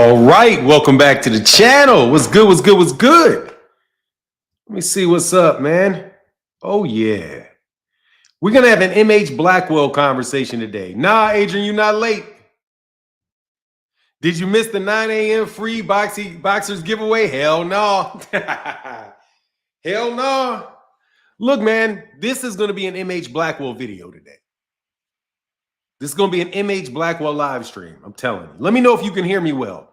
All right, welcome back to the channel. What's good, what's good, what's good? Let me see what's up, man. Oh, yeah. We're going to have an MH Blackwell conversation today. Nah, Adrian, you're not late. Did you miss the 9 a.m. free boxers giveaway? Hell no. Hell no. Look, man, this is going to be an MH Blackwell video today. This is going to be an MH Blackwell live stream. I'm telling you. Let me know if you can hear me well.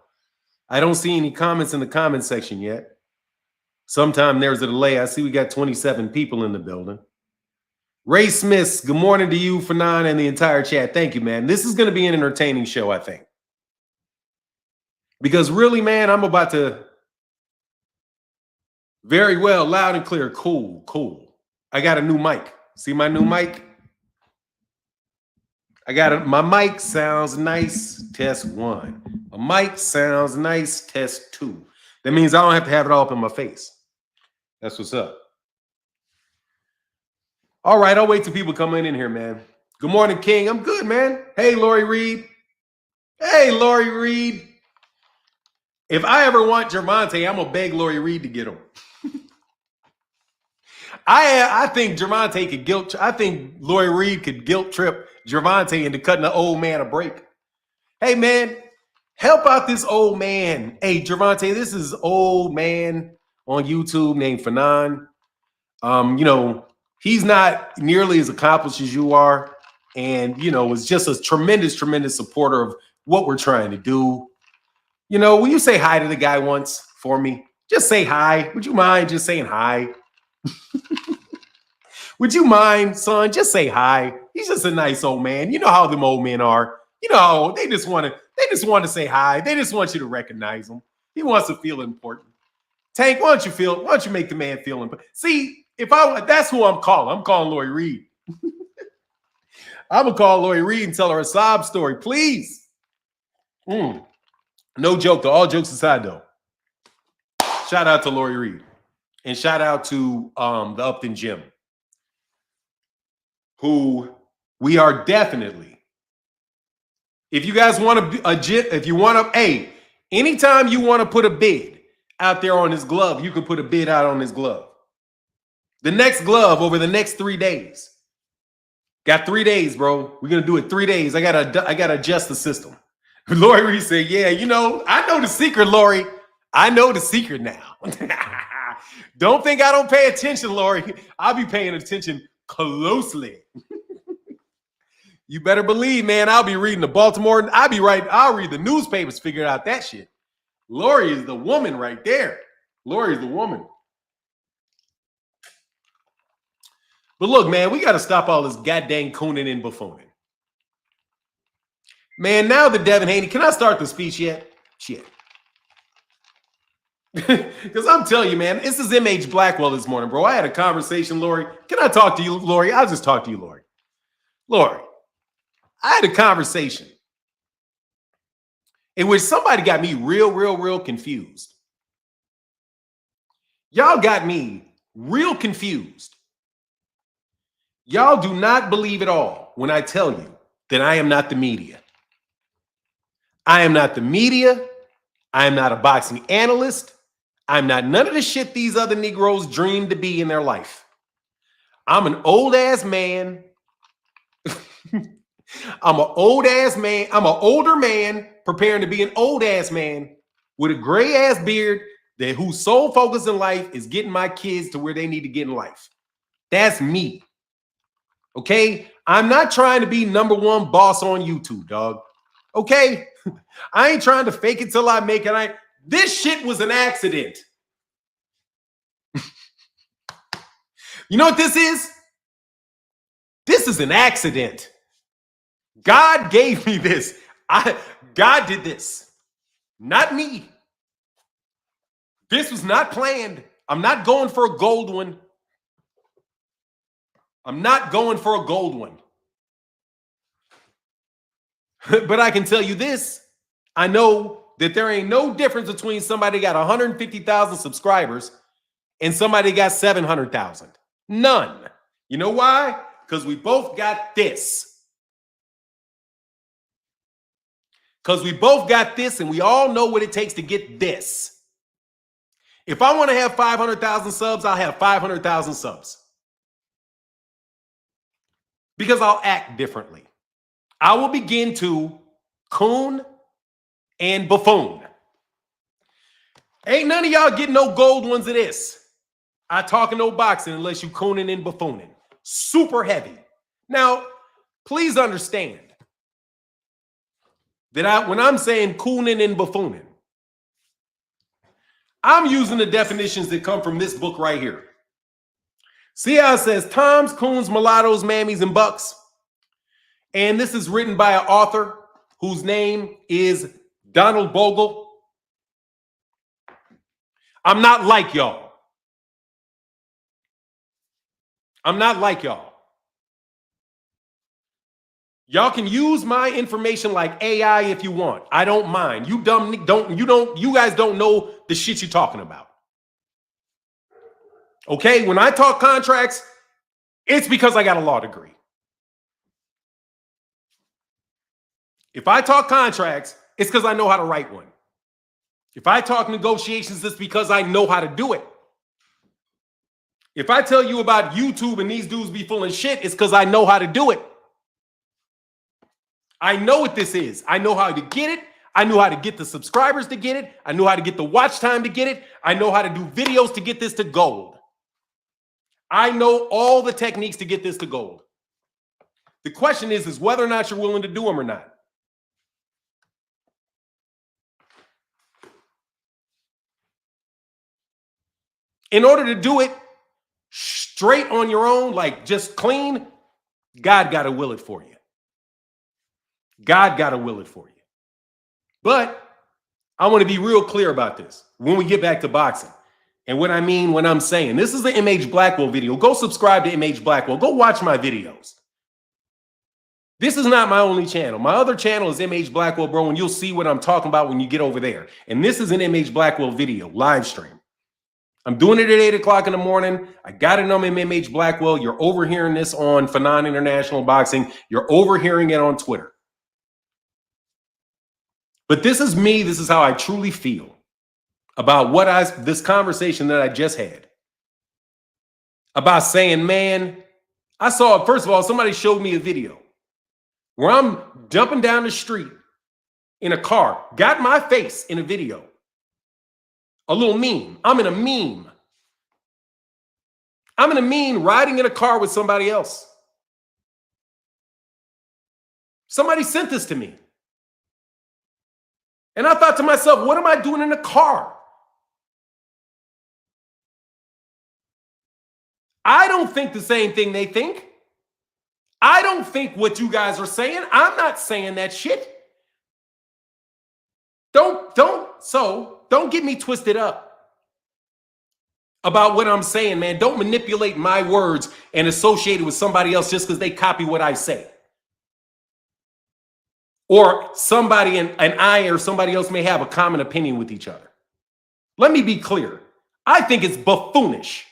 I don't see any comments in the comment section yet. Sometime there's a delay. I see we got 27 people in the building. Ray Smith, good morning to you, Fanon, and the entire chat. Thank you, man. This is going to be an entertaining show, I think. Because really, man, I'm about to very well, loud and clear. Cool, cool. I got a new mic. See my new mic? My mic sounds nice, test 1. My mic sounds nice, test 2. That means I don't have to have it all up in my face. That's what's up. All right, I'll wait till people come in here, man. Good morning, King. I'm good, man. Hey, Lori Reed. Hey, Lori Reed. If I ever want Gervonta, I'm going to beg Lori Reed to get him. I think Gervonta could I think Lori Reed could guilt trip Gervonta into cutting the old man a break. Hey, man, help out this old man. Hey, Gervonta, this is old man on YouTube named Fanon. You know, he's not nearly as accomplished as you are. And, you know, is just a tremendous, tremendous supporter of what we're trying to do. You know, will you say hi to the guy once for me? Just say hi. Would you mind just saying hi? Would you mind, son? Just say hi. He's just a nice old man. You know how them old men are. You know, they just want to say hi. They just want you to recognize him. He wants to feel important. Tank, why don't you make the man feel important? See, that's who I'm calling. I'm calling Lori Reed. I'm gonna call Lori Reed and tell her a sob story, please. No joke, though. All jokes aside, though. Shout out to Lori Reed. And shout out to the Upton Gym, who we are definitely. If you guys want to, hey, anytime you want to put a bid out there on his glove, you can put a bid out on his glove. The next glove over the next 3 days. Got 3 days, bro. We're gonna do it 3 days. I gotta adjust the system. Lori Reed said, "Yeah, you know, I know the secret, Lori. I know the secret now." Don't think I don't pay attention, Lori. I'll be paying attention closely. You better believe, man, I'll be reading the Baltimore. I'll read the newspapers, figure out that shit. Lori is the woman right there. Lori's the woman. But look, man, we got to stop all this goddamn cooning and buffooning. Man, now the Devin Haney, can I start the speech yet? Shit. Because I'm telling you, man, this is MH Blackwell this morning, bro. I had a conversation, Lori. Can I talk to you, Lori? I'll just talk to you, Lori. Lori, I had a conversation in which somebody got me real confused. Y'all got me real confused. Y'all do not believe at all when I tell you that I am not the media. I am not the media. I am not a boxing analyst. I'm not none of the shit these other Negroes dream to be in their life. I'm an old-ass man. I'm an old-ass man. I'm an older man preparing to be an old-ass man with a gray-ass beard whose sole focus in life is getting my kids to where they need to get in life. That's me. Okay? I'm not trying to be #1 boss on YouTube, dog. Okay? I ain't trying to fake it till I make it. This shit was an accident. You know what this is? This is an accident. God gave me this. God did this. Not me. This was not planned. I'm not going for a gold one. I'm not going for a gold one. But I can tell you this. I know that there ain't no difference between somebody got 150,000 subscribers and somebody got 700,000. None. You know why? Because we both got this. Because we both got this and we all know what it takes to get this. If I want to have 500,000 subs, I'll have 500,000 subs. Because I'll act differently. I will begin to coon and buffoon. Ain't none of y'all getting no gold ones of this. I talking no boxing unless you cooning and buffooning. Super heavy. Now, please understand that when I'm saying cooning and buffooning, I'm using the definitions that come from this book right here. See how it says Toms, Coons, Mulattoes, Mammies, and Bucks? And this is written by an author whose name is Donald Bogle. I'm not like y'all. I'm not like y'all. Y'all can use my information like AI if you want. I don't mind. You guys don't know the shit you're talking about. Okay, when I talk contracts, it's because I got a law degree. If I talk contracts, it's because I know how to write one. If I talk negotiations, it's because I know how to do it. If I tell you about YouTube and these dudes be full of shit, it's because I know how to do it. I know what this is. I know how to get it. I know how to get the subscribers to get it. I know how to get the watch time to get it. I know how to do videos to get this to gold. I know all the techniques to get this to gold. The question is whether or not you're willing to do them or not. In order to do it straight on your own, like just clean, God got to will it for you. God got to will it for you. But I want to be real clear about this when we get back to boxing. And what I mean when I'm saying, this is the MH Blackwell video. Go subscribe to MH Blackwell. Go watch my videos. This is not my only channel. My other channel is MH Blackwell, bro, and you'll see what I'm talking about when you get over there. And this is an MH Blackwell video, live stream. I'm doing it at 8 o'clock in the morning. I got it on MH Blackwell. You're overhearing this on Fanon International Boxing. You're overhearing it on Twitter. But this is me. This is how I truly feel about this conversation that I just had. About saying, man, I saw, first of all, somebody showed me a video where I'm jumping down the street in a car, got my face in a video. A little meme. I'm in a meme. I'm in a meme riding in a car with somebody else. Somebody sent this to me. And I thought to myself, what am I doing in a car? I don't think the same thing they think. I don't think what you guys are saying. I'm not saying that shit. Don't get me twisted up about what I'm saying, man. Don't manipulate my words and associate it with somebody else just because they copy what I say. Or somebody and I or somebody else may have a common opinion with each other. Let me be clear. I think it's buffoonish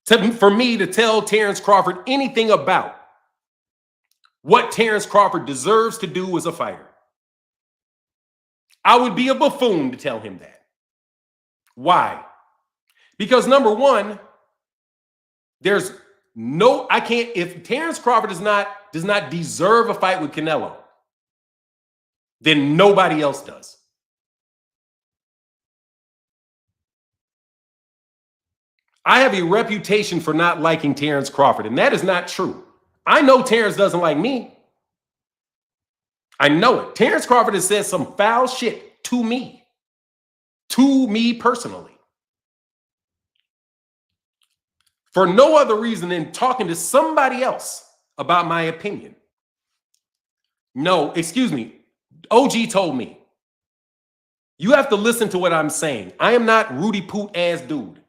for me to tell Terrence Crawford anything about what Terrence Crawford deserves to do as a fighter. I would be a buffoon to tell him that. Why? Because number one, if Terrence Crawford does not deserve a fight with Canelo, then nobody else does. I have a reputation for not liking Terrence Crawford, and that is not true. I know Terrence doesn't like me. I know it. Terrence Crawford has said some foul shit to me personally. For no other reason than talking to somebody else about my opinion. No, excuse me. OG told me. You have to listen to what I'm saying. I am not Rudy Poot ass dude.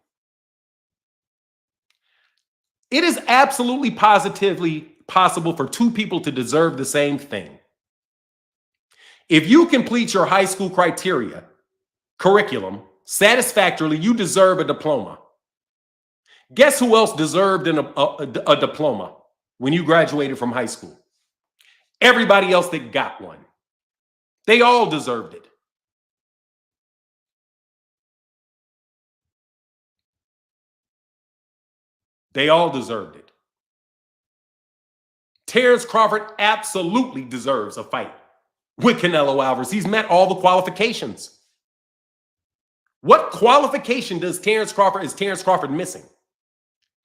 It is absolutely positively possible for two people to deserve the same thing. If you complete your high school curriculum satisfactorily, you deserve a diploma. Guess who else deserved a diploma when you graduated from high school? Everybody else that got one. They all deserved it. They all deserved it. Terrence Crawford absolutely deserves a fight with Canelo Alvarez. He's met all the qualifications. What qualification is Terrence Crawford missing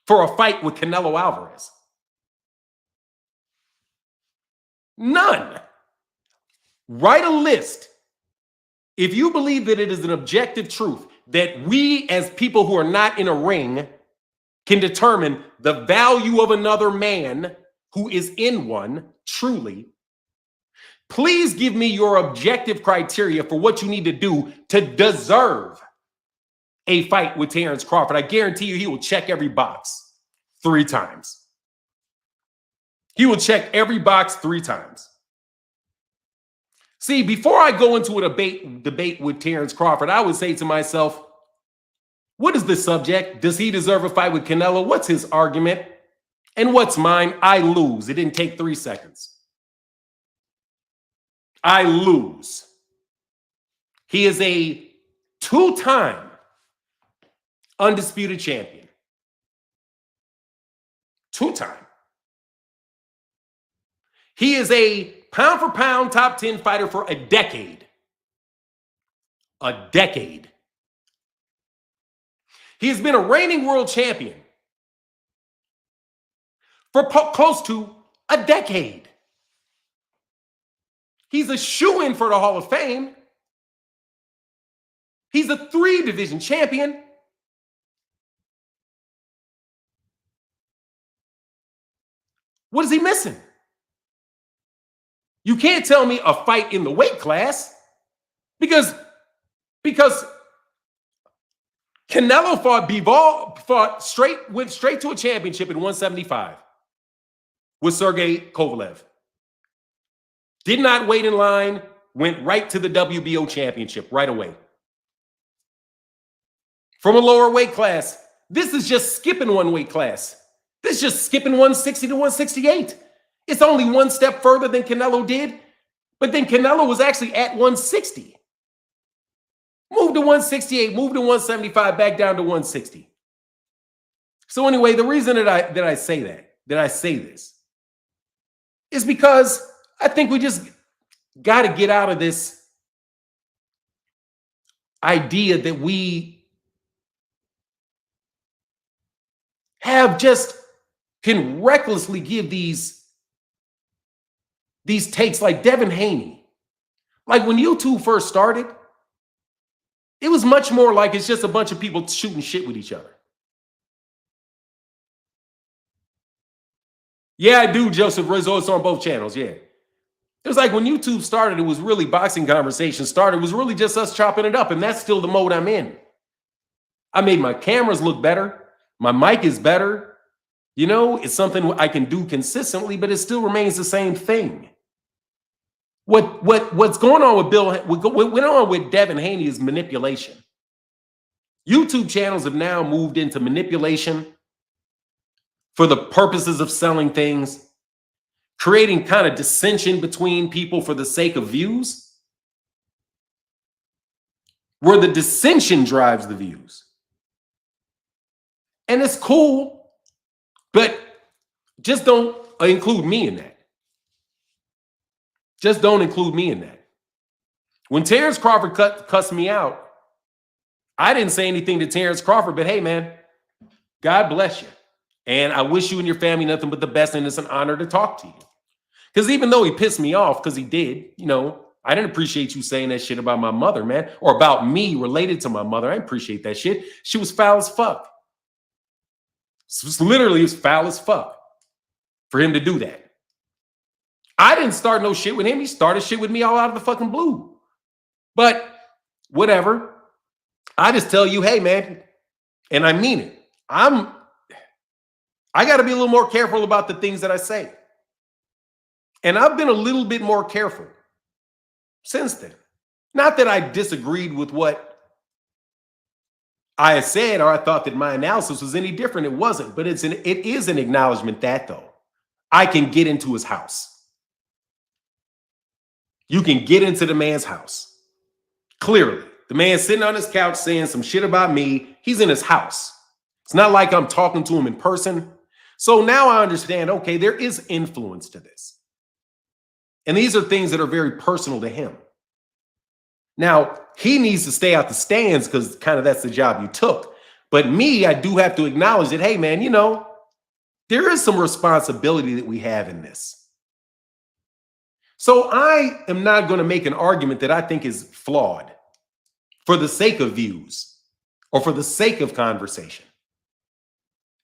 for a fight with Canelo Alvarez? None. Write a list. If you believe that it is an objective truth that we as people who are not in a ring can determine the value of another man who is in one, truly, please give me your objective criteria for what you need to do to deserve a fight with Terrence Crawford. I guarantee you he will check every box 3 times. He will check every box 3 times. See, before I go into a debate with Terrence Crawford, I would say to myself, what is the subject? Does he deserve a fight with Canelo? What's his argument? And what's mine? I lose. It didn't take 3 seconds. I lose. He is a 2-time undisputed champion. 2-time. He is a pound for pound top 10 fighter for a decade. A decade. He has been a reigning world champion for close to a decade. He's a shoo-in for the Hall of Fame. He's a 3-division champion. What is he missing? You can't tell me a fight in the weight class because Canelo went straight to a championship in 175 with Sergey Kovalev. Did not wait in line, went right to the WBO championship right away. From a lower weight class. This is just skipping one weight class. This is just skipping 160 to 168. It's only one step further than Canelo did, but then Canelo was actually at 160. Moved to 168, moved to 175, back down to 160. So anyway, the reason that I say this, is because I think we just got to get out of this idea that we can recklessly give these takes like Devin Haney. Like when YouTube first started, it was much more like it's just a bunch of people shooting shit with each other. Yeah, I do, Joseph Rizzo. It's on both channels, yeah. It was like when YouTube started, it was really boxing conversation started. It was really just us chopping it up, and that's still the mode I'm in. I made my cameras look better. My mic is better. You know, it's something I can do consistently, but it still remains the same thing. What's going on what went on with Devin Haney is manipulation. YouTube channels have now moved into manipulation for the purposes of selling things, creating kind of dissension between people for the sake of views, where the dissension drives the views. And it's cool, but just don't include me in that. Just don't include me in that. When Terrence Crawford cussed me out, I didn't say anything to Terrence Crawford, but hey, man, God bless you. And I wish you and your family nothing but the best, and it's an honor to talk to you. Because even though he pissed me off, because he did, you know, I didn't appreciate you saying that shit about my mother, man, or about me related to my mother. I didn't appreciate that shit. She was foul as fuck. It was literally foul as fuck for him to do that. I didn't start no shit with him. He started shit with me all out of the fucking blue. But whatever. I just tell you, hey, man, and I mean it. I got to be a little more careful about the things that I say. And I've been a little bit more careful since then. Not that I disagreed with what I had said or I thought that my analysis was any different. It wasn't. But it is an acknowledgement that, though, I can get into his house. You can get into the man's house. Clearly, the man's sitting on his couch saying some shit about me. He's in his house. It's not like I'm talking to him in person. So now I understand, okay, there is influence to this. And these are things that are very personal to him. Now, he needs to stay out the stands because kind of that's the job you took. But me, I do have to acknowledge that, hey, man, you know, there is some responsibility that we have in this. So I am not going to make an argument that I think is flawed for the sake of views or for the sake of conversation.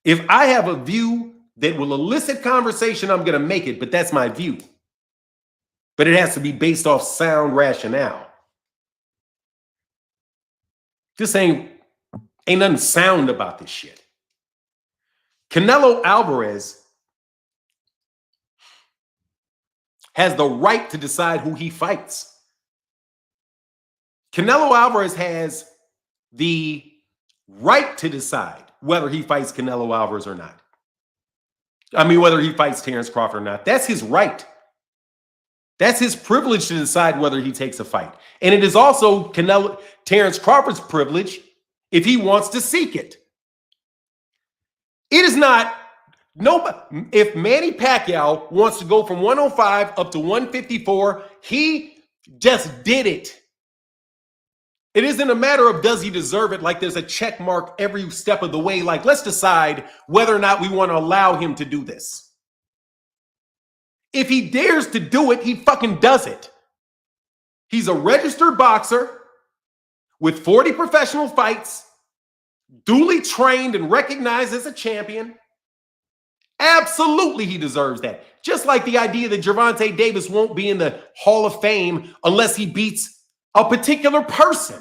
If I have a view that will elicit conversation, I'm going to make it, but that's my view. But it has to be based off sound rationale. This ain't nothing sound about this shit. Canelo Alvarez has the right to decide who he fights. Canelo Alvarez has the right to decide whether he fights Canelo Alvarez or not. I mean, whether he fights Terrence Crawford or not. That's his right. That's his privilege to decide whether he takes a fight. And it is also Terrence Crawford's privilege if he wants to seek it. It is not, if Manny Pacquiao wants to go from 105 up to 154, he just did it. It isn't a matter of does he deserve it, like there's a check mark every step of the way, like let's decide whether or not we want to allow him to do this. If he dares to do it, he fucking does it. He's a registered boxer with 40 professional fights, duly trained and recognized as a champion. Absolutely, he deserves that. Just like the idea that Gervonta Davis won't be in the Hall of Fame unless he beats a particular person.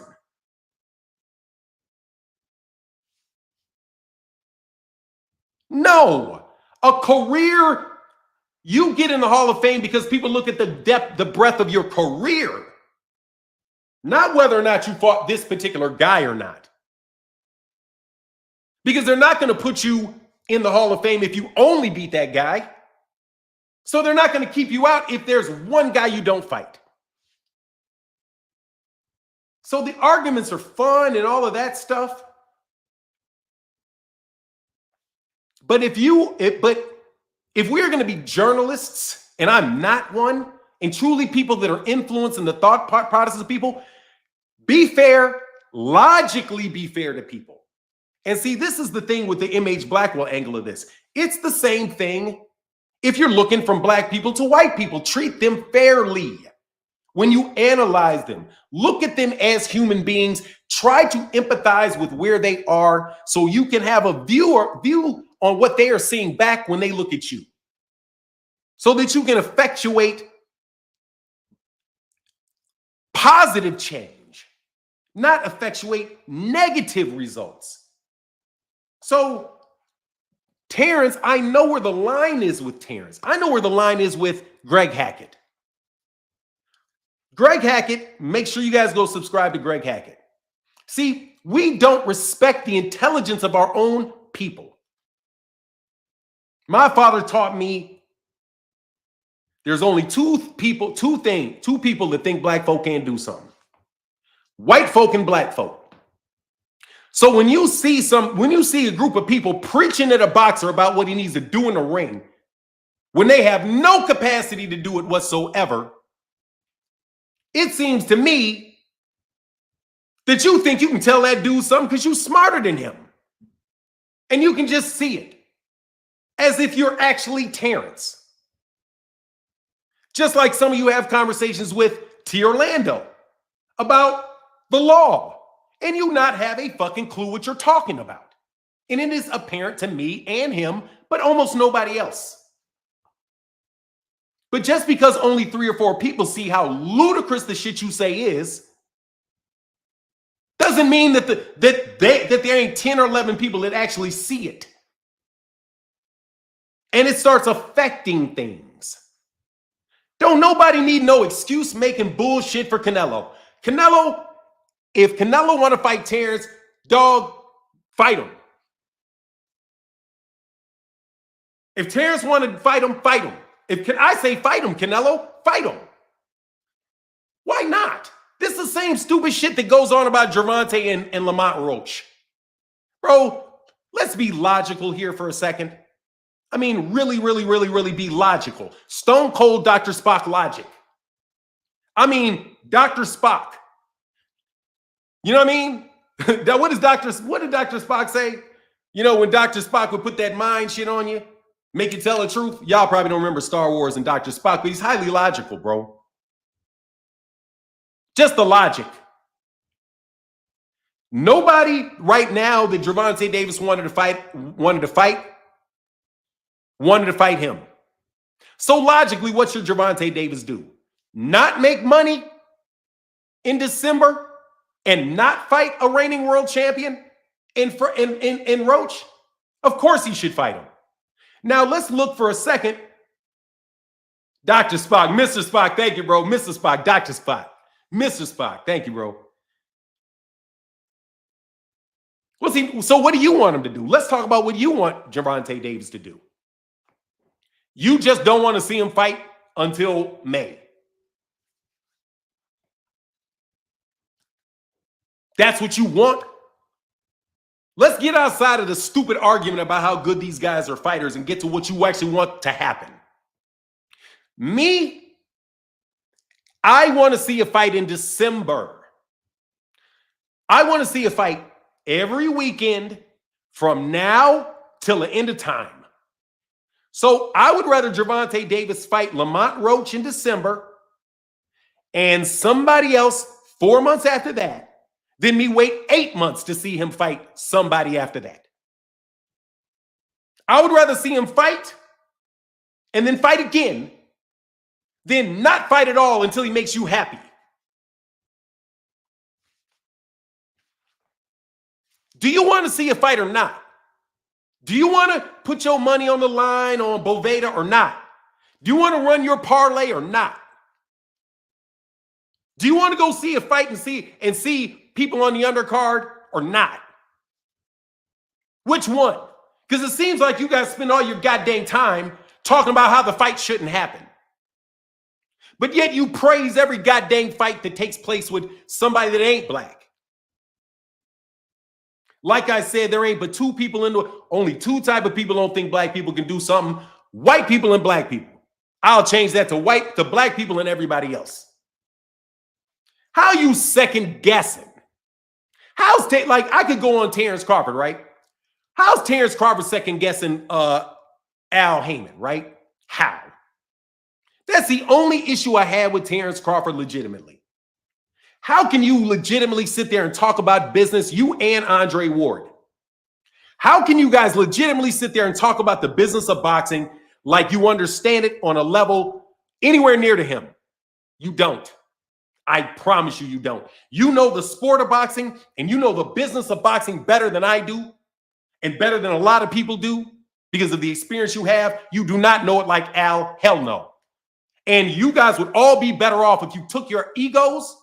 No, a career, you get in the Hall of Fame because people look at the depth, the breadth of your career, not whether or not you fought this particular guy or not. Because they're not going to put you in the Hall of Fame if you only beat that guy. So they're not going to keep you out if there's one guy you don't fight. So the arguments are fun and all of that stuff. But if we are going to be journalists, and I'm not one, and truly people that are influencing the thought process of people, be fair, logically be fair to people. And see, this is the thing with the MH Blackwell angle of this. It's the same thing if you're looking from black people to white people. Treat them fairly. When you analyze them, look at them as human beings, try to empathize with where they are so you can have a view on what they are seeing back when they look at you. So that you can effectuate positive change, not effectuate negative results. So Terrence, I know where the line is with Terrence. I know where the line is with Greg Hackett. Greg Hackett, make sure you guys go subscribe to Greg Hackett. See, we don't respect the intelligence of our own people. My father taught me there's only two people that think black folk can't do something. White folk and black folk. So when you see a group of people preaching at a boxer about what he needs to do in the ring, when they have no capacity to do it whatsoever, it seems to me that you think you can tell that dude something because you're smarter than him. And you can just see it as if you're actually Terrence. Just like some of you have conversations with T. Orlando about the law, and you not have a fucking clue what you're talking about. And it is apparent to me and him, but almost nobody else. But just because only 3 or 4 people see how ludicrous the shit you say is, doesn't mean that there ain't 10 or 11 people that actually see it. And it starts affecting things. Don't nobody need no excuse making bullshit for Canelo. If Canelo want to fight Terrence, dog, fight him. If Terrence want to fight him, fight him. If I say fight him, Canelo, fight him. Why not? This is the same stupid shit that goes on about Gervonta and Lamont Roach. Bro, let's be logical here for a second. I mean, really be logical. Stone cold Dr. Spock logic. I mean, Dr. Spock. You know what I mean? What did Dr. Spock say? You know, when Dr. Spock would put that mind shit on you, make you tell the truth. Y'all probably don't remember Star Wars and Dr. Spock, but he's highly logical, bro. Just the logic. Nobody right now that Gervonta Davis wanted to fight him. So logically, what should Gervonta Davis do? Not make money in December and not fight a reigning world champion in Roach? Of course he should fight him. Now let's look for a second. Dr. Spock, Mr. Spock, thank you, bro. Mr. Spock, Dr. Spock, Mr. Spock, thank you, bro. So what do you want him to do? Let's talk about what you want Gervonta Davis to do. You just don't want to see him fight until May. That's what you want? Let's get outside of the stupid argument about how good these guys are fighters and get to what you actually want to happen. Me, I want to see a fight in December. I want to see a fight every weekend from now till the end of time. So I would rather Gervonta Davis fight Lamont Roach in December and somebody else 4 months after that than me wait 8 months to see him fight somebody after that. I would rather see him fight and then fight again than not fight at all until he makes you happy. Do you want to see a fight or not? Do you want to put your money on the line on Boveda or not? Do you want to run your parlay or not? Do you want to go see a fight and see people on the undercard or not? Which one? Because it seems like you guys spend all your goddamn time talking about how the fight shouldn't happen. But yet you praise every goddamn fight that takes place with somebody that ain't black. Like I said, there ain't but two people only two type of people don't think black people can do something. White people and black people. I'll change that to black people and everybody else. How you second guessing? I could go on Terrence Crawford, right? How's Terrence Crawford second guessing Al Heyman, right? How? That's the only issue I had with Terrence Crawford legitimately. How can you legitimately sit there and talk about business, you and Andre Ward? How can you guys legitimately sit there and talk about the business of boxing like you understand it on a level anywhere near to him? You don't. I promise you, you don't. You know the sport of boxing and you know the business of boxing better than I do and better than a lot of people do because of the experience you have. You do not know it like Al. Hell no. And you guys would all be better off if you took your egos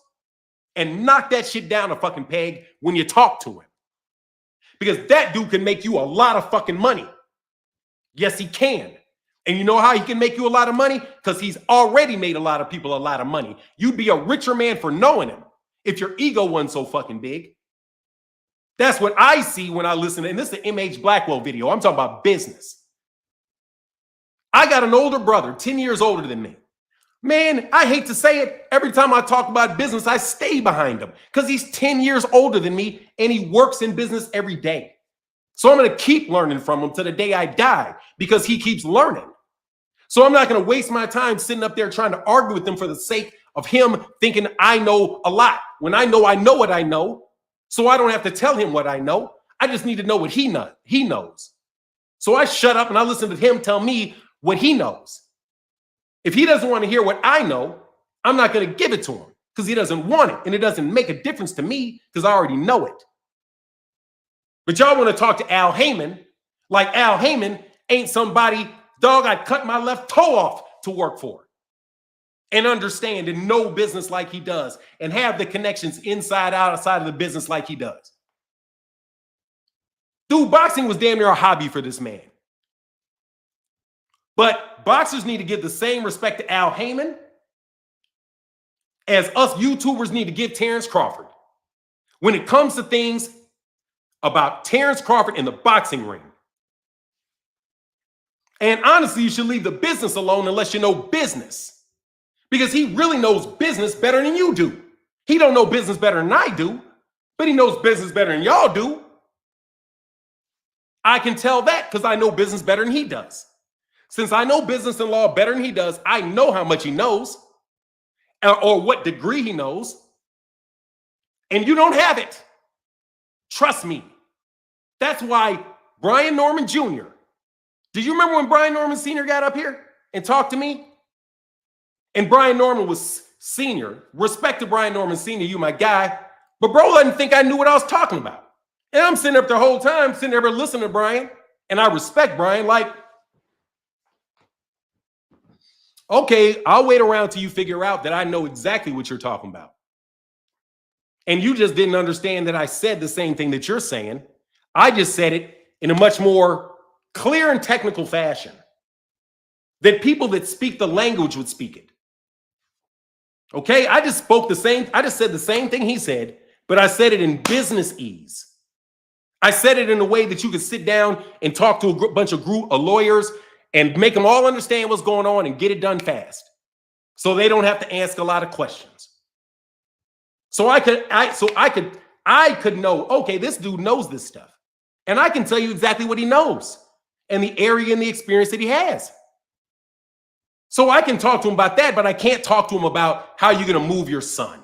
and knock that shit down a fucking peg when you talk to him. Because that dude can make you a lot of fucking money. Yes, he can. And you know how he can make you a lot of money? Because he's already made a lot of people a lot of money. You'd be a richer man for knowing him if your ego wasn't so fucking big. That's what I see when I listen to, and this is an MH Blackwell video. I'm talking about business. I got an older brother, 10 years older than me. Man, I hate to say it. Every time I talk about business, I stay behind him because he's 10 years older than me and he works in business every day. So I'm going to keep learning from him to the day I die because he keeps learning. So I'm not going to waste my time sitting up there trying to argue with him for the sake of him thinking I know a lot when I know what I know. So I don't have to tell him what I know. I just need to know what he knows. So I shut up and I listen to him tell me what he knows. If he doesn't want to hear what I know, I'm not going to give it to him because he doesn't want it. And it doesn't make a difference to me because I already know it. But y'all want to talk to Al Heyman like Al Heyman ain't somebody, dog, I cut my left toe off to work for and understand and know business like he does and have the connections inside, outside of the business like he does. Dude, boxing was damn near a hobby for this man. But boxers need to give the same respect to Al Heyman as us YouTubers need to give Terrence Crawford when it comes to things about Terrence Crawford in the boxing ring. And honestly, you should leave the business alone unless you know business, because he really knows business better than you do. He don't know business better than I do, but he knows business better than y'all do. I can tell that because I know business better than he does. Since I know business and law better than he does, I know how much he knows or what degree he knows. And you don't have it. Trust me. That's why Brian Norman Jr. Do you remember when Brian Norman Sr. got up here and talked to me? And Brian Norman was senior. Respect to Brian Norman Sr., you my guy. But bro doesn't think I knew what I was talking about. And I'm sitting up the whole time, sitting there listening to Brian. And I respect Brian. Like, okay, I'll wait around till you figure out that I know exactly what you're talking about. And you just didn't understand that I said the same thing that you're saying. I just said it in a much more clear and technical fashion that people that speak the language would speak it. Okay, I just said the same thing he said, but I said it in business ease. I said it in a way that you could sit down and talk to a bunch of lawyers and make them all understand what's going on and get it done fast, so they don't have to ask a lot of questions. So I could know, okay, this dude knows this stuff, and I can tell you exactly what he knows and the area and the experience that he has. So I can talk to him about that, but I can't talk to him about how you're going to move your son.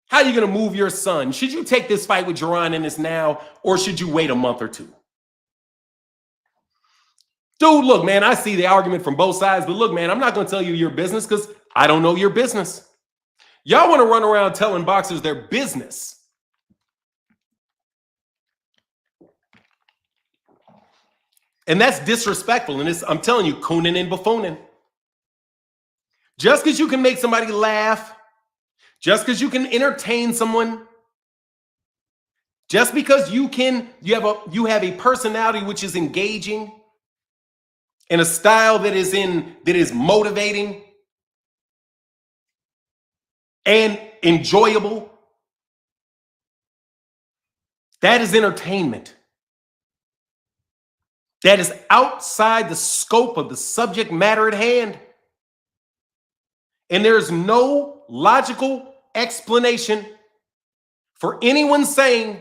How are you going to move your son? Should you take this fight with Gervonta in this now, or should you wait a month or two? Dude, look, man, I see the argument from both sides, but look, man, I'm not going to tell you your business because I don't know your business. Y'all want to run around telling boxers their business. And that's disrespectful. And I'm telling you, Cooning and Bufooning. Just because you can make somebody laugh, just because you can entertain someone, just because you have a personality which is engaging and a style that is motivating and enjoyable, that is entertainment. That is outside the scope of the subject matter at hand. And there's no logical explanation for anyone saying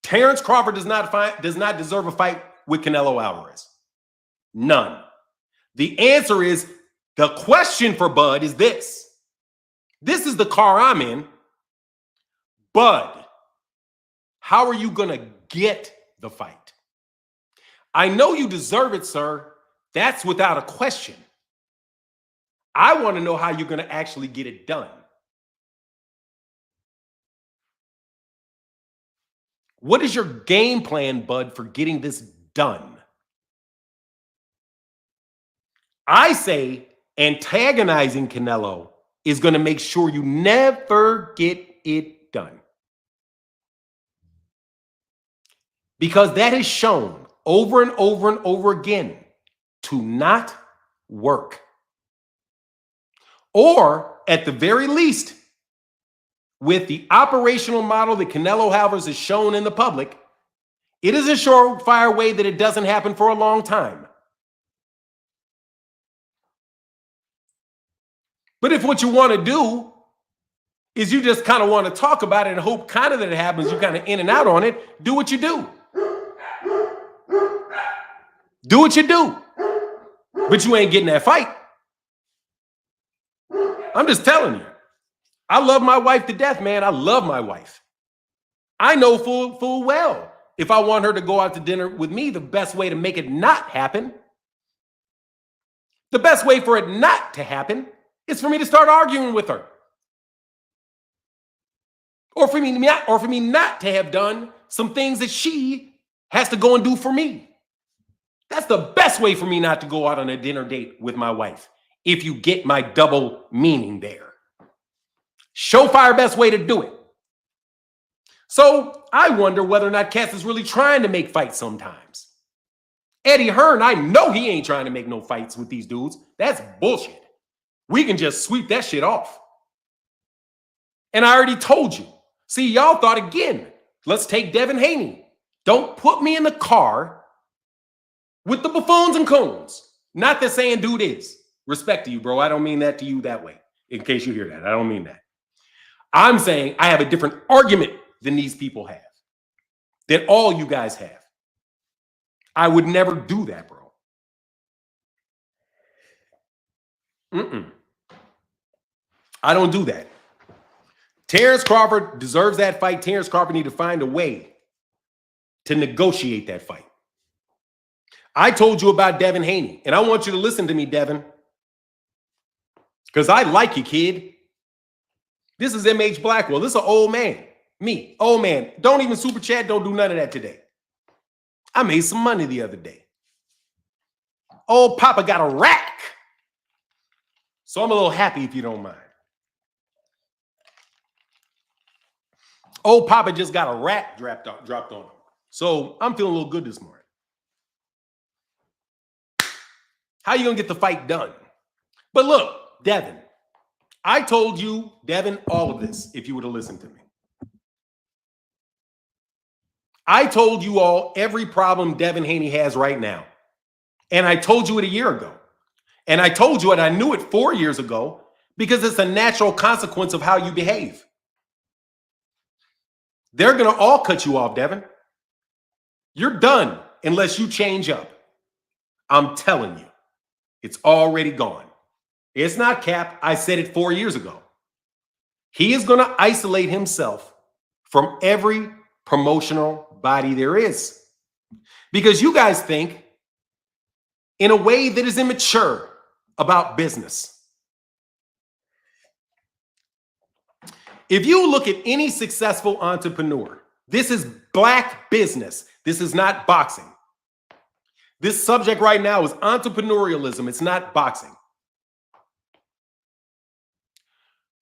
Terrence Crawford does not deserve a fight with Canelo Alvarez. None. The answer is, the question for Bud is this. This is the car I'm in. Bud, how are you going to get the fight? I know you deserve it, sir. That's without a question. I want to know how you're going to actually get it done. What is your game plan, Bud, for getting this done? I say antagonizing Canelo is going to make sure you never get it done. Because that is shown over and over and over again to not work. Or at the very least, with the operational model that Canelo Alvarez has shown in the public, it is a surefire way that it doesn't happen for a long time. But if what you want to do is you just kind of want to talk about it and hope kind of that it happens, you kind of in and out on it, do what you do. Do what you do. But you ain't getting that fight. I'm just telling you. I love my wife to death, man. I love my wife. I know full well if I want her to go out to dinner with me, the best way to make it not happen, the best way for it not to happen is for me to start arguing with her. Or for me not to have done some things that she has to go and do for me. That's the best way for me not to go out on a dinner date with my wife, if you get my double meaning there. Surefire best way to do it. So I wonder whether or not Cass is really trying to make fights sometimes. Eddie Hearn, I know he ain't trying to make no fights with these dudes. That's bullshit. We can just sweep that shit off. And I already told you. See, y'all thought again. Let's take Devin Haney. Don't put me in the car with the buffoons and coons. Not that saying do this. Respect to you, bro. I don't mean that to you that way. In case you hear that. I don't mean that. I'm saying I have a different argument than these people have. That all you guys have. I would never do that, bro. I don't do that. Terrence Crawford deserves that fight. Terrence Crawford need to find a way to negotiate that fight. I told you about Devin Haney, and I want you to listen to me, Devin, because I like you, kid. This is MH Blackwell. This is an old man. Me, old man. Don't even super chat. Don't do none of that today. I made some money the other day. Old Papa got a rack. So I'm a little happy if you don't mind. Old Papa just got a rack dropped on him. So I'm feeling a little good this morning. How you going to get the fight done? But look, Devin, I told you, Devin, all of this, if you would have listened to me. I told you all every problem Devin Haney has right now. And I told you it a year ago. And I told you it, I knew it 4 years ago because it's a natural consequence of how you behave. They're going to all cut you off, Devin. You're done unless you change up. I'm telling you, it's already gone. It's not cap. I said it 4 years ago. He is going to isolate himself from every promotional body there is. Because you guys think in a way that is immature about business. If you look at any successful entrepreneur, this is black business. This is not boxing. This subject right now is entrepreneurialism. It's not boxing.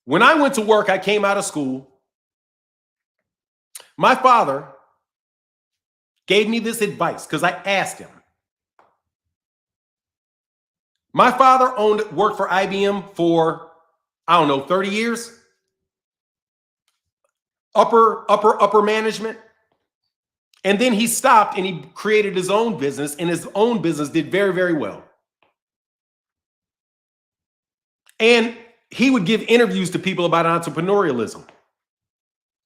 When I went to work, I came out of school. My father gave me this advice because I asked him. My father worked for IBM for, 30 years. Upper management. And then he stopped and he created his own business, and his own business did very, very well. And he would give interviews to people about entrepreneurialism,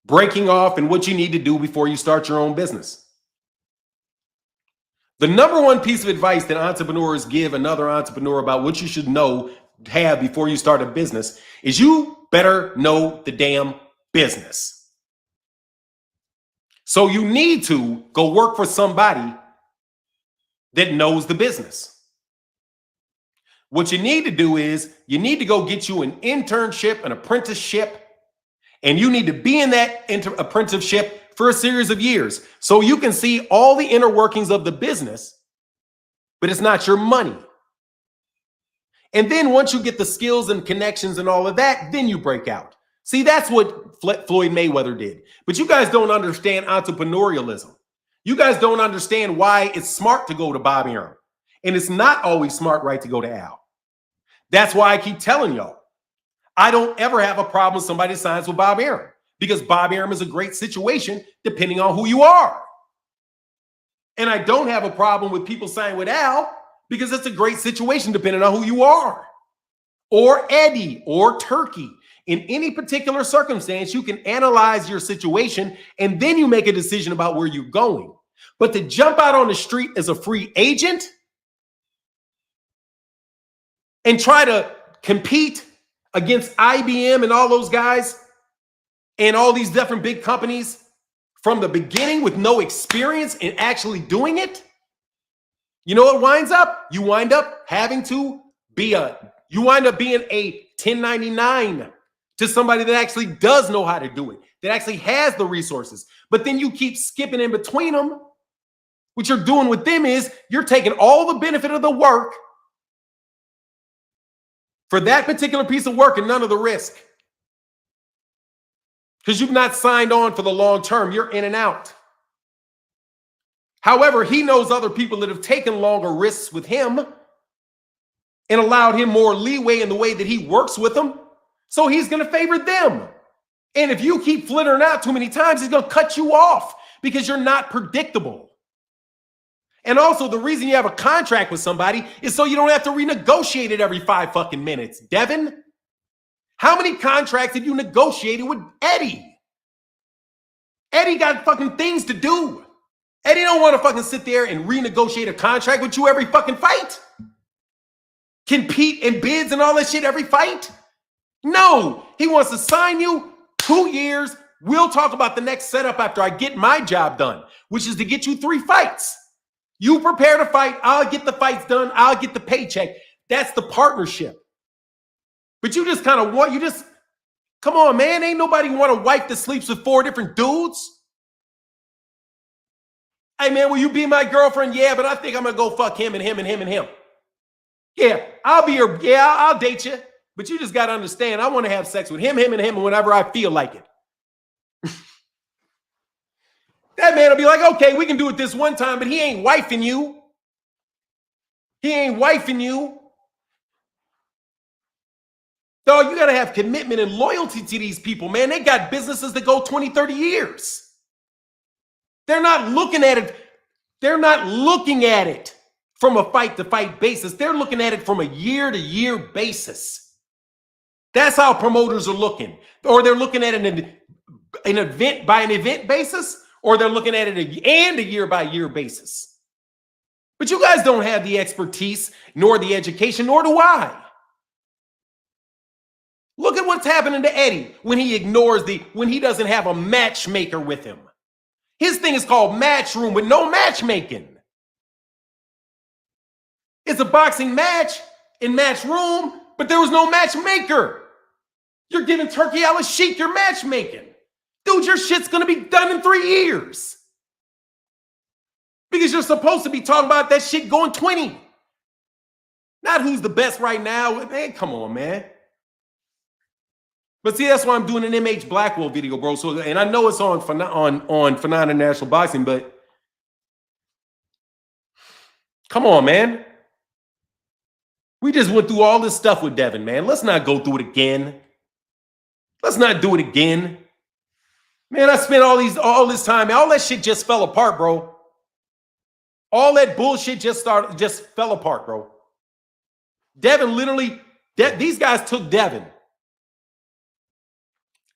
breaking off and what you need to do before you start your own business. The number one piece of advice that entrepreneurs give another entrepreneur about what you should have before you start a business is you better know the damn business. So you need to go work for somebody that knows the business. What you need to do is you need to go get you an internship, an apprenticeship, and you need to be in that apprenticeship for a series of years so you can see all the inner workings of the business, but it's not your money. And then once you get the skills and connections and all of that, then you break out. See, that's what Floyd Mayweather did. But you guys don't understand entrepreneurialism. You guys don't understand why it's smart to go to Bob Arum. And it's not always smart, right, to go to Al. That's why I keep telling y'all, I don't ever have a problem with somebody that signs with Bob Arum, because Bob Arum is a great situation depending on who you are. And I don't have a problem with people signing with Al because it's a great situation depending on who you are. Or Eddie or Turkey. In any particular circumstance, you can analyze your situation and then you make a decision about where you're going. But to jump out on the street as a free agent and try to compete against IBM and all those guys and all these different big companies from the beginning with no experience in actually doing it, you know what winds up? You wind up having to being a 1099 to somebody that actually does know how to do it, that actually has the resources. But then you keep skipping in between them. What you're doing with them is you're taking all the benefit of the work for that particular piece of work and none of the risk. Because you've not signed on for the long term. You're in and out. However, he knows other people that have taken longer risks with him and allowed him more leeway in the way that he works with them. So he's going to favor them. And if you keep flittering out too many times, he's going to cut you off because you're not predictable. And also, the reason you have a contract with somebody is so you don't have to renegotiate it every 5 fucking minutes. Devin, how many contracts have you negotiated with Eddie? Eddie got fucking things to do. Eddie don't want to fucking sit there and renegotiate a contract with you every fucking fight. Compete in bids and all that shit every fight. No, he wants to sign you 2 years. We'll talk about the next setup after I get my job done, which is to get you 3 fights. You prepare to fight. I'll get the fights done. I'll get the paycheck. That's the partnership. But you just kind of want, come on, man. Ain't nobody want a wife that sleeps with 4 different dudes. Hey, man, will you be my girlfriend? Yeah, but I think I'm going to go fuck him and him and him and him. Yeah, I'll date you. But you just got to understand, I want to have sex with him, and whenever I feel like it. That man will be like, okay, we can do it this one time, but he ain't wifing you. He ain't wifing you. Dog, you got to have commitment and loyalty to these people, man. They got businesses that go 20, 30 years. They're not looking at it. They're not looking at it from a fight-to-fight basis. They're looking at it from a year-to-year basis. That's how promoters are looking. Or they're looking at an event by an event basis, or they're looking at it a year-by-year basis. But you guys don't have the expertise, nor the education, nor do I. Look at what's happening to Eddie when he when he doesn't have a matchmaker with him. His thing is called Matchroom with no matchmaking. It's a boxing match in Matchroom, but there was no matchmaker. You're giving Turkey Al-Sheikh your matchmaking. Dude, your shit's going to be done in 3 years. Because you're supposed to be talking about that shit going 20. Not who's the best right now. Man, come on, man. But see, that's why I'm doing an MH Blackwell video, bro. So, and I know it's on Phenom International Boxing, but come on, man. We just went through all this stuff with Devin, man. Let's not go through it again. Let's not do it again. Man, I spent all this time. All that shit just fell apart, bro. All that bullshit just fell apart, bro. Devin literally, these guys took Devin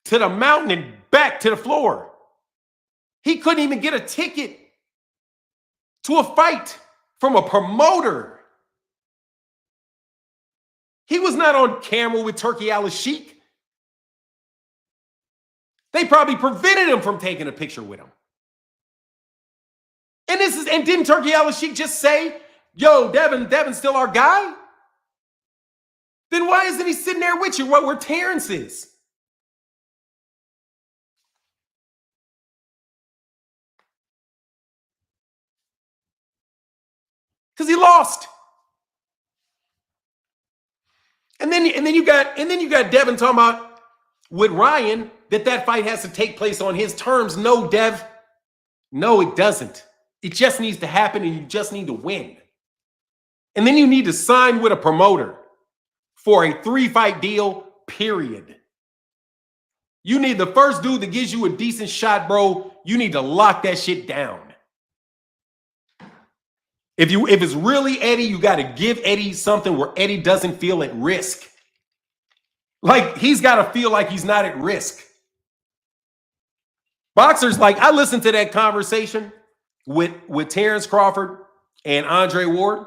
to the mountain and back to the floor. He couldn't even get a ticket to a fight from a promoter. He was not on camera with Turkey Al-Sheikh. They probably prevented him from taking a picture with him. And didn't Turkey Al-Sheikh just say, yo, Devin's still our guy? Then why isn't he sitting there with you where Terrence is? Because he lost. And then you got Devin talking about with Ryan that fight has to take place on his terms. No, Dev. No, it doesn't. It just needs to happen, and you just need to win. And then you need to sign with a promoter for a 3-fight deal, period. You need the first dude that gives you a decent shot, bro. You need to lock that shit down. If it's really Eddie, you got to give Eddie something where Eddie doesn't feel at risk. Like, he's got to feel like he's not at risk. Boxers, like, I listened to that conversation with Terrence Crawford and Andre Ward,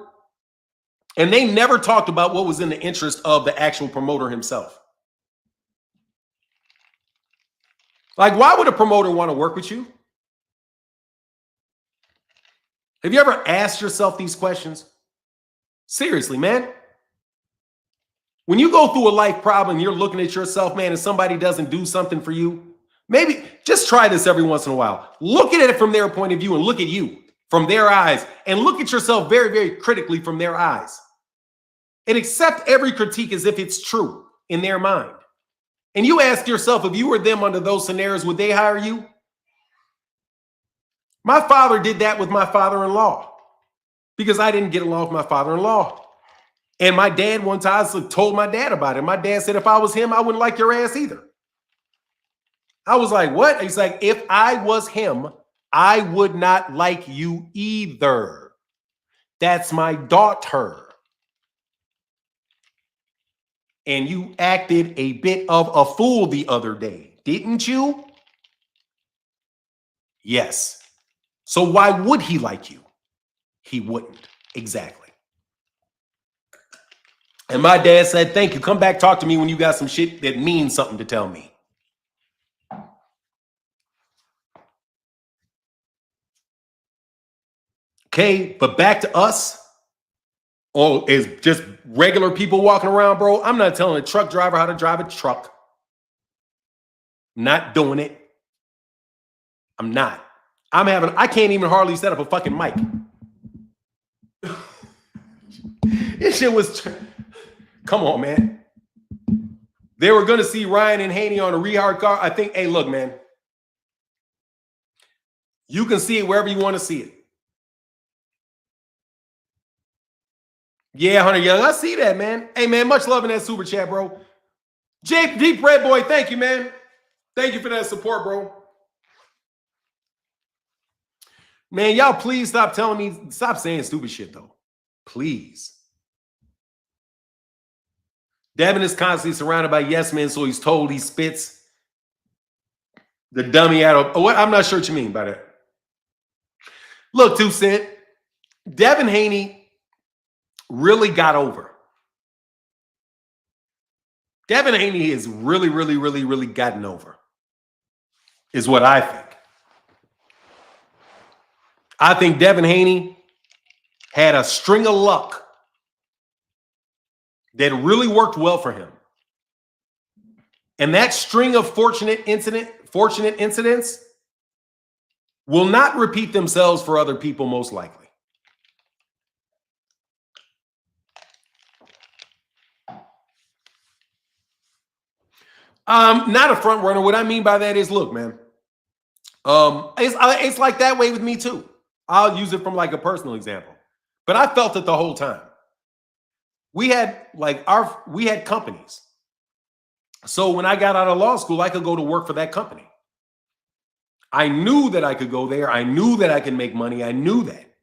and they never talked about what was in the interest of the actual promoter himself. Like, why would a promoter want to work with you? Have you ever asked yourself these questions? Seriously, man. When you go through a life problem, you're looking at yourself, man, and somebody doesn't do something for you, maybe just try this every once in a while. Look at it from their point of view and look at you from their eyes, and look at yourself very, very critically from their eyes. And accept every critique as if it's true in their mind. And you ask yourself, if you were them under those scenarios, would they hire you? My father did that with my father-in-law because I didn't get along with my father-in-law. And my dad one time told my dad about it. My dad said, if I was him, I wouldn't like your ass either. I was like, what? He's like, if I was him, I would not like you either. That's my daughter. And you acted a bit of a fool the other day, didn't you? Yes. So why would he like you? He wouldn't. Exactly. And my dad said, thank you. Come back, talk to me when you got some shit that means something to tell me. Okay, but back to us. Oh, is just regular people walking around, bro. I'm not telling a truck driver how to drive a truck. I'm not doing it. I'm not. I can't even hardly set up a fucking mic. This shit was, come on, man. They were going to see Ryan and Haney on a rehard car. I think, hey, look, man. You can see it wherever you want to see it. Yeah, Hunter Young, I see that, man. Hey, man, much love in that super chat, bro. Deep Red Boy, thank you, man. Thank you for that support, bro. Man, y'all please stop telling me, stop saying stupid shit, though. Please. Devin is constantly surrounded by yes men, so he's told he spits the dummy out of, what? I'm not sure what you mean by that. Look, 2 Cent, Devin Haney really got over. Devin Haney has really gotten over, is what I think. I think Devin Haney had a string of luck that really worked well for him. And that string of fortunate incidents will not repeat themselves for other people, most likely. Not a front runner. What I mean by that is, look, man, it's like that way with me too. I'll use it from like a personal example, but I felt it the whole time. We had companies. So when I got out of law school, I could go to work for that company. I knew that I could go there. I knew that I could make money. I knew that.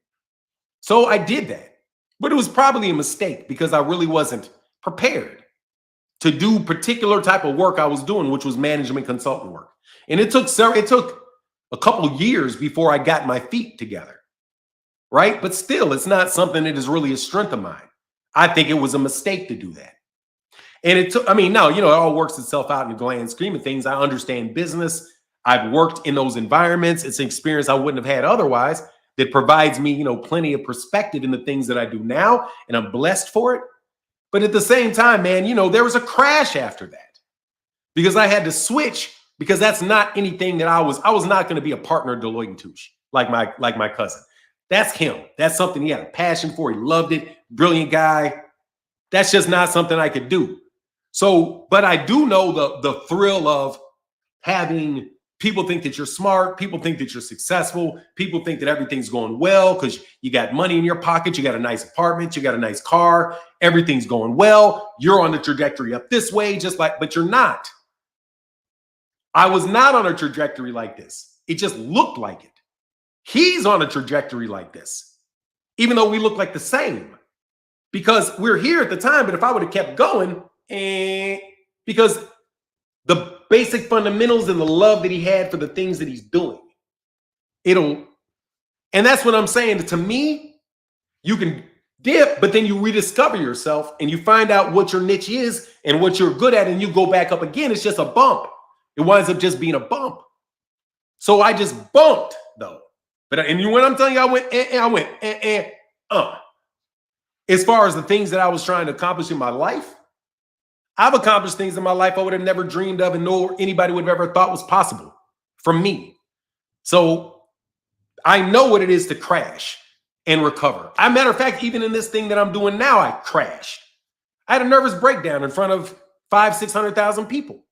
So I did that. But it was probably a mistake because I really wasn't prepared to do particular type of work I was doing, which was management consultant work. And it took a couple of years before I got my feet together, right? But still, it's not something that is really a strength of mine. I think it was a mistake to do that. And it took, no, it all works itself out in the grand scheme of things. I understand business. I've worked in those environments. It's an experience I wouldn't have had otherwise that provides me, plenty of perspective in the things that I do now. And I'm blessed for it. But at the same time, man, there was a crash after that because I had to switch because that's not anything that I was not going to be a partner of Deloitte & Touche like my cousin. That's him. That's something he had a passion for. He loved it. Brilliant guy. That's just not something I could do. So, but I do know the thrill of having people think that you're smart. People think that you're successful. People think that everything's going well because you got money in your pocket. You got a nice apartment. You got a nice car. Everything's going well. You're on the trajectory up this way, but you're not. I was not on a trajectory like this. It just looked like it. He's on a trajectory like this, even though we look like the same because we're here at the time. But if I would have kept going, because the basic fundamentals and the love that he had for the things that he's doing, and that's what I'm saying. To me, you can dip, but then you rediscover yourself and you find out what your niche is and what you're good at, and you go back up again. It's just a bump. It winds up just being a bump. So I just bumped though. But when I'm telling you, I went. As far as the things that I was trying to accomplish in my life, I've accomplished things in my life I would have never dreamed of and nor anybody would have ever thought was possible from me. So I know what it is to crash and recover. As a matter of fact, even in this thing that I'm doing now, I crashed. I had a nervous breakdown in front of 500,000-600,000 people.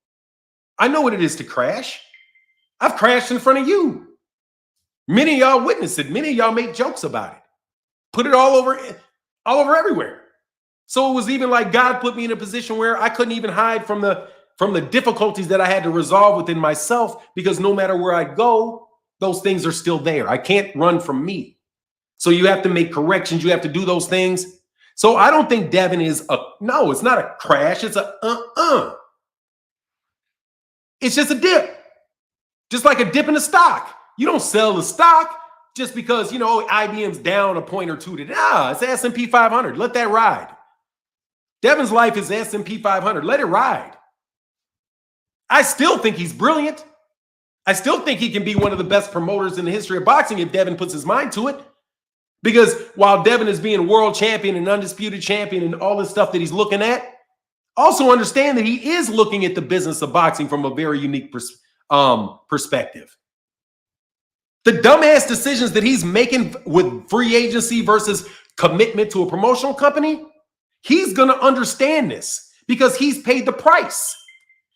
I know what it is to crash. I've crashed in front of you. Many of y'all witnessed it. Many of y'all make jokes about it. Put it all over everywhere. So it was even like God put me in a position where I couldn't even hide from the difficulties that I had to resolve within myself, because no matter where I go, those things are still there. I can't run from me. So you have to make corrections. You have to do those things. So I don't think Devin is no, it's not a crash. It's It's just a dip. Just like a dip in the stock. You don't sell the stock just because, IBM's down a point or two today. It's S&P 500. Let that ride. Devin's life is S&P 500. Let it ride. I still think he's brilliant. I still think he can be one of the best promoters in the history of boxing if Devin puts his mind to it. Because while Devin is being world champion and undisputed champion and all this stuff that he's looking at, also understand that he is looking at the business of boxing from a very unique perspective. The dumbass decisions that he's making with free agency versus commitment to a promotional company, he's going to understand this because he's paid the price.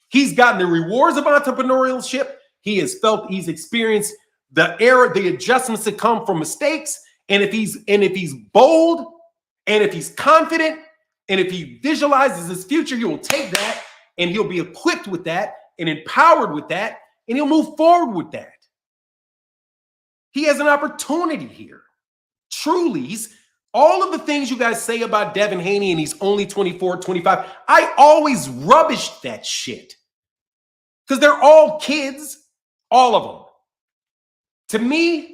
He's gotten the rewards of entrepreneurship. He has felt, he's experienced the adjustments that come from mistakes. And if he's bold, and if he's confident, and if he visualizes his future, he will take that and he'll be equipped with that and empowered with that, and he'll move forward with that. He has an opportunity here. Truly, all of the things you guys say about Devin Haney, and he's only 24, 25, I always rubbished that shit. Because they're all kids, all of them. To me,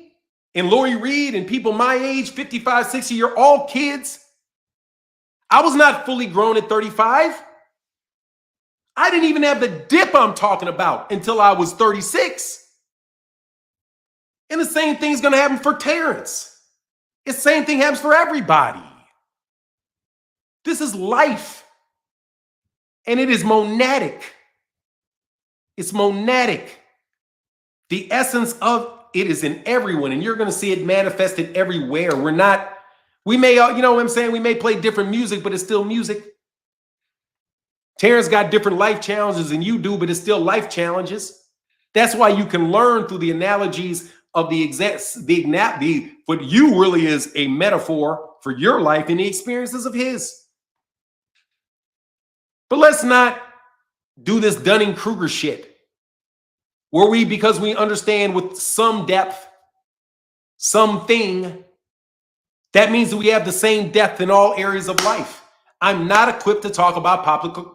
and Lori Reed and people my age, 55, 60, you're all kids. I was not fully grown at 35. I didn't even have the dip I'm talking about until I was 36. And the same thing's going to happen for Terrence. The same thing happens for everybody. This is life. And it is monadic. It's monadic. The essence of it is in everyone, and you're going to see it manifested everywhere. We may, you know what I'm saying? We may play different music, but it's still music. Terrence got different life challenges than you do, but it's still life challenges. That's why you can learn through the analogies of what you really is a metaphor for your life and the experiences of his. But let's not do this Dunning-Kruger shit. Where because we understand with some depth, something, that means that we have the same depth in all areas of life. I'm not equipped to talk about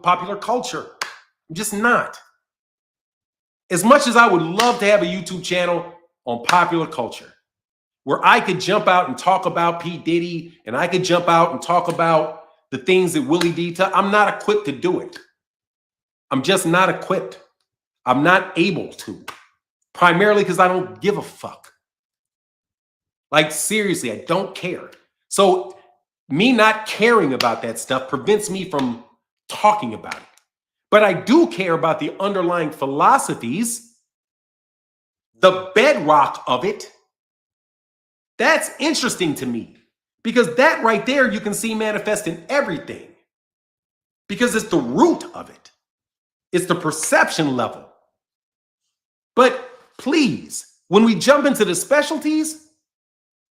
popular culture. I'm just not. As much as I would love to have a YouTube channel on popular culture, where I could jump out and talk about P. Diddy, and I could jump out and talk about the things that Willie D. I'm not equipped to do it. I'm just not equipped. I'm not able to, primarily because I don't give a fuck. Like, seriously, I don't care. So me not caring about that stuff prevents me from talking about it. But I do care about the underlying philosophies, the bedrock of it. That's interesting to me, because that right there you can see manifest in everything, because it's the root of it. It's the perception level. But please, when we jump into the specialties,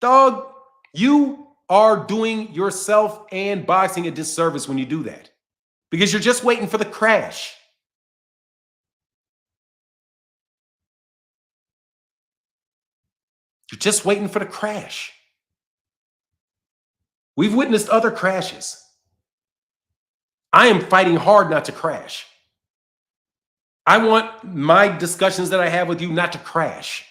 dog, you are doing yourself and boxing a disservice when you do that, because you're just waiting for the crash. You're just waiting for the crash. We've witnessed other crashes. I am fighting hard not to crash. I want my discussions that I have with you not to crash.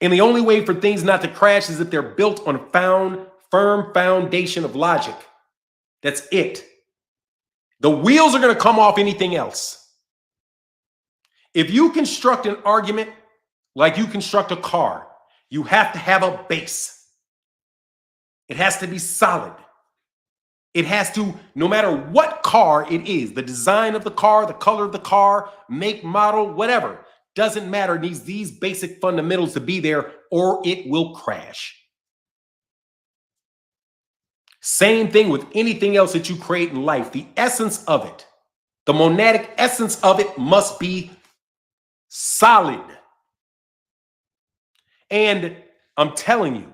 And the only way for things not to crash is if they're built on a firm foundation of logic. That's it. The wheels are going to come off anything else. If you construct an argument like you construct a car, you have to have a base. It has to be solid. It has to, no matter what car it is, the design of the car, the color of the car, make, model, whatever, doesn't matter. It needs these basic fundamentals to be there, or it will crash. Same thing with anything else that you create in life. The essence of it, the monadic essence of it must be solid. And I'm telling you,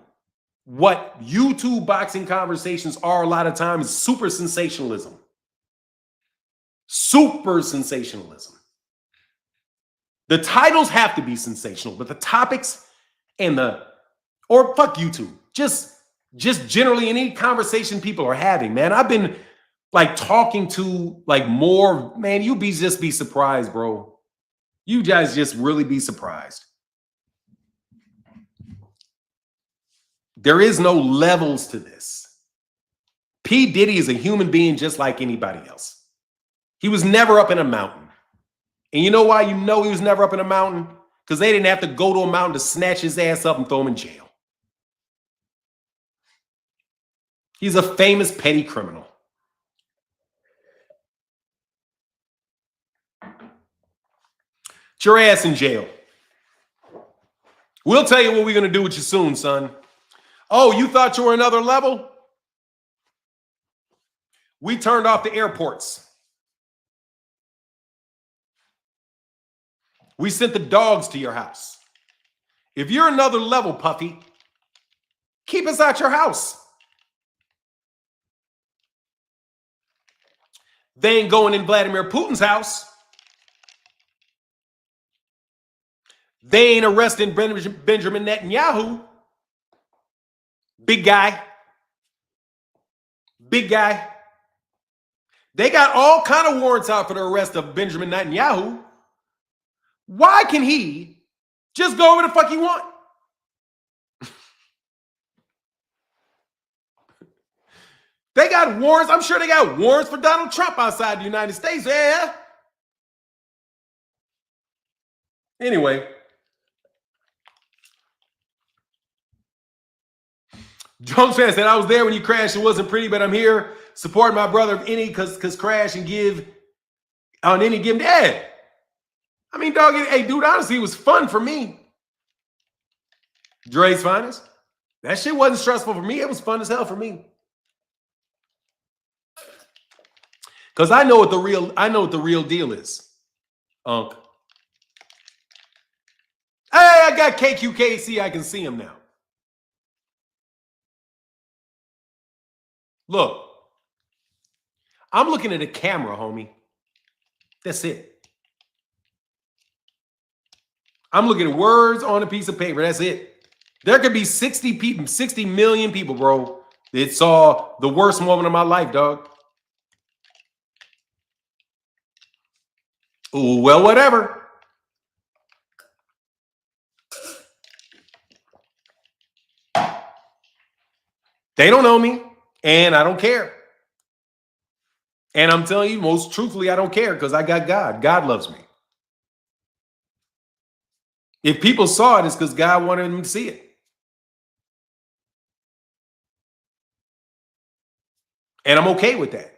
what YouTube boxing conversations are a lot of times is super sensationalism. Super sensationalism. The titles have to be sensational, but the topics and or fuck YouTube. Just generally any conversation people are having, man. I've been like talking to like more, man, just be surprised, bro. You guys just really be surprised. There is no levels to this. P. Diddy is a human being just like anybody else. He was never up in a mountain. And you know why you know he was never up in a mountain? Because they didn't have to go to a mountain to snatch his ass up and throw him in jail. He's a famous petty criminal. Get your ass in jail. We'll tell you what we're going to do with you soon, son. Oh, you thought you were another level? We turned off the airports. We sent the dogs to your house. If you're another level, Puffy, keep us out your house. They ain't going in Vladimir Putin's house. They ain't arresting Benjamin Netanyahu. Big guy. Big guy. They got all kind of warrants out for the arrest of Benjamin Netanyahu. Why can he just go where the fuck he want? They got warrants. I'm sure they got warrants for Donald Trump outside the United States. Yeah. Anyway. Jones fan said, I was there when you crashed. It wasn't pretty, but I'm here supporting my brother any because crash and give on any given day. I mean, dog, hey, dude, honestly, it was fun for me. Dre's finest. That shit wasn't stressful for me. It was fun as hell for me. Because I know what the real deal is. Hey, I got KQKC. I can see him now. Look, I'm looking at a camera, homie. That's it. I'm looking at words on a piece of paper. That's it. There could be 60 people, 60 million people, bro, that saw the worst moment of my life, dog. Ooh, well, whatever. They don't know me, and I don't care. And I'm telling you, most truthfully, I don't care because I got God. God loves me. If people saw it, it's because God wanted them to see it. And I'm okay with that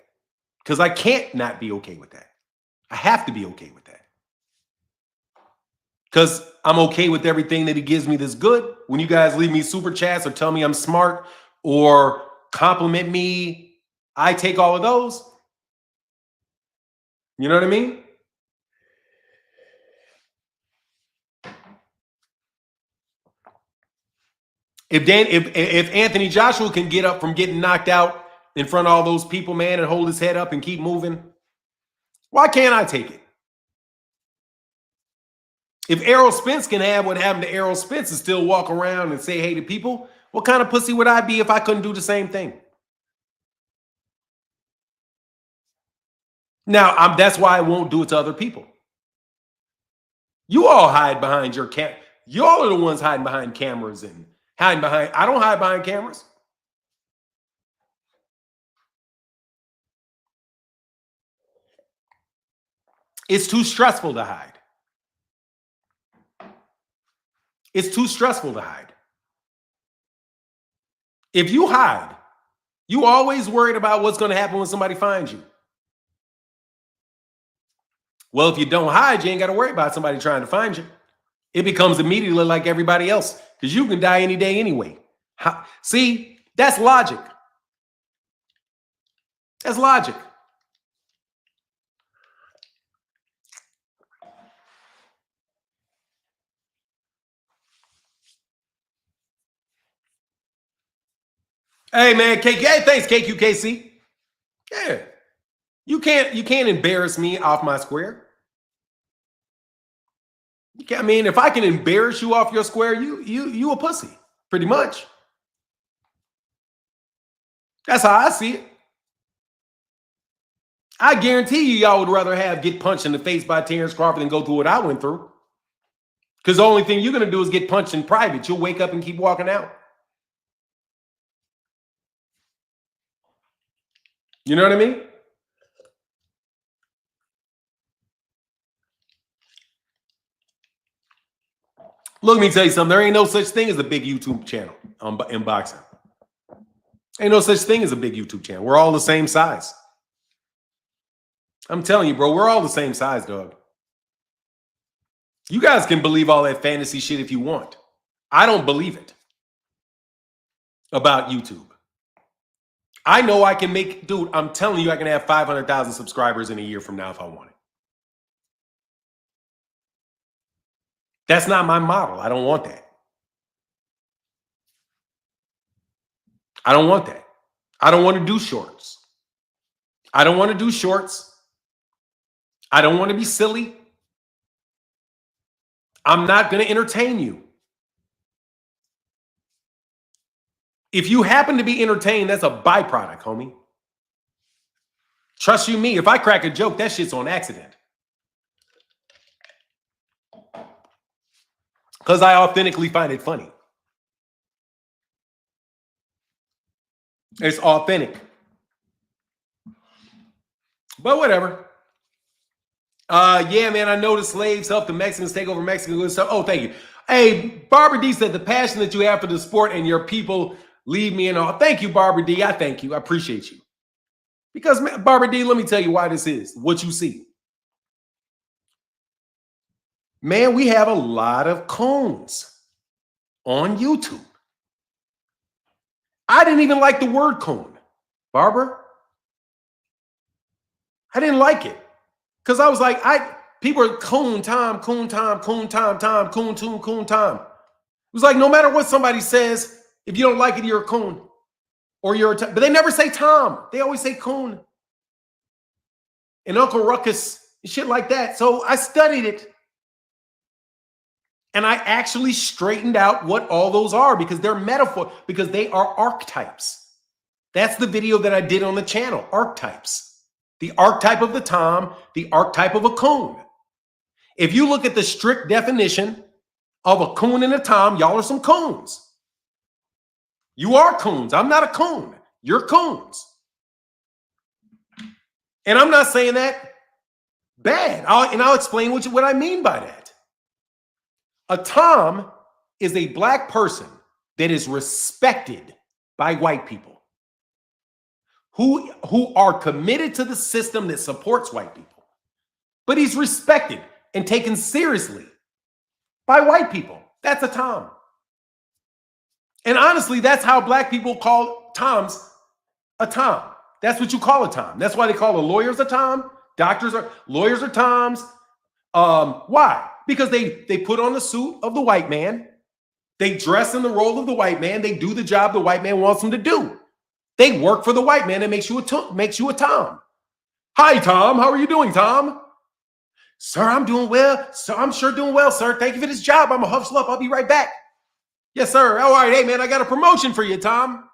because I can't not be okay with that. I have to be okay with that because I'm okay with everything that he gives me that's good. When you guys leave me super chats or tell me I'm smart or compliment me, I take all of those. You know what I mean? If Anthony Joshua can get up from getting knocked out in front of all those people, man, and hold his head up and keep moving, why can't I take it? If Errol Spence can have what happened to Errol Spence and still walk around and say hey to people, what kind of pussy would I be if I couldn't do the same thing? Now, that's why I won't do it to other people. You all hide behind your y'all are the ones hiding behind cameras and hiding behind. I don't hide behind cameras. It's too stressful to hide. It's too stressful to hide. If you hide, you always worried about what's going to happen when somebody finds you. Well, if you don't hide, you ain't got to worry about somebody trying to find you. It becomes immediately like everybody else because you can die any day anyway. See, that's logic. That's logic. Hey man, KQ. Hey, thanks, KQKC. Yeah. You can't embarrass me off my square. I mean, if I can embarrass you off your square, you a pussy, pretty much. That's how I see it. I guarantee you, y'all would rather get punched in the face by Terrence Crawford than go through what I went through. Because the only thing you're gonna do is get punched in private. You'll wake up and keep walking out. You know what I mean? Look, let me tell you something. There ain't no such thing as a big YouTube channel in boxing. Ain't no such thing as a big YouTube channel. We're all the same size. I'm telling you, bro, we're all the same size, dog. You guys can believe all that fantasy shit if you want. I don't believe it about YouTube. I know I can make, dude, I'm telling you, I can have 500,000 subscribers in a year from now if I want it. That's not my model. I don't want that. I don't want that. I don't want to do shorts. I don't want to do shorts. I don't want to be silly. I'm not going to entertain you. If you happen to be entertained, that's a byproduct, homie. Trust you me, if I crack a joke, that shit's on accident. Because I authentically find it funny. It's authentic. But whatever. Yeah, man, I know the slaves helped the Mexicans take over Mexico and stuff. Oh, thank you. Hey, Barbara D said the passion that you have for the sport and your people leave me in awe. Thank you, Barbara D. I thank you. I appreciate you. Because, Barbara D, let me tell you why this is, what you see. Man, we have a lot of coons on YouTube. I didn't even like the word coon, Barbara. I didn't like it. Because I was like, people are coon time, coon time, coon time, time, coon, toon, coon time. It was like, no matter what somebody says, if you don't like it, you're a coon. Or you're a, but they never say Tom. They always say coon. And Uncle Ruckus, and shit like that. So I studied it. And I actually straightened out what all those are because they're metaphor, because they are archetypes. That's the video that I did on the channel, archetypes. The archetype of the Tom, the archetype of a coon. If you look at the strict definition of a coon and a Tom, y'all are some coons. You are coons. I'm not a coon. You're coons. And I'm not saying that bad. I'll explain what I mean by that. A Tom is a black person that is respected by white people who are committed to the system that supports white people. But he's respected and taken seriously by white people. That's a Tom. And honestly, that's how black people call Toms a Tom. That's what you call a Tom. That's why they call lawyers a Tom. Lawyers are Toms. Why? Because they put on the suit of the white man. They dress in the role of the white man. They do the job the white man wants them to do. They work for the white man that makes you a Tom. Hi, Tom. How are you doing, Tom? Sir, I'm doing well. Sir, I'm sure doing well, sir. Thank you for this job. I'm a hustle up. I'll be right back. Yes, sir. All right. Hey, man, I got a promotion for you, Tom.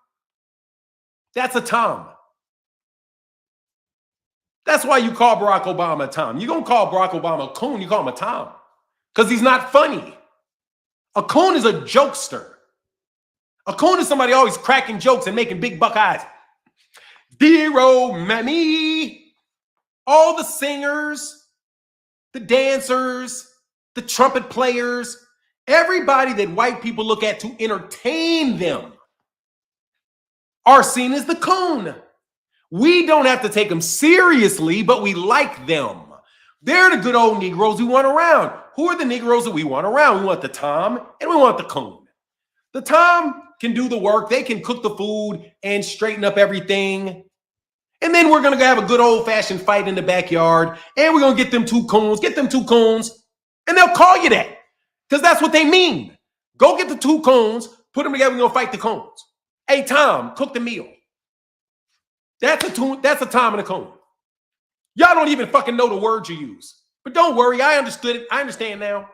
That's a Tom. That's why you call Barack Obama a Tom. You don't call Barack Obama a coon. You call him a Tom because he's not funny. A coon is a jokester. A coon is somebody always cracking jokes and making big buck eyes. Dero, mammy. All the singers, the dancers, the trumpet players, everybody that white people look at to entertain them are seen as the coon. We don't have to take them seriously, but we like them. They're the good old Negroes we want around. Who are the Negroes that we want around? We want the Tom and we want the coon. The Tom can do the work. They can cook the food and straighten up everything. And then we're going to have a good old-fashioned fight in the backyard. And we're going to get them two coons. And they'll call you that. Because that's what they mean. Go get the two coons. Put them together. We're going to fight the coons. Hey, Tom, cook the meal. That's a Tom and a Cone. Y'all don't even fucking know the words you use. But don't worry, I understood it. I understand now.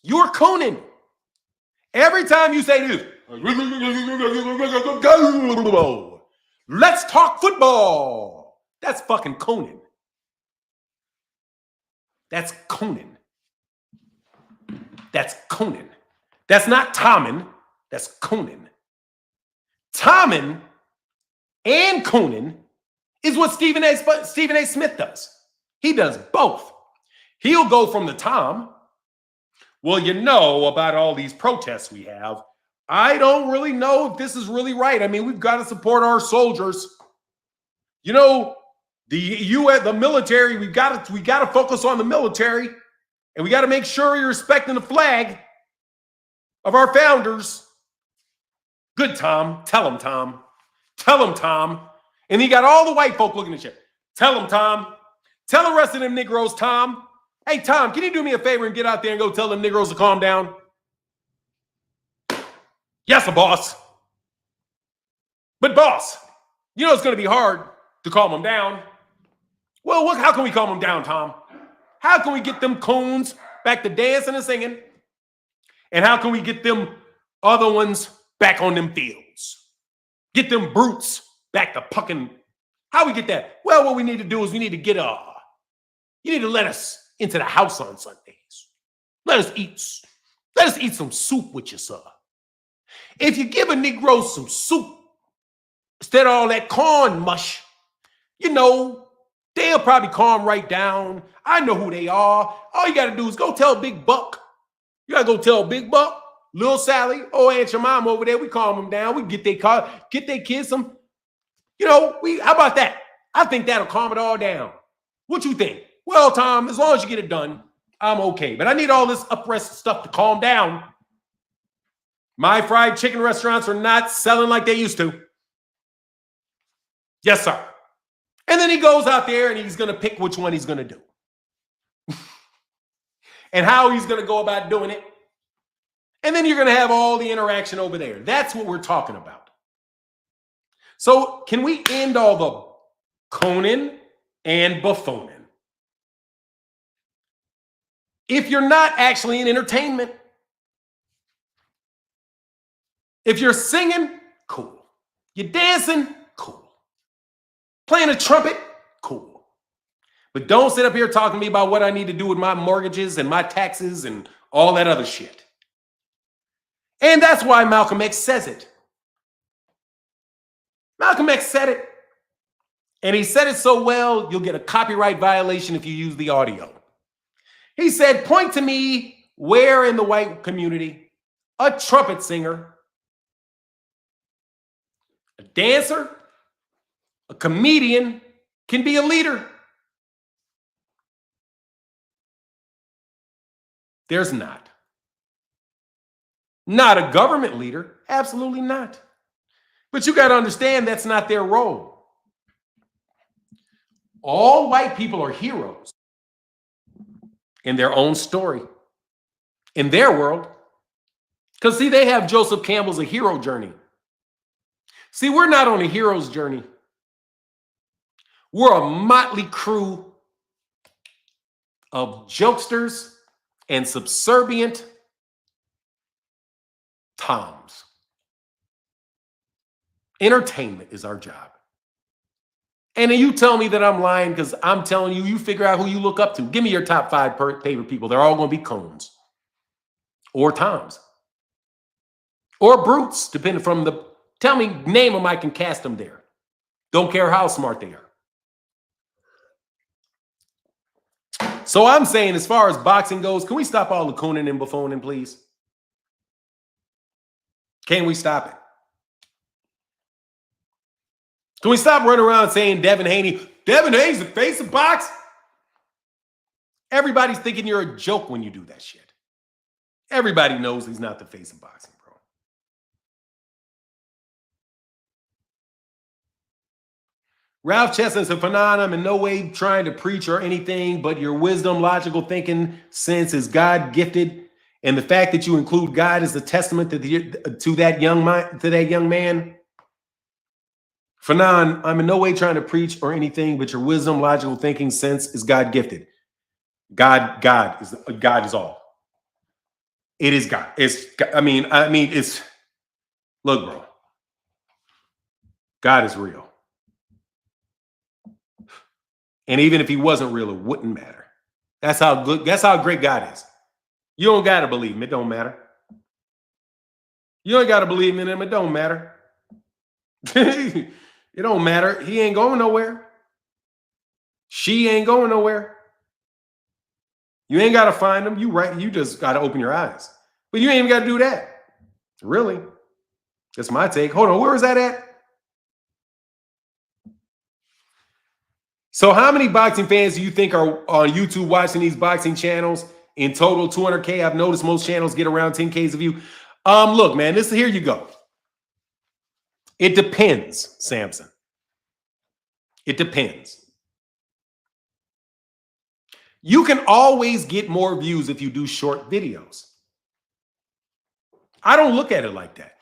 You're Cooning. Every time you say this, let's talk football. That's fucking Cooning. That's Cooning. That's Cooning. That's not Tommen. That's Cooning. Tommen and Cooning is what Stephen A. Smith does. He does both. He'll go from the Tom. Well, you know about all these protests we have. I don't really know if this is really right. I mean, we've got to support our soldiers. You know, the military, we got to focus on the military, and we got to make sure you're respecting the flag of our founders. Good, Tom. Tell him, Tom. Tell him, Tom. And he got all the white folk looking at you. Tell him, Tom. Tell the rest of them Negroes, Tom. Hey, Tom, can you do me a favor and get out there and go tell them Negroes to calm down? Yes, boss. But, boss, you know it's going to be hard to calm them down. Well, how can we calm them down, Tom? How can we get them coons back to dancing and singing? And how can we get them other ones back on them fields? Get them brutes back to pucking. How we get that? Well, what we need to do is we need to get you need to let us into the house on Sundays. Let us eat some soup with you, sir. If you give a Negro some soup instead of all that corn mush, you know, they'll probably calm right down. I know who they are. All you got to do is go tell Big Buck. You got to go tell Big Buck, Little Sally, Aunt your mom over there. We calm them down. We get their kids some, you know, how about that? I think that'll calm it all down. What you think? Well, Tom, as long as you get it done, I'm okay. But I need all this up-rest stuff to calm down. My fried chicken restaurants are not selling like they used to. Yes, sir. And then he goes out there and he's going to pick which one he's going to do. And how he's going to go about doing it. And then you're going to have all the interaction over there. That's what we're talking about. So can we end all the Cooning and Bufooning? If you're not actually in entertainment, if you're singing, cool. You're dancing, cool. Playing a trumpet, cool. But don't sit up here talking to me about what I need to do with my mortgages and my taxes and all that other shit. And that's why Malcolm X says it. Malcolm X said it. And he said it so well, you'll get a copyright violation if you use the audio. He said, point to me where in the white community a trumpet singer, a dancer, a comedian can be a leader. There's not. Not a government leader. Absolutely not. But you got to understand that's not their role. All white people are heroes in their own story, in their world. Because, see, they have Joseph Campbell's A Hero Journey. See, we're not on a hero's journey. We're a motley crew of jokesters and subservient Toms. Entertainment is our job. And then you tell me that I'm lying because I'm telling you, you figure out who you look up to. Give me your top 5 favorite people. They're all going to be Cones or Toms or Brutes, depending from the, tell me, name them, I can cast them there. Don't care how smart they are. So I'm saying, as far as boxing goes, can we stop all the Cooning and Bufooning, please? Can we stop it? Can we stop running around saying Devin Haney? Devin Haney's the face of box. Everybody's thinking you're a joke when you do that shit. Everybody knows he's not the face of boxing, bro. Ralph Chestnut's a phenomenon, in no way trying to preach or anything, but your wisdom, logical thinking, sense is God-gifted, And the fact that you include God is a testament to that young man. Fanon, I'm in no way trying to preach or anything, but your wisdom, logical thinking, sense is God gifted. God is all. It is God. It's look, bro. God is real. And even if he wasn't real, it wouldn't matter. That's how great God is. You don't got to believe him. It don't matter. You ain't got to believe in him. It don't matter. It don't matter. He ain't going nowhere. She ain't going nowhere. You ain't got to find him. You just got to open your eyes. But you ain't even got to do that. Really? That's my take. Hold on. Where is that at? So how many boxing fans do you think are on YouTube watching these boxing channels? In total, 200K. I've noticed most channels get around 10Ks of view. Look, man, here you go. It depends, Samson. It depends. You can always get more views if you do short videos. I don't look at it like that.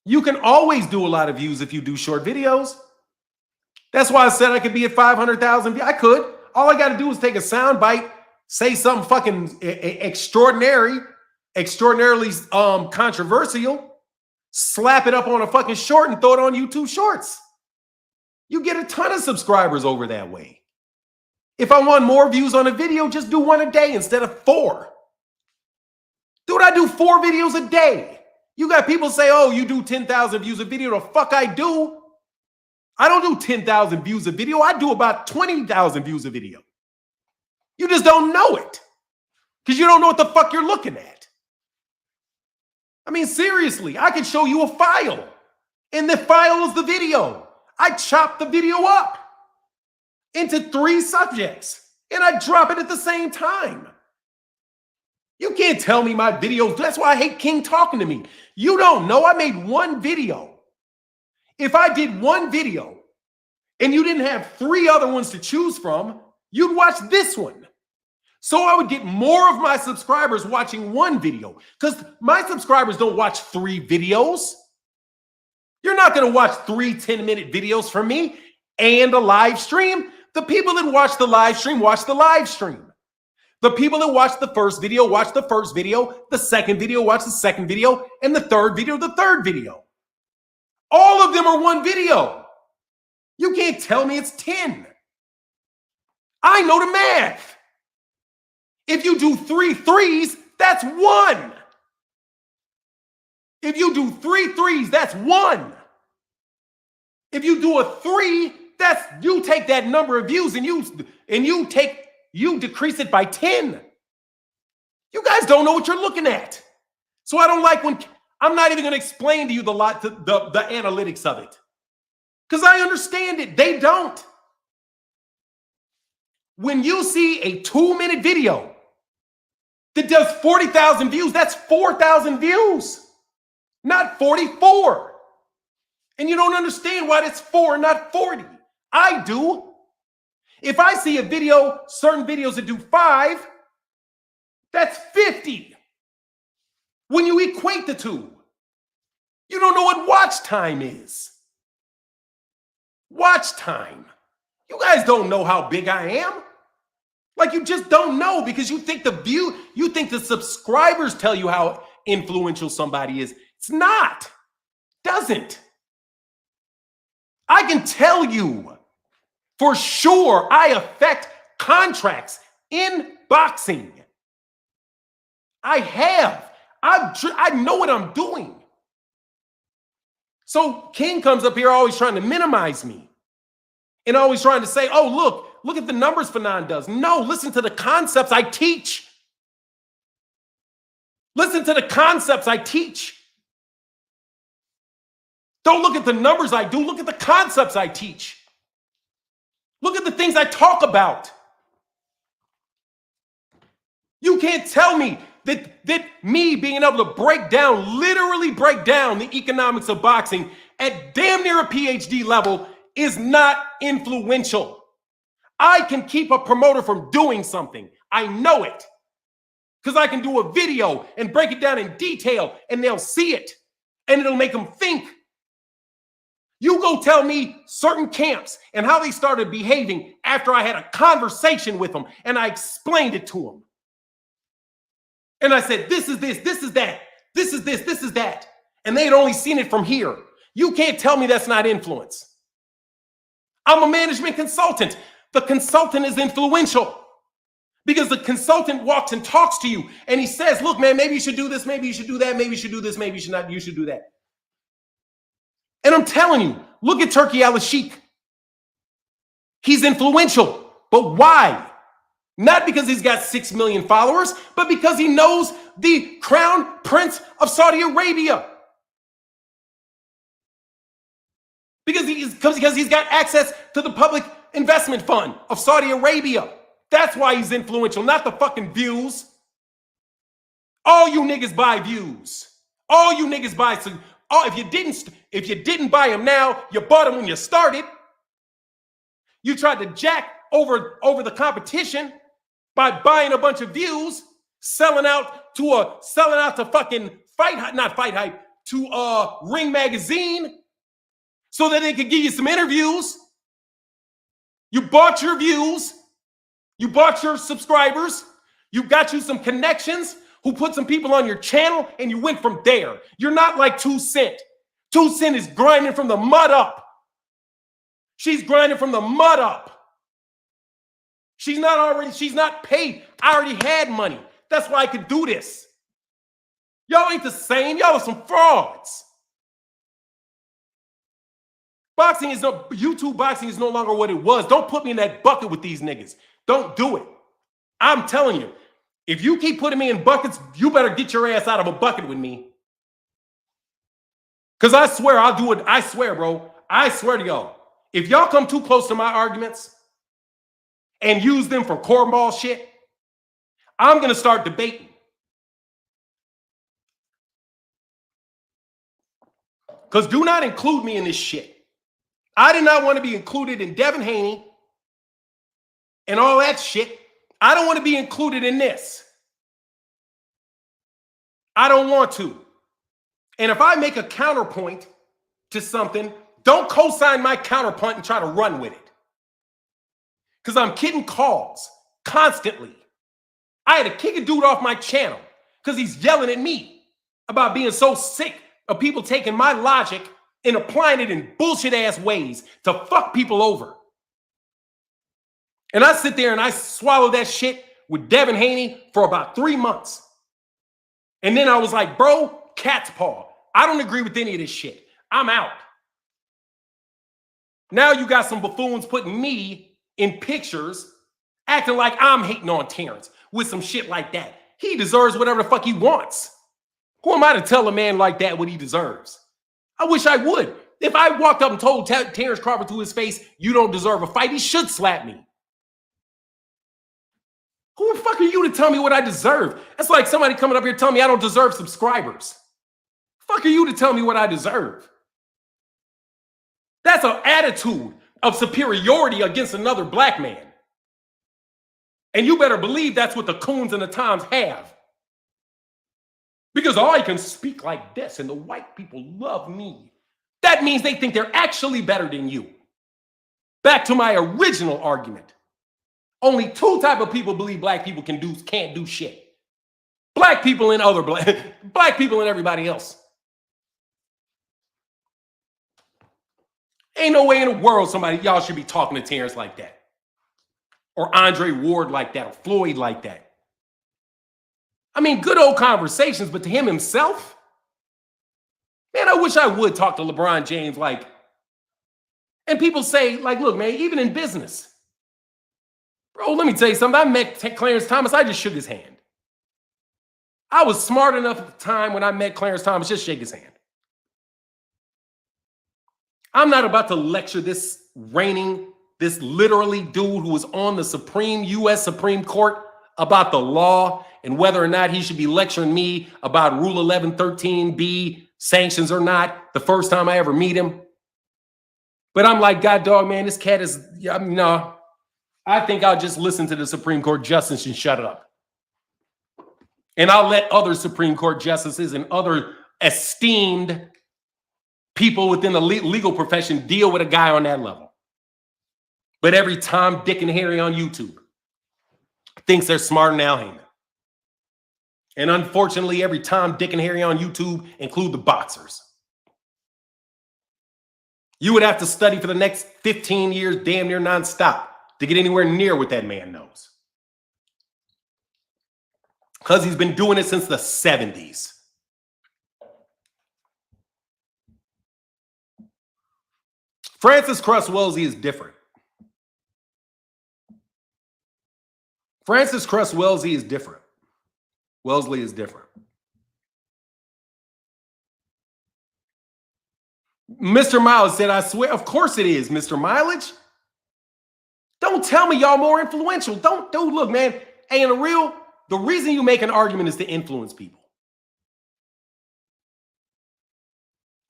You can always do a lot of views if you do short videos. That's why I said I could be at 500,000 views. I could. All I got to do is take a sound bite, say something fucking extraordinarily controversial, slap it up on a fucking short and throw it on YouTube Shorts. You get a ton of subscribers over that way. If I want more views on a video, just do one a day instead of 4. Dude, I do 4 videos a day. You got people say, oh, you do 10,000 views a video. The fuck I do. I don't do 10,000 views a video. I do about 20,000 views a video. You just don't know it because you don't know what the fuck you're looking at. I mean, seriously, I could show you a file, and the file is the video. I chop the video up into 3 subjects, and I drop it at the same time. You can't tell me my videos. That's why I hate King talking to me. You don't know I made 1 video. If I did 1 video and you didn't have 3 other ones to choose from, you'd watch this one. So I would get more of my subscribers watching 1 video because my subscribers don't watch 3 videos. You're not going to watch 3 10-minute videos from me and a live stream. The people that watch the live stream watch the live stream. The people that watch the first video watch the first video, the second video watch the second video, and the third video, the third video. All of them are 1 video. You can't tell me it's 10. I know the math. If you do 3 threes, that's 1. If you do 3 threes, that's 1. If you do a 3, you take that number of views and you decrease it by 10. You guys don't know what you're looking at. So I don't like when I'm not even going to explain to you the analytics of it because I understand it. They don't. When you see a 2-minute video that does 40,000 views, that's 4,000 views, not 44. And you don't understand why that's 4, not 40. I do. If I see a video, certain videos that do 5, that's 50. When you equate the two, you don't know what watch time is. Watch time. You guys don't know how big I am. Like you just don't know because you think the subscribers tell you how influential somebody is. It's not. Doesn't. I can tell you for sure I affect contracts in boxing. I have. I know what I'm doing. So King comes up here always trying to minimize me and always trying to say, oh, look at the numbers Fanon does. No, listen to the concepts I teach. Listen to the concepts I teach. Don't look at the numbers I do. Look at the concepts I teach. Look at the things I talk about. You can't tell me that me being able to literally break down the economics of boxing at damn near a PhD level is not influential. I can keep a promoter from doing something. I know it. Because I can do a video and break it down in detail and they'll see it and it'll make them think. You go tell me certain camps and how they started behaving after I had a conversation with them and I explained it to them. And I said, this is this is that, this is this is that. And they had only seen it from here. You can't tell me that's not influence. I'm a management consultant. The consultant is influential because the consultant walks and talks to you and he says, look, man, maybe you should do this, maybe you should do that, maybe you should do this, maybe you should not, you should do that. And I'm telling you, look at Turkey Al-Sheikh. He's influential, but why? Not because he's got 6 million followers, but because he knows the crown prince of Saudi Arabia. Because he's got access to the public investment fund of Saudi Arabia. That's why he's influential, not the fucking views. All you niggas buy views. All you niggas buy. If you didn't buy them now, you bought them when you started. You tried to jack over the competition by buying a bunch of views, selling out to fucking Ring Magazine, so that they could give you some interviews. You bought your views. You bought your subscribers. You got you some connections who put some people on your channel, and you went from there. You're not like 2 Cent. 2 Cent is grinding from the mud up. She's grinding from the mud up. She's not paid. I already had money. That's why I could do this. Y'all ain't the same. Y'all are some frauds. YouTube boxing is no longer what it was. Don't put me in that bucket with these niggas. Don't do it. I'm telling you, if you keep putting me in buckets, you better get your ass out of a bucket with me. Because I swear I'll do it. I swear, bro. I swear to y'all. If y'all come too close to my arguments and use them for cornball shit, I'm going to start debating. Because do not include me in this shit. I did not want to be included in Devin Haney and all that shit. I don't want to be included in this. I don't want to. And if I make a counterpoint to something, don't co-sign my counterpoint and try to run with it. Because I'm getting calls constantly. I had to kick a dude off my channel because he's yelling at me about being so sick of people taking my logic and applying it in bullshit-ass ways to fuck people over. And I sit there and I swallow that shit with Devin Haney for about 3 months. And then I was like, bro, cat's paw. I don't agree with any of this shit. I'm out. Now you got some buffoons putting me in pictures, acting like I'm hating on Terrence with some shit like that. He deserves whatever the fuck he wants. Who am I to tell a man like that what he deserves? I wish I would. If I walked up and told Terrence Crawford to his face, you don't deserve a fight, he should slap me. Who the fuck are you to tell me what I deserve? That's like somebody coming up here telling me I don't deserve subscribers. Fuck are you to tell me what I deserve? That's an attitude of superiority against another black man. And you better believe that's what the coons and the toms have. Because I can speak like this and the white people love me. That means they think they're actually better than you. Back to my original argument. Only 2 types of people believe black people can't do shit. Black people and other black people and everybody else. Ain't no way in the world y'all should be talking to Terrence like that. Or Andre Ward like that, or Floyd like that. I mean, good old conversations, but to him himself, man, I wish I would talk to LeBron James like, and people say, like, look, man, even in business, bro, let me tell you something. I met Clarence Thomas, I just shook his hand. I was smart enough at the time when I met Clarence Thomas, just shake his hand. I'm not about to lecture this literally dude who was on the U.S. Supreme Court about the law and whether or not he should be lecturing me about Rule 1113B sanctions or not the first time I ever meet him. But I'm like, God dog, man, this cat is, no, I think I'll just listen to the Supreme Court justice and shut up. And I'll let other Supreme Court justices and other esteemed people within the legal profession deal with a guy on that level. But every Tom, Dick, and Harry on YouTube thinks they're smarter than Al Haney. And unfortunately, every Tom, Dick, and Harry on YouTube include the boxers. You would have to study for the next 15 years, damn near nonstop, to get anywhere near what that man knows. Because he's been doing it since the 70s. Francis Cress Wellesley is different. Francis Cress Wellesley is different. Wellesley is different. Mr. Mileage said, I swear, of course it is, Mr. Mileage. Don't tell me y'all more influential. Don't look, man. Hey, in the reason you make an argument is to influence people.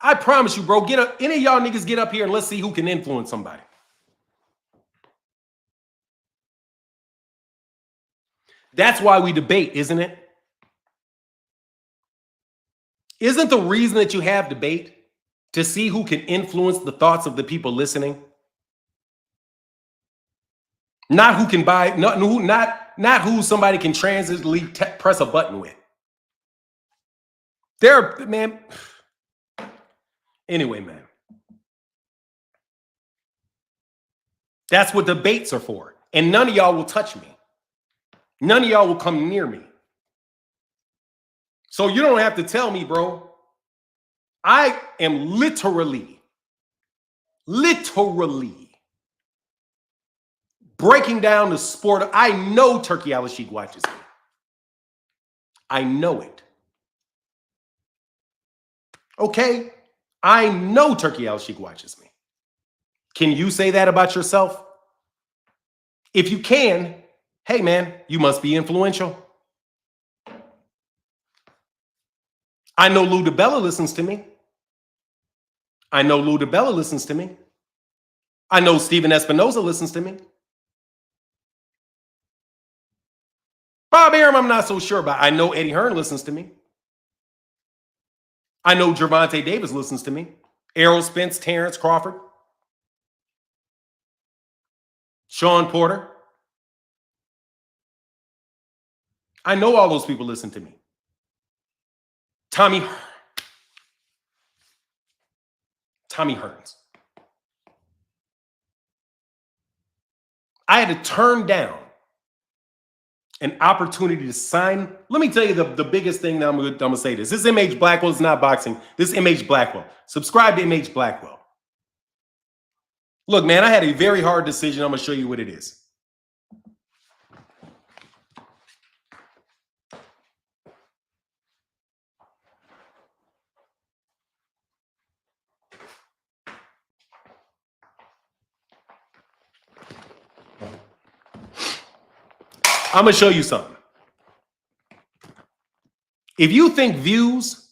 I promise you, bro, get up. Any of y'all niggas get up here and let's see who can influence somebody. That's why we debate, isn't it? Isn't the reason that you have debate to see who can influence the thoughts of the people listening? Not who can buy, not who somebody can transiently press a button with. Man. Anyway, man. That's what debates are for. And none of y'all will touch me. None of y'all will come near me. So you don't have to tell me, bro. I am literally breaking down the sport. I know Turkey Al-Sheikh watches me. I know it. Okay? I know Turkey Al-Sheikh watches me. Can you say that about yourself? If you can, hey, man, you must be influential. I know Lou DiBella listens to me. I know Lou DiBella listens to me. I know Steven Espinoza listens to me. Bob Arum, I'm not so sure about. I know Eddie Hearn listens to me. I know Gervonta Davis listens to me. Errol Spence, Terrence Crawford. Sean Porter. I know all those people listen to me. Tommy Hearns. I had to turn down an opportunity to sign. Let me tell you the biggest thing that I'm going to say this. This is MH Blackwell. It's not boxing. This is MH Blackwell. Subscribe to MH Blackwell. Look, man, I had a very hard decision. I'm going to show you what it is. I'm going to show you something. If you think views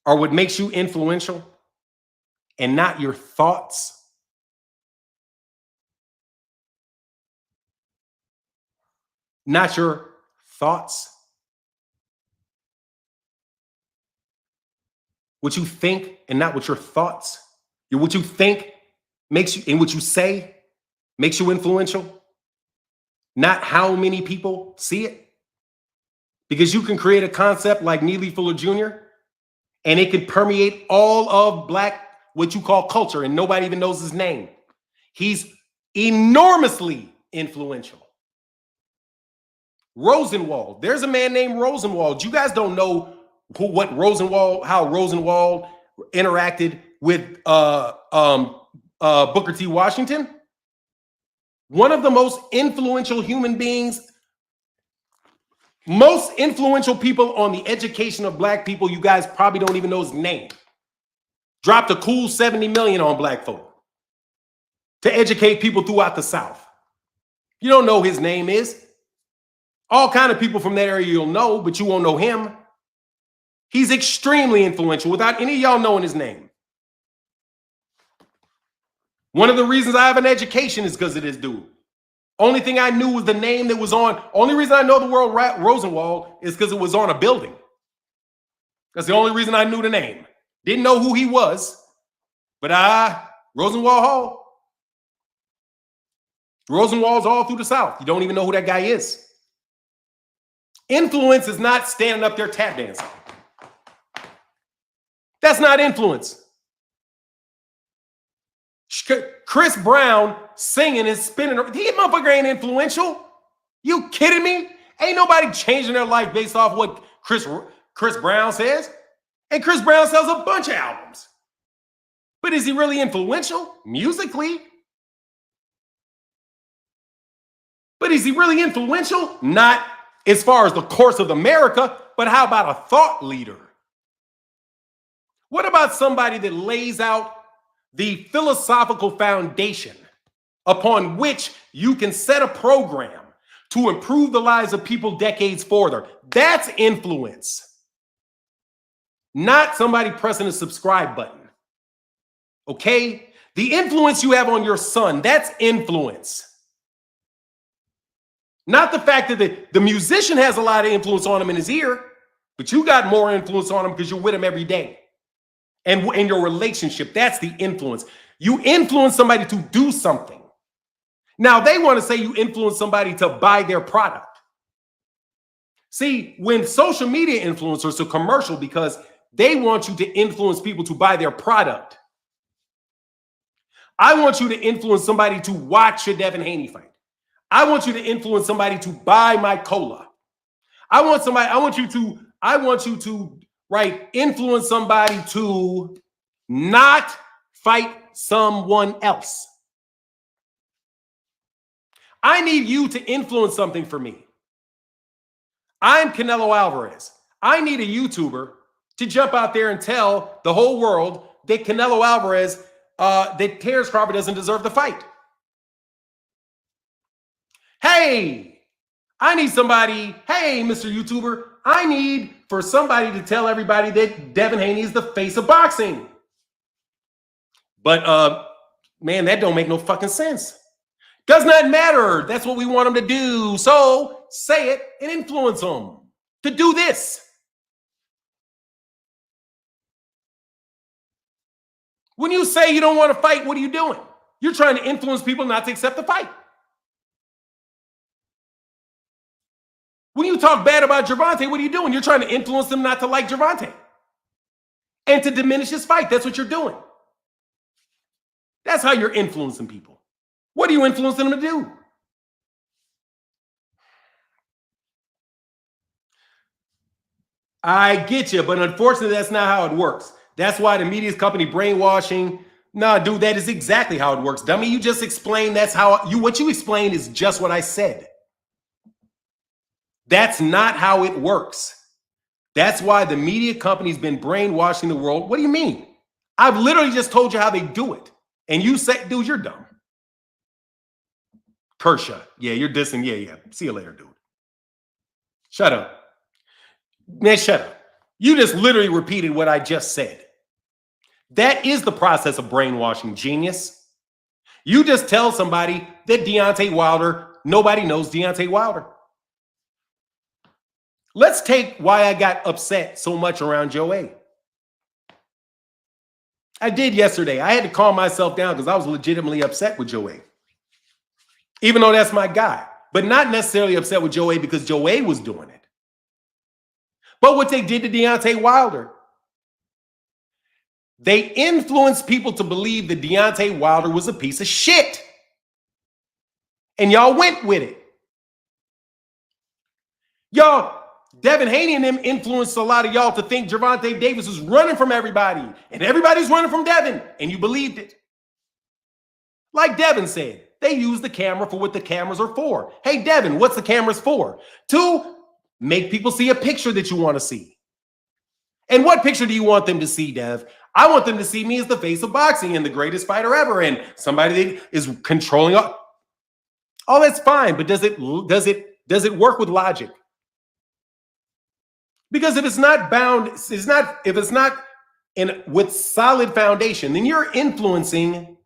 are what makes you influential and not your thoughts, not your thoughts, what you think and not what your thoughts, what you think makes you, and what you say makes you influential, not how many people see it. Because you can create a concept like Neely Fuller Jr. and it can permeate all of Black, what you call culture, and nobody even knows his name. He's enormously influential. Rosenwald. There's a man named Rosenwald. You guys don't know how Rosenwald interacted with Booker T. Washington. One of the most influential human beings, most influential people on the education of Black people, you guys probably don't even know his name. Dropped a cool $70 million on Black folk to educate people throughout the South. You don't know his name is. All kind of people from that area you'll know, but you won't know him. He's extremely influential without any of y'all knowing his name. One of the reasons I have an education is because of this dude. Only thing I knew was the name that was on. Only reason I know the word Rosenwald is because it was on a building. That's the only reason I knew the name. Didn't know who he was, but Rosenwald Hall. Rosenwald's all through the South. You don't even know who that guy is. Influence is not standing up there tap dancing. That's not influence. Chris Brown singing and spinning. He motherfucker ain't influential. You kidding me? Ain't nobody changing their life based off what Chris Brown says. And Chris Brown sells a bunch of albums. But is he really influential musically? But is he really influential? Not as far as the course of America, but how about a thought leader? What about somebody that lays out the philosophical foundation upon which you can set a program to improve the lives of people decades further? That's influence. Not somebody pressing a subscribe button. Okay? The influence you have on your son, that's influence. Not the fact that the musician has a lot of influence on him in his ear, but you got more influence on him because you're with him every day. And in your relationship, that's the influence. You influence somebody to do something. Now, they want to say you influence somebody to buy their product. See, when social media influencers are commercial because they want you to influence people to buy their product. I want you to influence somebody to watch a Devin Haney fight. I want you to influence somebody to buy my cola. I want you to influence somebody to not fight someone else. I need you to influence something for me. I'm Canelo Alvarez. I need a YouTuber to jump out there and tell the whole world that Canelo Alvarez, that Terrence Crawford doesn't deserve the fight. Hey, I need somebody, hey, Mr. YouTuber, I need for somebody to tell everybody that Devin Haney is the face of boxing. But, man, that don't make no fucking sense. Does not matter. That's what we want them to do. So say it and influence them to do this. When you say you don't want to fight, what are you doing? You're trying to influence people not to accept the fight. When you talk bad about Gervonta, what are you doing? You're trying to influence them not to like Gervonta and to diminish his fight. That's what you're doing. That's how you're influencing people. What are you influencing them to do? I get you, but unfortunately, that's not how it works. That's why the media's company brainwashing. Nah, dude, that is exactly how it works. Dummy, you just explained that's how what you explained is just what I said. That's not how it works. That's why the media company's been brainwashing the world. What do you mean? I've literally just told you how they do it. And you say, dude, you're dumb. Kershaw. Yeah, you're dissing. Yeah. See you later, dude. Shut up. Man, shut up. You just literally repeated what I just said. That is the process of brainwashing, genius. You just tell somebody that Deontay Wilder, nobody knows Deontay Wilder. Let's take why I got upset so much around Joe A. I did yesterday. I had to calm myself down because I was legitimately upset with Joe A. Even though that's my guy. But not necessarily upset with Joe A because Joe A was doing it. But what they did to Deontay Wilder, they influenced people to believe that Deontay Wilder was a piece of shit. And y'all went with it. Y'all, Devin Haney and them influenced a lot of y'all to think Gervonta Davis was running from everybody. And everybody's running from Devin. And you believed it. Like Devin said, they use the camera for what the cameras are for. Hey, Devin, what's the cameras for? To make people see a picture that you want to see. And what picture do you want them to see, Dev? I want them to see me as the face of boxing and the greatest fighter ever and somebody that is controlling all. Oh, that's fine, but does it work with logic? Because if it's not bound, if it's not with solid foundation, then you're influencing.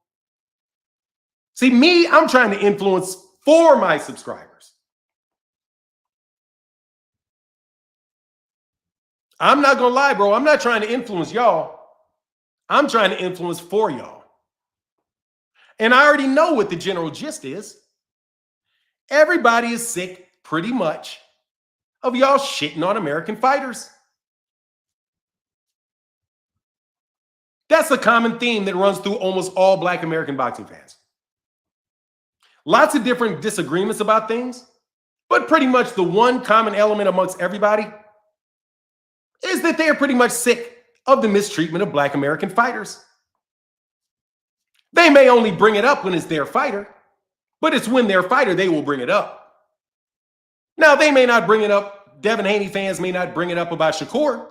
See, me, I'm trying to influence for my subscribers. I'm not going to lie, bro. I'm not trying to influence y'all. I'm trying to influence for y'all. And I already know what the general gist is. Everybody is sick, pretty much, of y'all shitting on American fighters. That's a common theme that runs through almost all Black American boxing fans. Lots of different disagreements about things, but pretty much the one common element amongst everybody is that they are pretty much sick of the mistreatment of Black American fighters. They may only bring it up when it's their fighter, but it's when their fighter they will bring it up. Now, they may not bring it up. Devin Haney fans may not bring it up about Shakur,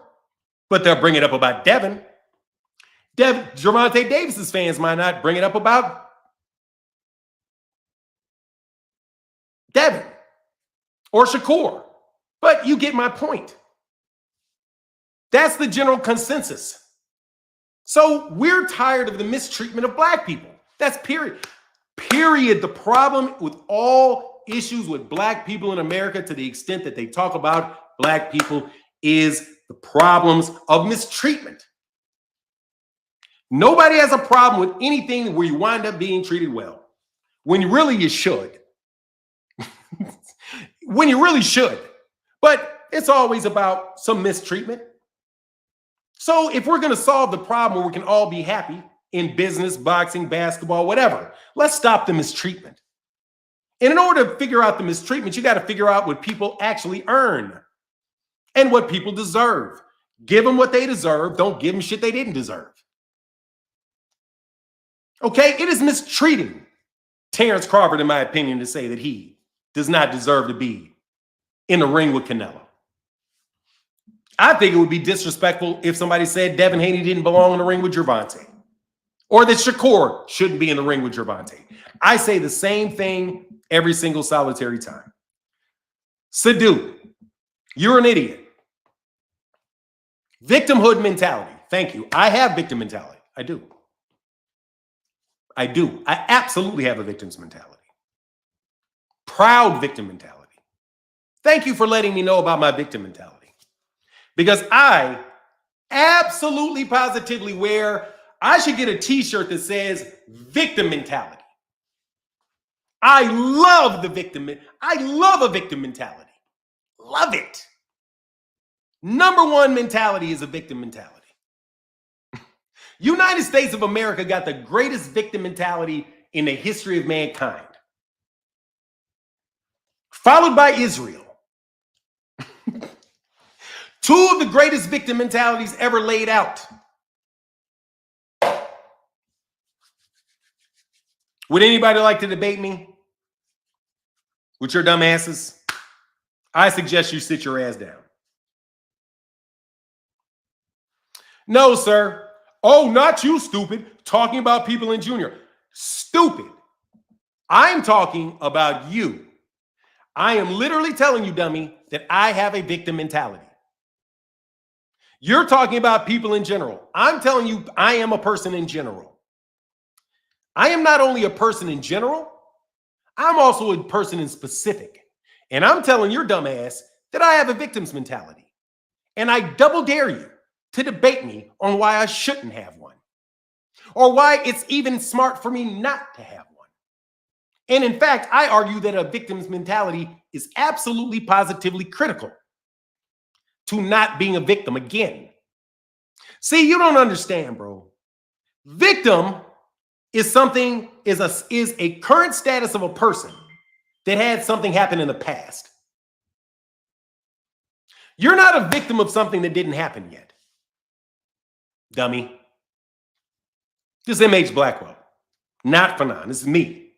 but they'll bring it up about Devin. Gervonta Davis's fans might not bring it up about Devin or Shakur, but you get my point. That's the general consensus. So we're tired of the mistreatment of Black people. That's period. Period. The problem with all issues with Black people in America, to the extent that they talk about Black people, is the problems of mistreatment. Nobody has a problem with anything where you wind up being treated well, when really you should. When you really should. But it's always about some mistreatment. So if we're going to solve the problem where we can all be happy in business, boxing, basketball, whatever, let's stop the mistreatment. And in order to figure out the mistreatment, you got to figure out what people actually earn and what people deserve. Give them what they deserve. Don't give them shit they didn't deserve. Okay, it is mistreating Terrence Crawford, in my opinion, to say that he does not deserve to be in the ring with Canelo. I think it would be disrespectful if somebody said Devin Haney didn't belong in the ring with Gervonta, or that Shakur shouldn't be in the ring with Gervonta. I say the same thing every single solitary time. Sadu, you're an idiot. Victimhood mentality. Thank you. I have victim mentality. I do. I absolutely have a victim's mentality. Proud victim mentality. Thank you for letting me know about my victim mentality. Because I absolutely positively I should get a t-shirt that says victim mentality. I love a victim mentality. Love it. Number one mentality is a victim mentality. United States of America got the greatest victim mentality in the history of mankind, followed by Israel. Two of the greatest victim mentalities ever laid out. Would anybody like to debate me with your dumb asses? I suggest you sit your ass down. No, sir. Oh, not you, stupid. Talking about people in junior. Stupid. I'm talking about you. I am literally telling you, dummy, that I have a victim mentality. You're talking about people in general. I'm telling you, I am a person in general. I am not only a person in general, I'm also a person in specific. And I'm telling your dumb ass that I have a victim's mentality. And I double dare you to debate me on why I shouldn't have one, or why it's even smart for me not to have one. And in fact, I argue that a victim's mentality is absolutely positively critical to not being a victim again. See, you don't understand, bro. Victim is a current status of a person that had something happen in the past. You're not a victim of something that didn't happen yet. Dummy. This is MH Blackwell, not Fanon. This is me.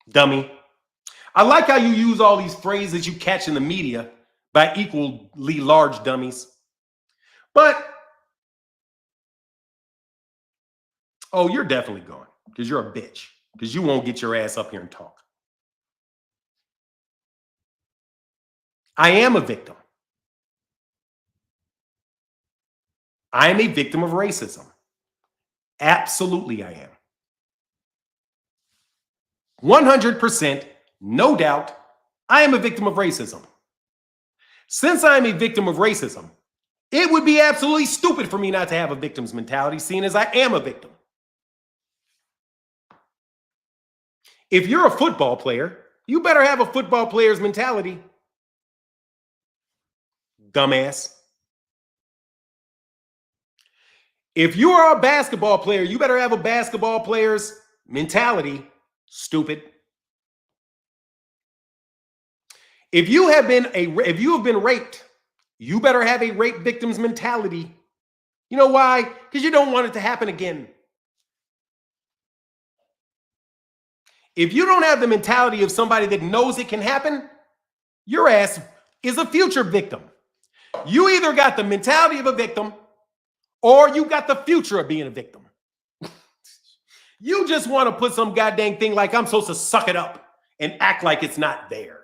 Dummy. I like how you use all these phrases you catch in the media by equally large dummies. But, oh, you're definitely gone because you're a bitch, because you won't get your ass up here and talk. I am a victim. I am a victim of racism. Absolutely, I am. 100% No doubt, I am a victim of racism. Since I am a victim of racism, it would be absolutely stupid for me not to have a victim's mentality, seeing as I am a victim. If you're a football player, you better have a football player's mentality. Dumbass. If you are a basketball player, you better have a basketball player's mentality. Stupid. If you have been raped, you better have a rape victim's mentality. You know why? Because you don't want it to happen again. If you don't have the mentality of somebody that knows it can happen, your ass is a future victim. You either got the mentality of a victim or you got the future of being a victim. You just want to put some goddamn thing like I'm supposed to suck it up and act like it's not there.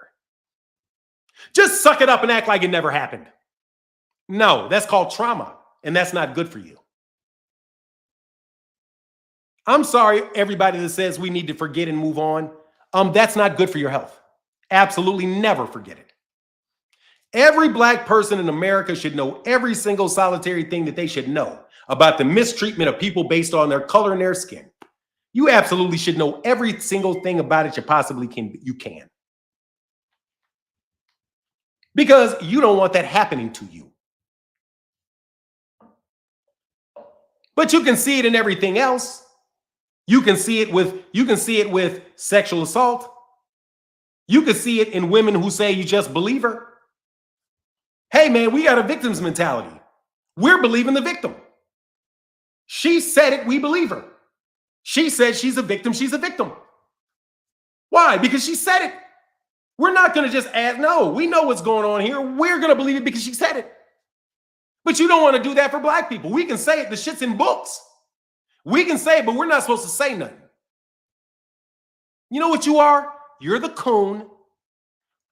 Just suck it up and act like it never happened. No, that's called trauma, and that's not good for you. I'm sorry, everybody that says we need to forget and move on. That's not good for your health. Absolutely never forget it. Every black person in America should know every single solitary thing that they should know about the mistreatment of people based on their color and their skin. You absolutely should know every single thing about it you possibly can. Because you don't want that happening to you. But you can see it in everything else. You can see it with sexual assault. You can see it in women who say you just believe her. Hey man, we got a victim's mentality. We're believing the victim. She said it, we believe her. She said she's a victim, she's a victim. Why? Because she said it. We're not going to just add, no, we know what's going on here. We're going to believe it because she said it. But you don't want to do that for black people. We can say it, the shit's in books. We can say it, but we're not supposed to say nothing. You know what you are? You're the coon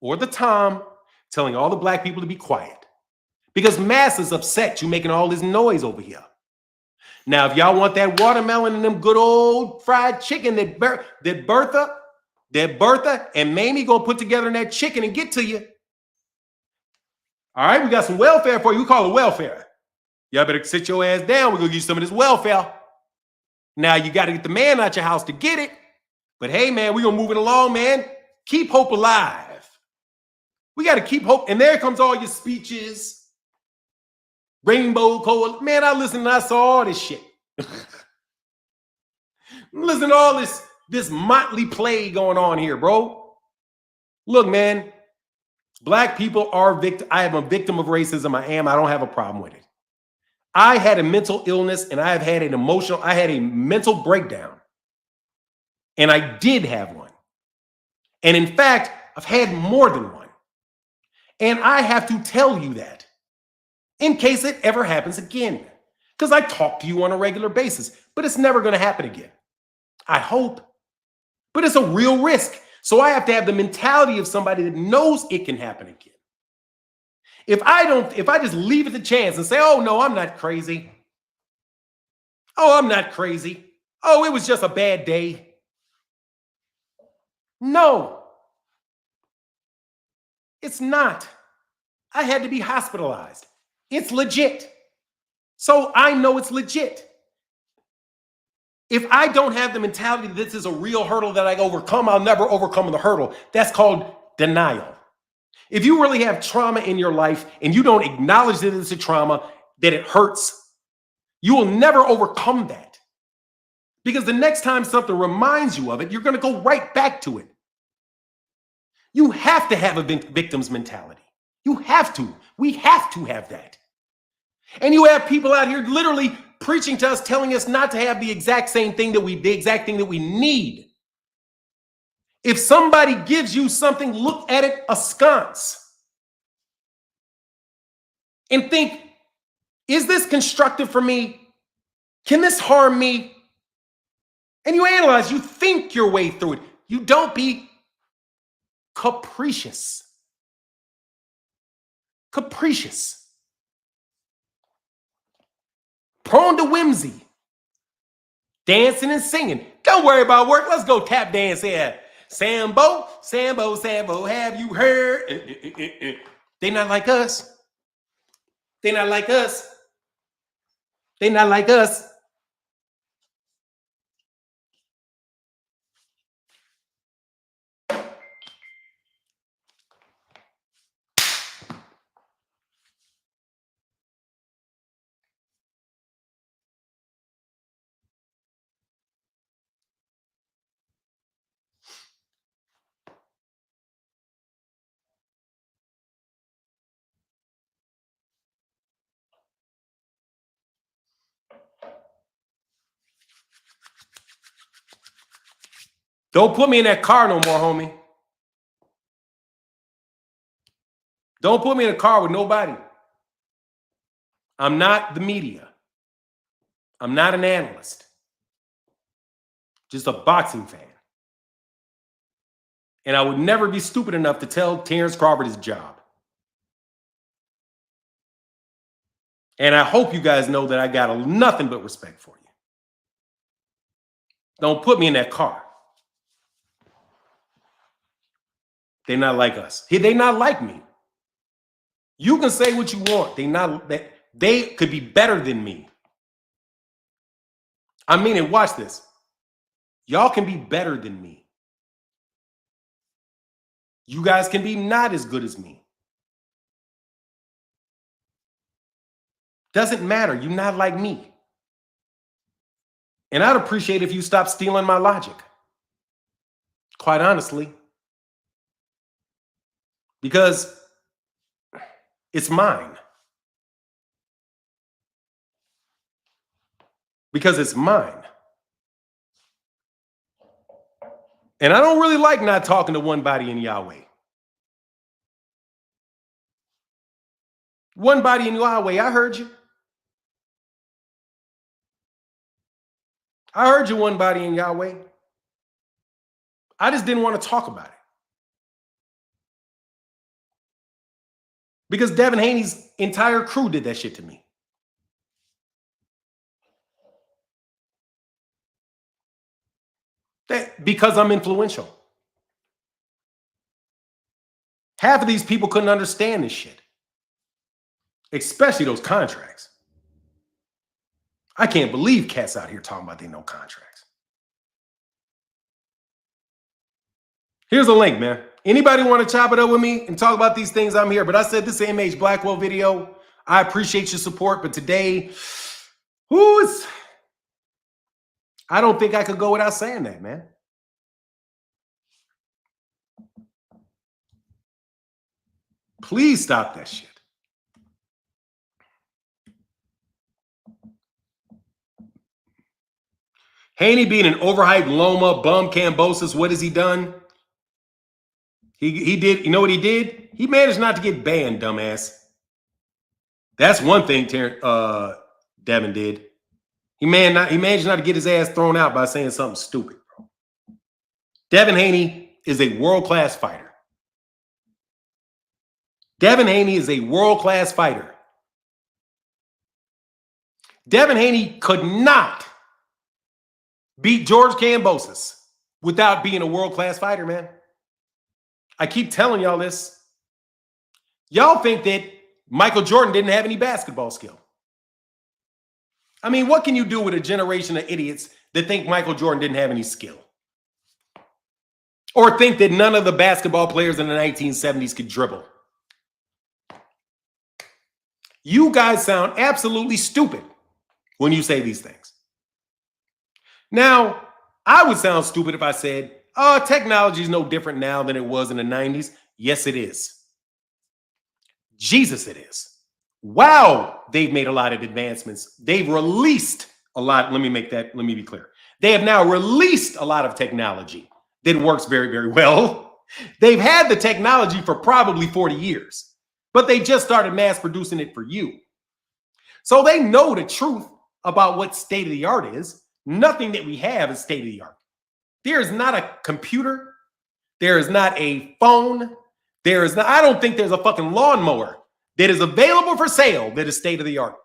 or the Tom telling all the black people to be quiet. Because mass is upset you making all this noise over here. Now, if y'all want that watermelon and them good old fried chicken that Bertha and Mamie gonna put together in that chicken and get to you. All right, we got some welfare for you. We call it welfare. Y'all better sit your ass down. We're gonna give you some of this welfare. Now, you got to get the man out your house to get it. But hey, man, we're gonna move it along, man. Keep hope alive. We got to keep hope. And there comes all your speeches. Rainbow Coalition. Man, I listened and I saw all this shit. Listen to all this motley play going on here, bro. Look, man, black people are victim. I am a victim of racism. I don't have a problem with it. I had a mental illness and I had a mental breakdown. And I did have one. And in fact, I've had more than one. And I have to tell you that in case it ever happens again. Because I talk to you on a regular basis, but it's never going to happen again. I hope. But it's a real risk. So I have to have the mentality of somebody that knows it can happen again. If I just leave it to chance and say, oh, no, I'm not crazy. Oh, I'm not crazy. Oh, it was just a bad day. No, it's not. I had to be hospitalized. It's legit. So I know it's legit. If I don't have the mentality that this is a real hurdle that I overcome, I'll never overcome the hurdle. That's called denial. If you really have trauma in your life and you don't acknowledge that it's a trauma, that it hurts, you will never overcome that. Because the next time something reminds you of it, you're going to go right back to it. You have to have a victim's mentality. You have to. We have to have that. And you have people out here literally preaching to us, telling us not to have the exact thing that we need. If somebody gives you something, look at it askance and think, is this constructive for me? Can this harm me? And you analyze, you think your way through it. You don't be capricious. Capricious. Prone to whimsy. Dancing and singing. Don't worry about work. Let's go tap dance here. Sambo, Sambo, Sambo, have you heard? They not like us. They not like us. They not like us. Don't put me in that car no more, homie. Don't put me in a car with nobody. I'm not the media. I'm not an analyst. Just a boxing fan. And I would never be stupid enough to tell Terrence Crawford his job. And I hope you guys know that I got nothing but respect for you. Don't put me in that car. They're not like us. They not like me. You can say what you want. They could be better than me. I mean it. Watch this. Y'all can be better than me. You guys can be not as good as me. Doesn't matter. You're not like me. And I'd appreciate if you stop stealing my logic. Quite honestly. Because it's mine. Because it's mine. And I don't really like not talking to one body in Yahweh. One body in Yahweh, I heard you. I heard you, one body in Yahweh. I just didn't want to talk about it. Because Devin Haney's entire crew did that shit to me. Because I'm influential. Half of these people couldn't understand this shit. Especially those contracts. I can't believe cats out here talking about they know contracts. Here's a link, man. Anybody want to chop it up with me and talk about these things, I'm here. But I said this MH Blackwell video. I appreciate your support. But today, I don't think I could go without saying that, man. Please stop that shit. Haney being an overhyped Loma, bum, Cambosis, what has he done? He did, you know what he did? He managed not to get banned, dumbass. That's one thing Devin did. He managed not to get his ass thrown out by saying something stupid, bro. Devin Haney is a world-class fighter. Devin Haney is a world-class fighter. Devin Haney could not beat George Kambosos without being a world-class fighter, man. I keep telling y'all this. Y'all think that Michael Jordan didn't have any basketball skill. I mean, what can you do with a generation of idiots that think Michael Jordan didn't have any skill? Or think that none of the basketball players in the 1970s could dribble? You guys sound absolutely stupid when you say these things. Now, I would sound stupid if I said, oh, technology is no different now than it was in the 90s. Yes, it is. Jesus, it is. Wow, they've made a lot of advancements. They've released a lot. Let me be clear. They have now released a lot of technology that works very, very well. They've had the technology for probably 40 years, but they just started mass producing it for you. So they know the truth about what state of the art is. Nothing that we have is state of the art. There is not a computer. There is not a phone. I don't think there's a fucking lawnmower that is available for sale that is state of the art.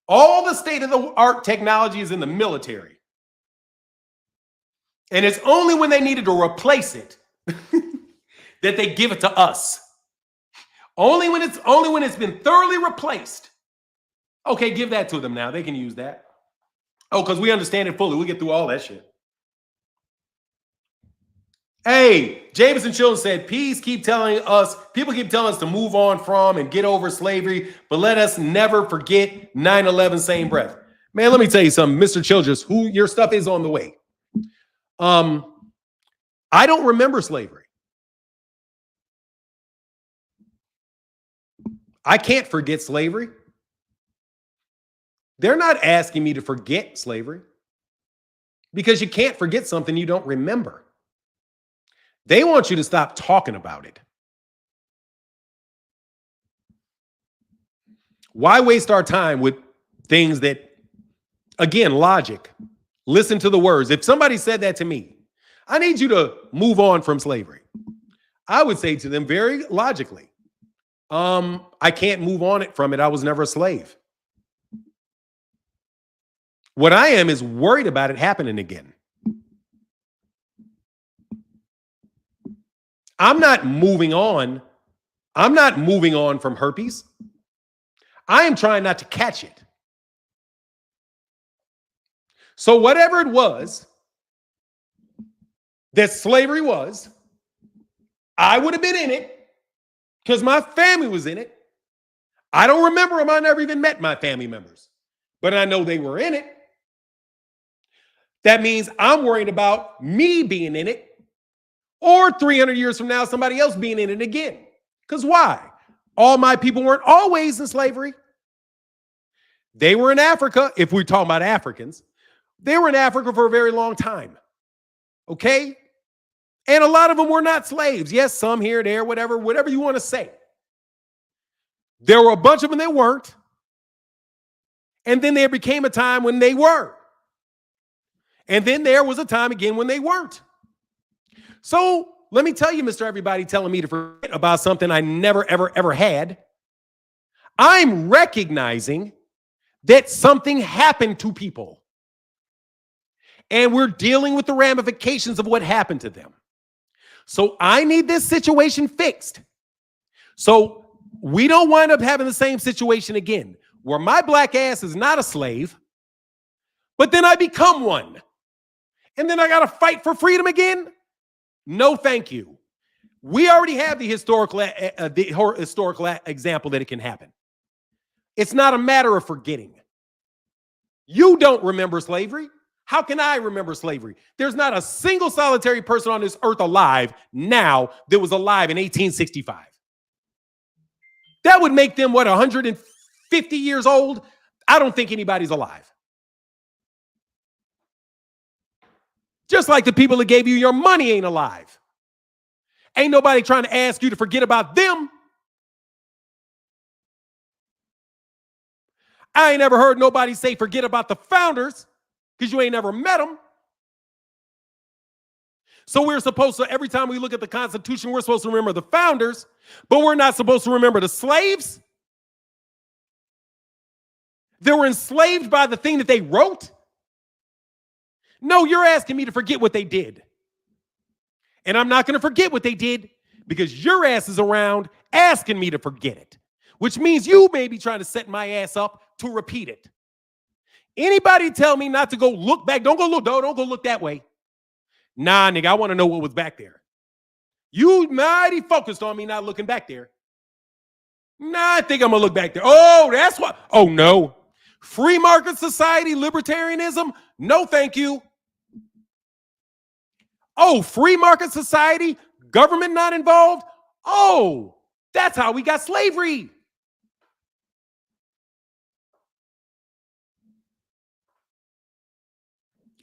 All the state of the art technology is in the military. And it's only when they needed to replace it that they give it to us. Only when it's been thoroughly replaced. Okay, give that to them now. They can use that. Oh, because we understand it fully. We get through all that shit. Hey, Jameson Children said, people keep telling us to move on from and get over slavery, but let us never forget 9/11 same breath. Man, let me tell you something, Mr. Childress, your stuff is on the way. I don't remember slavery. I can't forget slavery. They're not asking me to forget slavery because you can't forget something you don't remember. They want you to stop talking about it. Why waste our time with things that, again, logic? Listen to the words. If somebody said that to me, I need you to move on from slavery, I would say to them very logically, I can't move on from it. I was never a slave. What I am is worried about it happening again. I'm not moving on. I'm not moving on from herpes. I am trying not to catch it. So whatever it was that slavery was, I would have been in it because my family was in it. I don't remember them. I never even met my family members, but I know they were in it. That means I'm worried about me being in it, or 300 years from now, somebody else being in it again. Because why? All my people weren't always in slavery. They were in Africa. If we're talking about Africans, they were in Africa for a very long time. Okay? And a lot of them were not slaves. Yes, some here, there, whatever you want to say. There were a bunch of them that weren't. And then there became a time when they were. And then there was a time again when they weren't. So let me tell you, Mr. Everybody telling me to forget about something I never, ever, ever had. I'm recognizing that something happened to people. And we're dealing with the ramifications of what happened to them. So I need this situation fixed. So we don't wind up having the same situation again, where my black ass is not a slave, but then I become one. And then I got to fight for freedom again? No, thank you. We already have the historical example that it can happen. It's not a matter of forgetting. You don't remember slavery. How can I remember slavery? There's not a single solitary person on this earth alive now that was alive in 1865. That would make them, 150 years old? I don't think anybody's alive. Just like the people that gave you your money ain't alive. Ain't nobody trying to ask you to forget about them. I ain't never heard nobody say forget about the founders because you ain't never met them. So we're supposed to, every time we look at the Constitution, we're supposed to remember the founders, but we're not supposed to remember the slaves. They were enslaved by the thing that they wrote. No, you're asking me to forget what they did. And I'm not going to forget what they did because your ass is around asking me to forget it, which means you may be trying to set my ass up to repeat it. Anybody tell me not to go look back? Don't go look that way. Nah, nigga, I want to know what was back there. You mighty focused on me not looking back there. Nah, I think I'm going to look back there. Oh, that's what. Oh, no. Free market society, libertarianism? No, thank you. Oh, free market society, government not involved? Oh, that's how we got slavery.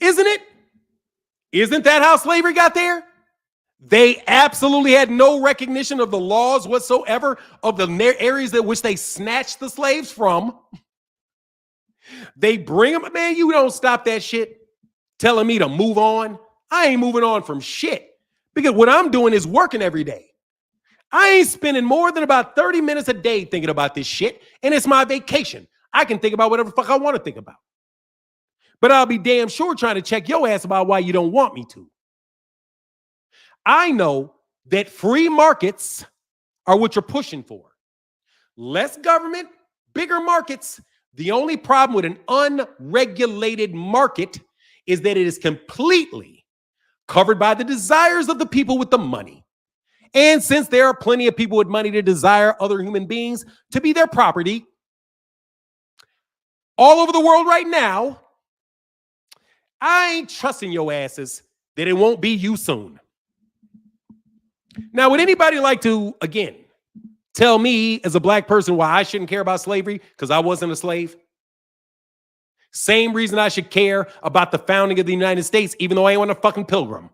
Isn't it? Isn't that how slavery got there? They absolutely had no recognition of the laws whatsoever of the areas that which they snatched the slaves from. They bring them, man, you don't stop that shit telling me to move on. I ain't moving on from shit because what I'm doing is working every day. I ain't spending more than about 30 minutes a day thinking about this shit, and it's my vacation. I can think about whatever the fuck I want to think about. But I'll be damn sure trying to check your ass about why you don't want me to. I know that free markets are what you're pushing for. Less government, bigger markets. The only problem with an unregulated market is that it is completely covered by the desires of the people with the money. And since there are plenty of people with money to desire other human beings to be their property all over the world right now, I ain't trusting your asses that it won't be you soon. Now, would anybody like to, again, tell me as a black person why I shouldn't care about slavery? Because I wasn't a slave. Same reason I should care about the founding of the United States, even though I ain't on a fucking pilgrim.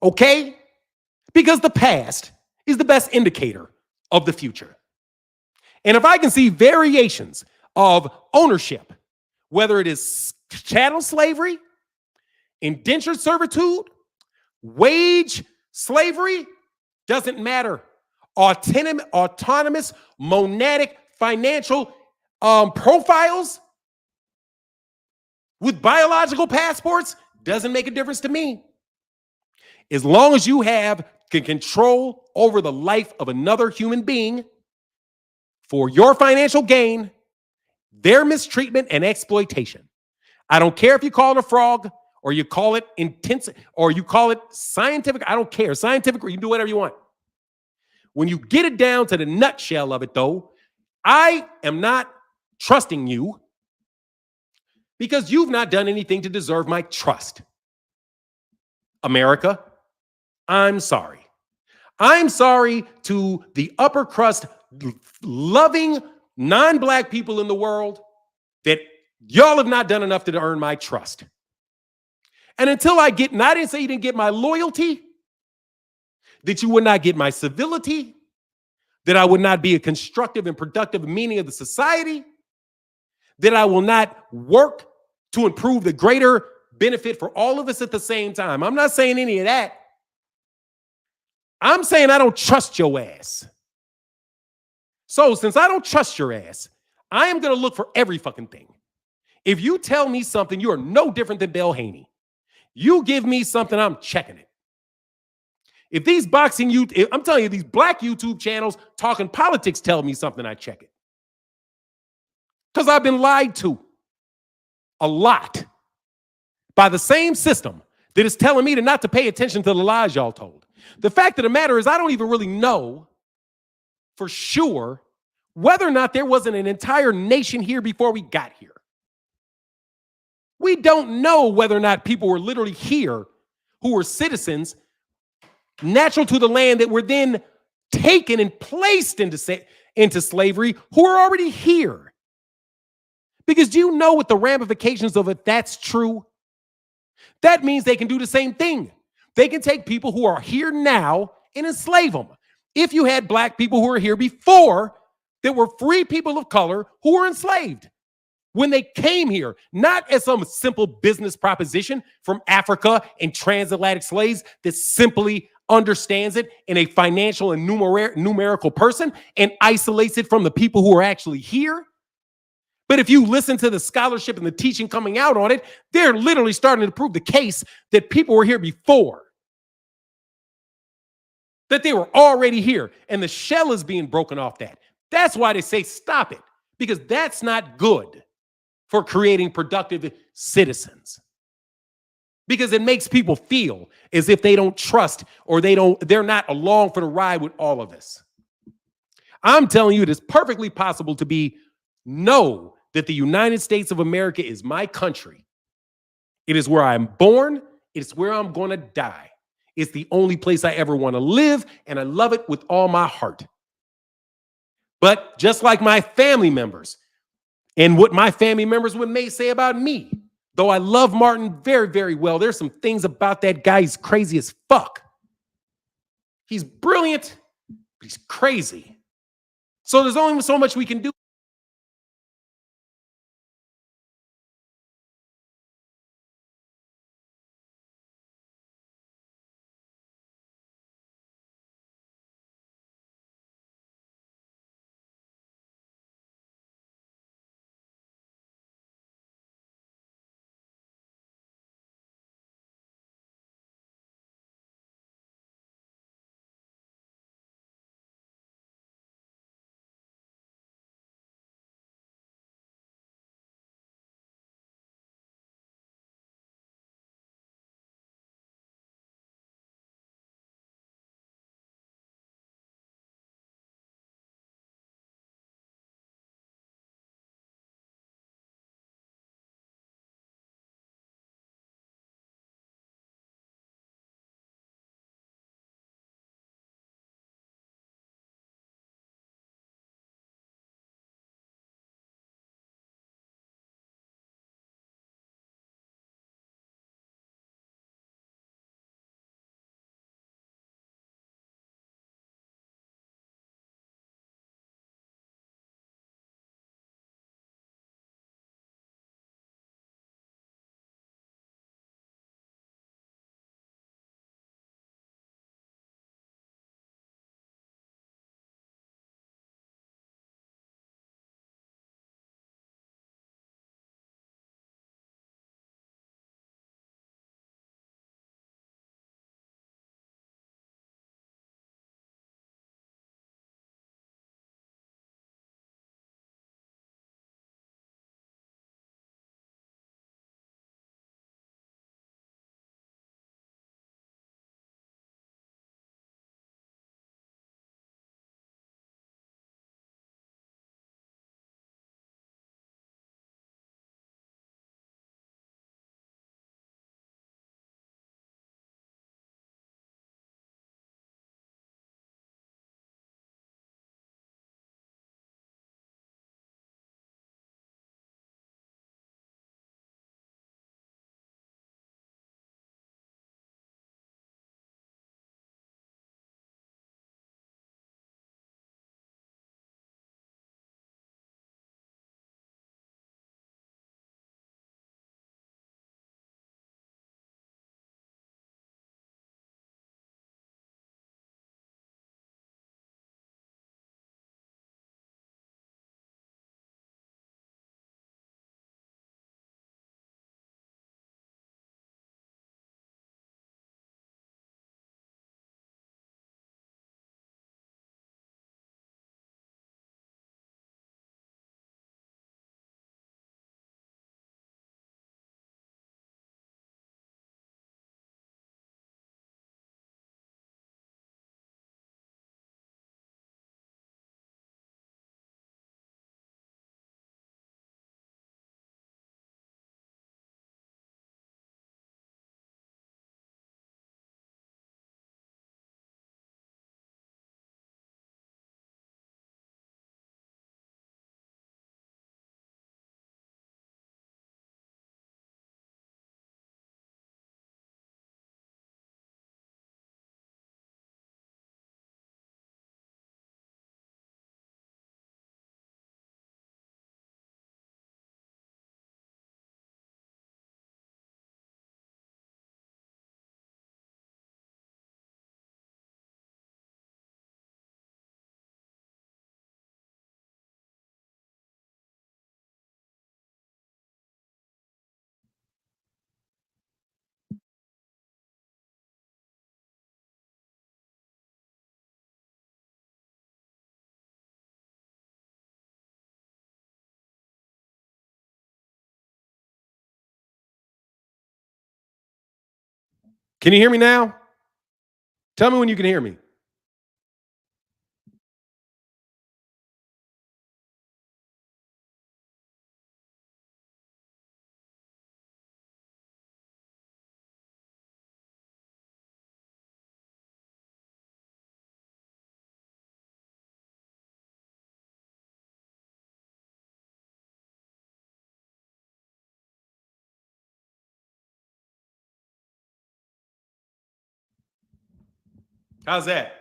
Okay? Because the past is the best indicator of the future. And if I can see variations of ownership, whether it is chattel slavery, indentured servitude, wage slavery, doesn't matter. Autonomous, monadic, financial profiles with biological passports doesn't make a difference to me. As long as you can control over the life of another human being for your financial gain, their mistreatment and exploitation. I don't care if you call it a frog or you call it intense or you call it scientific. I don't care. Scientific, or you can do whatever you want. When you get it down to the nutshell of it, though, I am not trusting you because you've not done anything to deserve my trust. America, I'm sorry. I'm sorry to the upper crust loving non-black people in the world that y'all have not done enough to earn my trust. And until I get, and I didn't say you didn't get my loyalty, that you would not get my civility, that I would not be a constructive and productive meaning of the society, that I will not work to improve the greater benefit for all of us at the same time. I'm not saying any of that. I'm saying I don't trust your ass. So since I don't trust your ass, I am going to look for every fucking thing. If you tell me something, you are no different than Bill Haney. You give me something, I'm checking it. If these I'm telling you, these black YouTube channels talking politics tell me something, I check it. Because I've been lied to a lot by the same system that is telling me not to pay attention to the lies y'all told. The fact of the matter is I don't even really know for sure whether or not there wasn't an entire nation here before we got here. We don't know whether or not people were literally here who were citizens natural to the land that were then taken and placed into slavery who are already here. Because do you know what the ramifications of it, that's true? That means they can do the same thing. They can take people who are here now and enslave them. If you had black people who were here before that were free people of color who were enslaved when they came here, not as some simple business proposition from Africa and transatlantic slaves that simply understands it in a financial and numerical person and isolates it from the people who are actually here. But if you listen to the scholarship and the teaching coming out on it, they're literally starting to prove the case that people were here before, that they were already here, and the shell is being broken off that. That's why they say stop it, because that's not good for creating productive citizens. Because it makes people feel as if they don't trust or they're not along for the ride with all of this. I'm telling you, it is perfectly possible to know that the United States of America is my country. It is where I'm born. It's where I'm going to die. It's the only place I ever want to live, and I love it with all my heart. But just like my family members and what my family members may say about me, though I love Martin very, very well, there's some things about that guy. He's crazy as fuck. He's brilliant, but he's crazy. So there's only so much we can do. Can you hear me now? Tell me when you can hear me. How's that?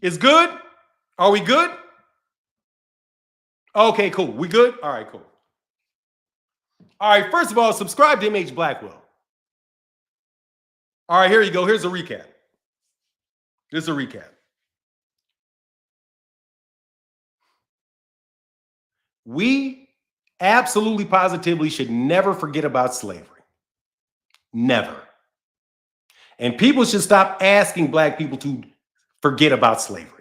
It's good? Are we good? Okay, cool. We good? All right, cool. All right, first of all, subscribe to MH Blackwell. All right, here you go. Here's a recap. This is a recap. We absolutely positively should never forget about slavery. Never. And people should stop asking black people to forget about slavery.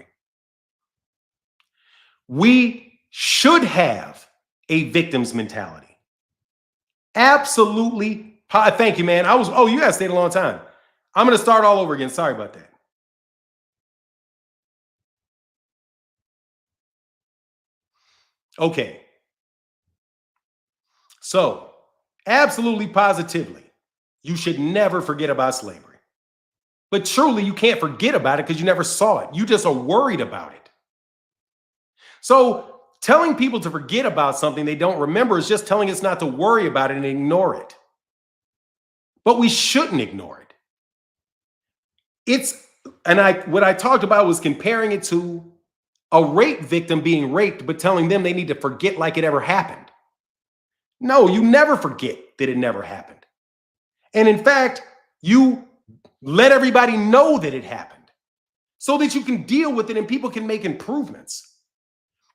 We should have a victim's mentality. Absolutely. Thank you, man. You guys stayed a long time. I'm going to start all over again. Sorry about that. Okay. So, absolutely positively, you should never forget about slavery. But truly, you can't forget about it because you never saw it. You just are worried about it. So, telling people to forget about something they don't remember is just telling us not to worry about it and ignore it. But we shouldn't ignore it. What I talked about was comparing it to a rape victim being raped, but telling them they need to forget like it ever happened. No, you never forget that it never happened. And in fact, you let everybody know that it happened so that you can deal with it and people can make improvements.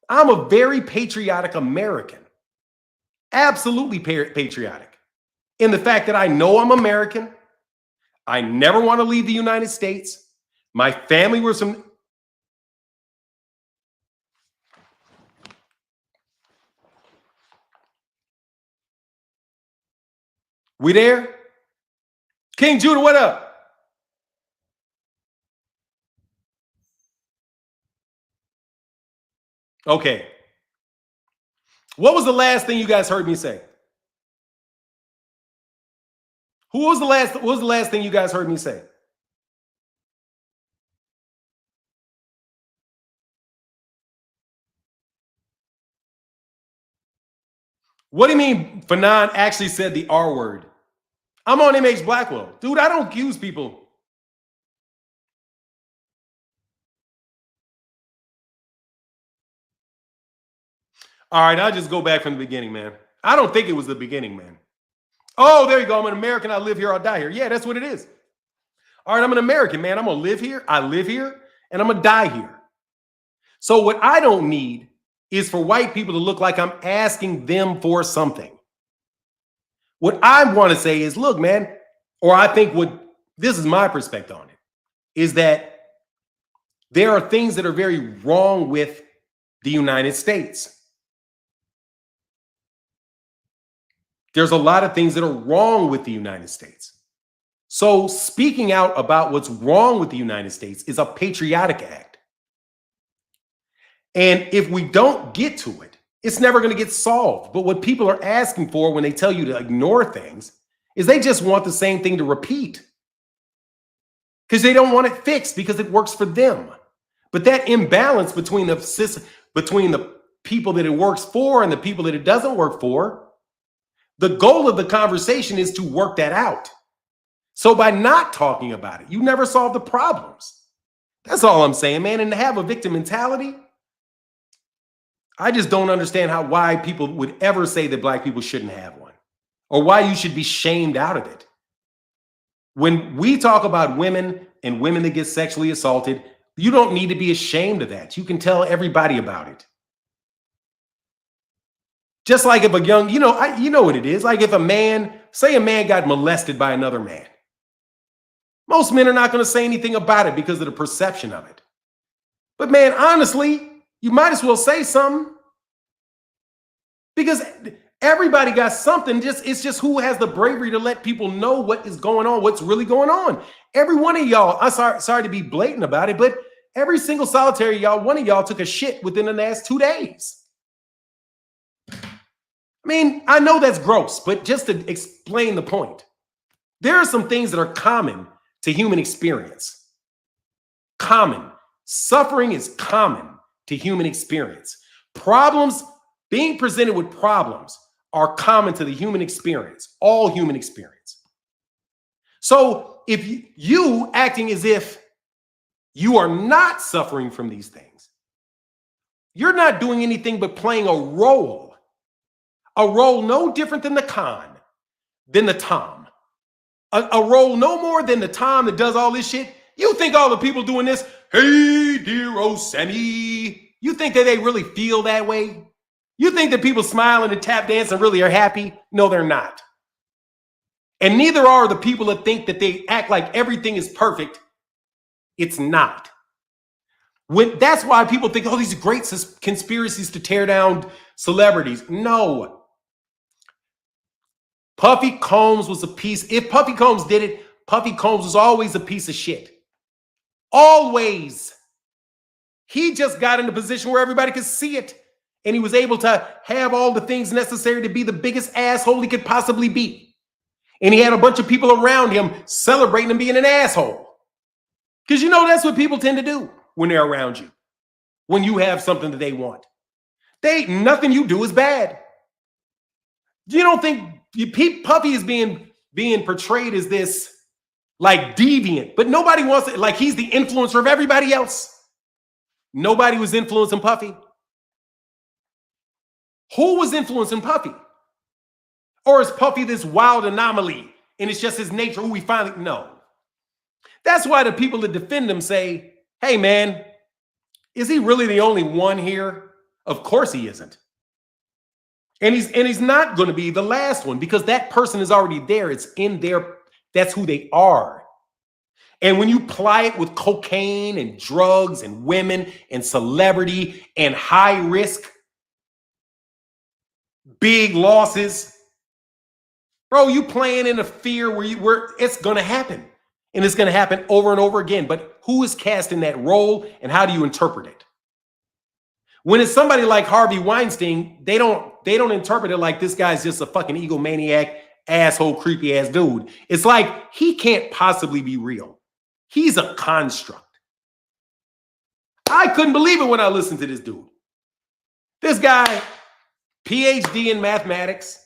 I'm a very patriotic American, absolutely patriotic in the fact that I know I'm American. I never want to leave the United States. My family was from... We there? King Judah, what up? Okay. What was the last thing you guys heard me say? What was the last thing you guys heard me say? What do you mean Fanon actually said the R word? I'm on MH Blackwell. Dude, I don't accuse people. All right, I'll just go back from the beginning, man. I don't think it was the beginning, man. Oh, there you go. I'm an American. I live here. I'll die here. Yeah, that's what it is. All right, I'm an American, man. I'm going to live here. I live here, and I'm going to die here. So what I don't need is for white people to look like I'm asking them for something. What I want to say is, look, man, or I think this is my perspective on it, is that there are things that are very wrong with the United States. There's a lot of things that are wrong with the United States. So speaking out about what's wrong with the United States is a patriotic act. And if we don't get to it, it's never going to get solved. But what people are asking for when they tell you to ignore things is they just want the same thing to repeat. Because they don't want it fixed because it works for them. But that imbalance between the people that it works for and the people that it doesn't work for, the goal of the conversation is to work that out. So by not talking about it, you never solve the problems. That's all I'm saying, man. And to have a victim mentality, I just don't understand why people would ever say that black people shouldn't have one or why you should be shamed out of it. When we talk about women and women that get sexually assaulted, you don't need to be ashamed of that. You can tell everybody about it. Just like if a young, you know what it is. Like if a man, say a man got molested by another man. Most men are not going to say anything about it because of the perception of it. But man, honestly, you might as well say something. Because everybody got something. It's just who has the bravery to let people know what is going on, what's really going on. Every one of y'all, I'm sorry to be blatant about it, but every single solitary y'all, one of y'all took a shit within the last 2 days. I mean, I know that's gross, but just to explain the point, there are some things that are common to human experience. Common. Suffering is common to human experience. Problems, being presented with problems, are common to the human experience, all human experience. So if you acting as if you are not suffering from these things, you're not doing anything but playing a role no different than the con, than the Tom, a role no more than the Tom that does all this shit. You think all the people doing this, hey, dear old Sammy, you think that they really feel that way? You think that people smiling and tap dancing really are happy? No, they're not. And neither are the people that think that they act like everything is perfect. It's not. That's why people think, oh, these are great conspiracies to tear down celebrities. No. Puffy Combs was a piece. If Puffy Combs did it, Puffy Combs was always a piece of shit. Always. He just got in a position where everybody could see it. And he was able to have all the things necessary to be the biggest asshole he could possibly be. And he had a bunch of people around him celebrating him being an asshole. Because you know that's what people tend to do when they're around you. When you have something that they want. Nothing you do is bad. You don't think Puffy is being portrayed as this like deviant, but nobody wants it. Like he's the influencer of everybody else. Nobody was influencing Puffy. Who was influencing Puffy? Or is Puffy this wild anomaly and it's just his nature who we finally know? That's why the people that defend him say, hey man, is he really the only one here? Of course he isn't. And he's not going to be the last one because that person is already there. It's in there. That's who they are. And when you ply it with cocaine and drugs and women and celebrity and high risk, big losses, bro, you playing in a fear where it's going to happen. And it's going to happen over and over again. But who is casting that role and how do you interpret it? When it's somebody like Harvey Weinstein, they don't interpret it like this guy's just a fucking egomaniac, asshole, creepy ass dude. It's like he can't possibly be real. He's a construct. I couldn't believe it when I listened to this dude. This guy, PhD in mathematics,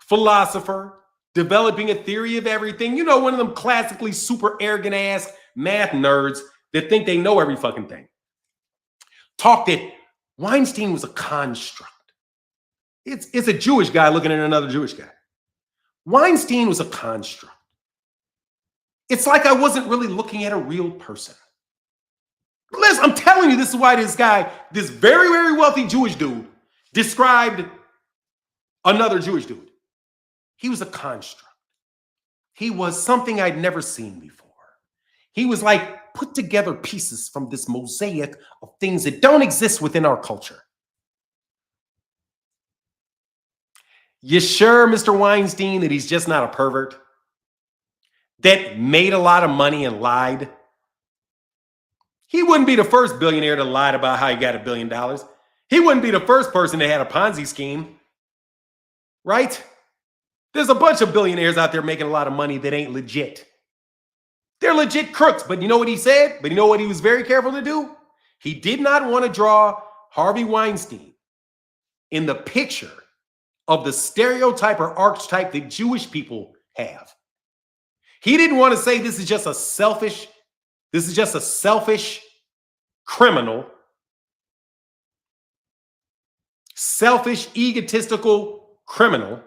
philosopher, developing a theory of everything. You know, one of them classically super arrogant ass math nerds that think they know every fucking thing. Talked that Weinstein was a construct. It's a Jewish guy looking at another Jewish guy. Weinstein was a construct. It's like I wasn't really looking at a real person. Liz, I'm telling you, this is why this guy, this very, very wealthy Jewish dude, described another Jewish dude. He was a construct. He was something I'd never seen before. He was like put together pieces from this mosaic of things that don't exist within our culture. You sure, Mr. Weinstein, that he's just not a pervert? That made a lot of money and lied? He wouldn't be the first billionaire to lie about how he got $1 billion. He wouldn't be the first person that had a Ponzi scheme. Right? There's a bunch of billionaires out there making a lot of money that ain't legit. They're legit crooks, but you know what he said? But you know what he was very careful to do? He did not want to draw Harvey Weinstein in the picture of the stereotype or archetype that Jewish people have. He didn't want to say this is just a selfish criminal, selfish, egotistical criminal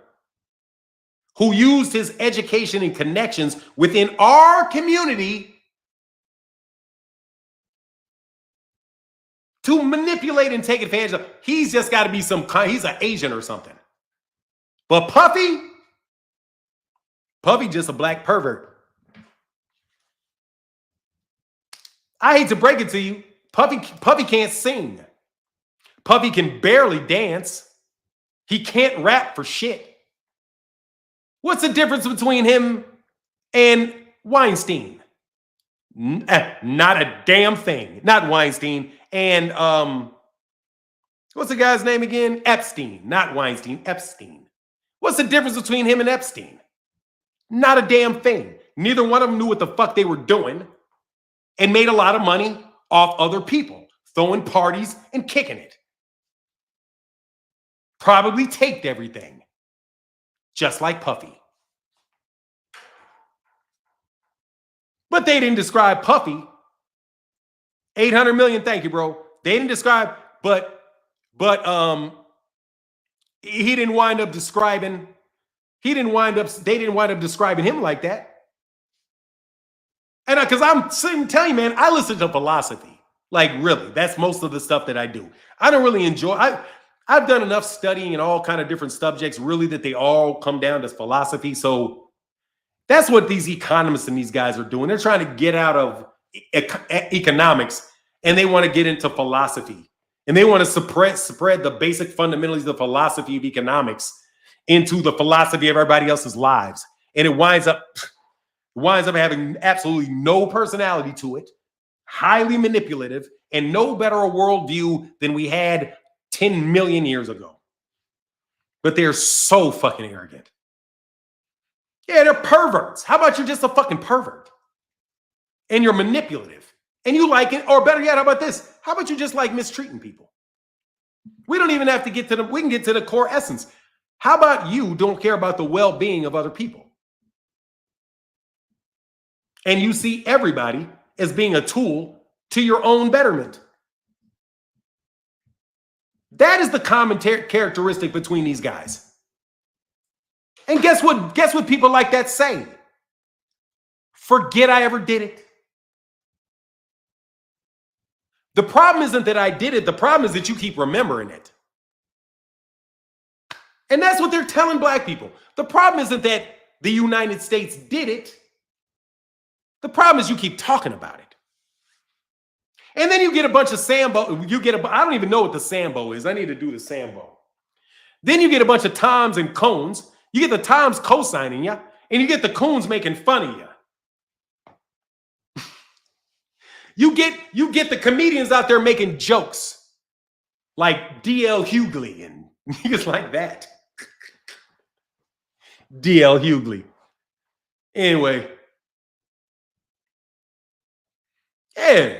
who used his education and connections within our community to manipulate and take advantage of. He's just got to be some kind, he's an Asian or something. But Puffy just a black pervert. I hate to break it to you. Puffy can't sing. Puffy can barely dance. He can't rap for shit. What's the difference between him and Weinstein? Not a damn thing. Not Weinstein. And what's the guy's name again? Epstein. Not Weinstein. Epstein. What's the difference between him and Epstein? Not a damn thing. Neither one of them knew what the fuck they were doing and made a lot of money off other people, throwing parties and kicking it. Probably taped everything, just like Puffy. But they didn't describe Puffy. 800 million, thank you, bro. They didn't describe, but he didn't wind up describing, they didn't wind up describing him like that. And because I'm telling you, man, I listen to philosophy. Like, really, that's most of the stuff that I do. I don't really enjoy, I've done enough studying in all kind of different subjects, really, that they all come down to philosophy. So that's what these economists and these guys are doing. They're trying to get out of economics and they want to get into philosophy. And they want to spread the basic fundamentals of philosophy of economics into the philosophy of everybody else's lives. And it winds up having absolutely no personality to it, highly manipulative, and no better a worldview than we had 10 million years ago. But they're so fucking arrogant. Yeah, they're perverts. How about you're just a fucking pervert? And you're manipulative. And you like it, or better yet, how about this? How about you just like mistreating people? We don't even have to get to we can get to the core essence. How about you don't care about the well-being of other people? And you see everybody as being a tool to your own betterment. That is the common characteristic between these guys. And guess what? Guess what people like that say? Forget I ever did it. The problem isn't that I did it. The problem is that you keep remembering it. And that's what they're telling black people. The problem isn't that the United States did it. The problem is you keep talking about it. And then you get a bunch of Sambo. I don't even know what the Sambo is. I need to do the Sambo. Then you get a bunch of Toms and Cones. You get the Toms co-signing you, and you get the Coons making fun of you. You get the comedians out there making jokes like D.L. Hughley and niggas like that. D.L. Hughley. Anyway. Yeah.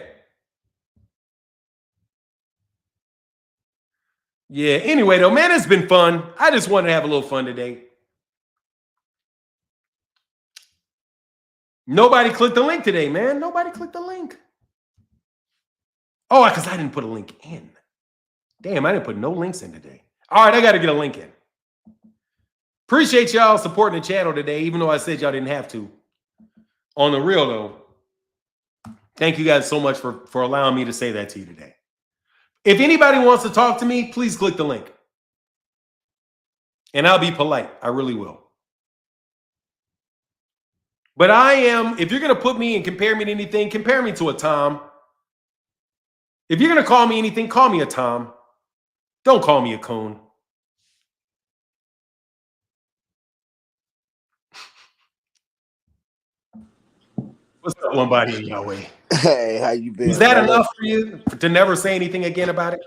Yeah, anyway, though, man, it's been fun. I just wanted to have a little fun today. Nobody clicked the link today, man. Nobody clicked the link. Oh, because I didn't put a link in. Damn, I didn't put no links in today. All right, I got to get a link in. Appreciate y'all supporting the channel today, even though I said y'all didn't have to. On the real, though, thank you guys so much for allowing me to say that to you today. If anybody wants to talk to me, please click the link. And I'll be polite. I really will. But if you're going to put me and compare me to anything, compare me to a Tom. If you're going to call me anything, call me a Tom. Don't call me a Coon. What's up, one body in Yahweh? Hey, how you been? Was that enough for you to never say anything again about it?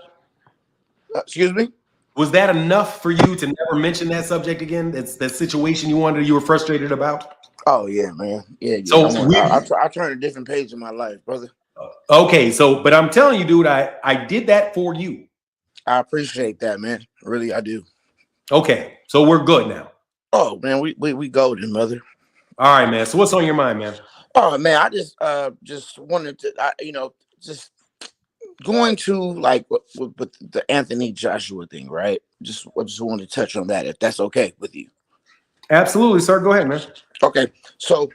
Excuse me? Was that enough for you to never mention that subject again? That's that situation you were frustrated about? Oh, yeah, man. Yeah. So I turn a different page in my life, brother. Okay, but I'm telling you, dude, I did that for you. I appreciate that, man. Really, I do. Okay, so we're good now. Oh, man, we golden, brother. All right, man. So what's on your mind, man? Oh, man, I just wanted to, just going to like with the Anthony Joshua thing, right? I just wanted to touch on that, if that's okay with you. Absolutely, sir. Go ahead, man. Okay, so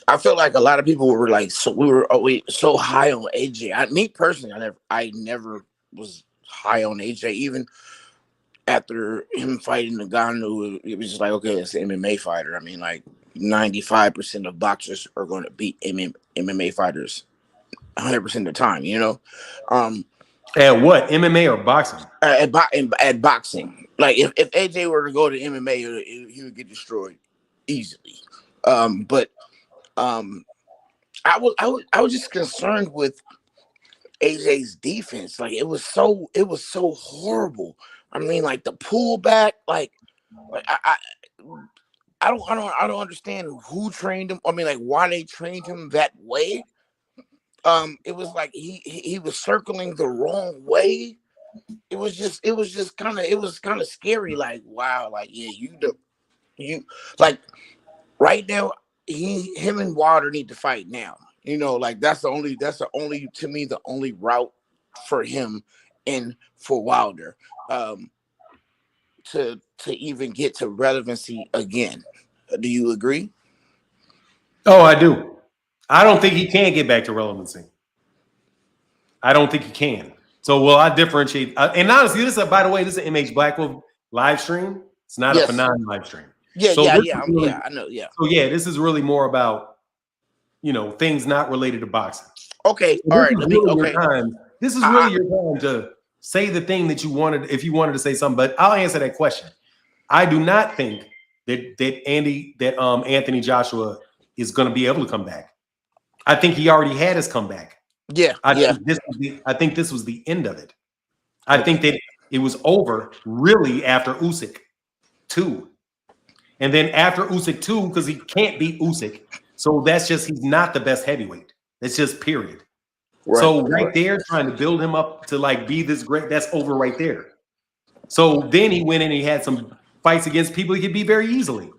I feel like a lot of people were like, so we were always so high on AJ. Me personally, I never was high on AJ. Even after him fighting Ngannou, it was just like, okay, it's an MMA fighter. I mean, like 95% of boxers are going to beat MMA fighters 100% of the time. You know, At what? MMA or boxing? at boxing, like if AJ were to go to MMA, he would get destroyed easily. But I was just concerned with AJ's defense. Like it was so horrible. I mean, like the pullback, like I don't understand who trained him. I mean, like why they trained him that way. It was like he was circling the wrong way. It was just kind of scary. Like wow, like yeah, you like right now. Him and Wilder need to fight now. You know, like that's the only to me the only route for him and for Wilder to even get to relevancy again. Do you agree? Oh, I do. I don't think he can get back to relevancy. I don't think he can. So, well, I differentiate. And honestly, this is, by the way, this is an MH Blackwell live stream. It's not a Fanon live stream. Yeah, so yeah, really, I know, yeah. So, yeah, this is really more about, things not related to boxing. Okay, so all right. This is really your time to say the thing that you wanted, if you wanted to say something. But I'll answer that question. I do not think that Anthony Joshua is going to be able to come back. I think he already had his comeback. Yeah, I think this was the end of it. I think that it was over really after Usyk 2. And then after Usyk 2, because he can't beat Usyk. So that's just, he's not the best heavyweight. That's just period. Right, so right there, trying to build him up to like be this great, that's over right there. So then he went in and he had some fights against people he could beat very easily.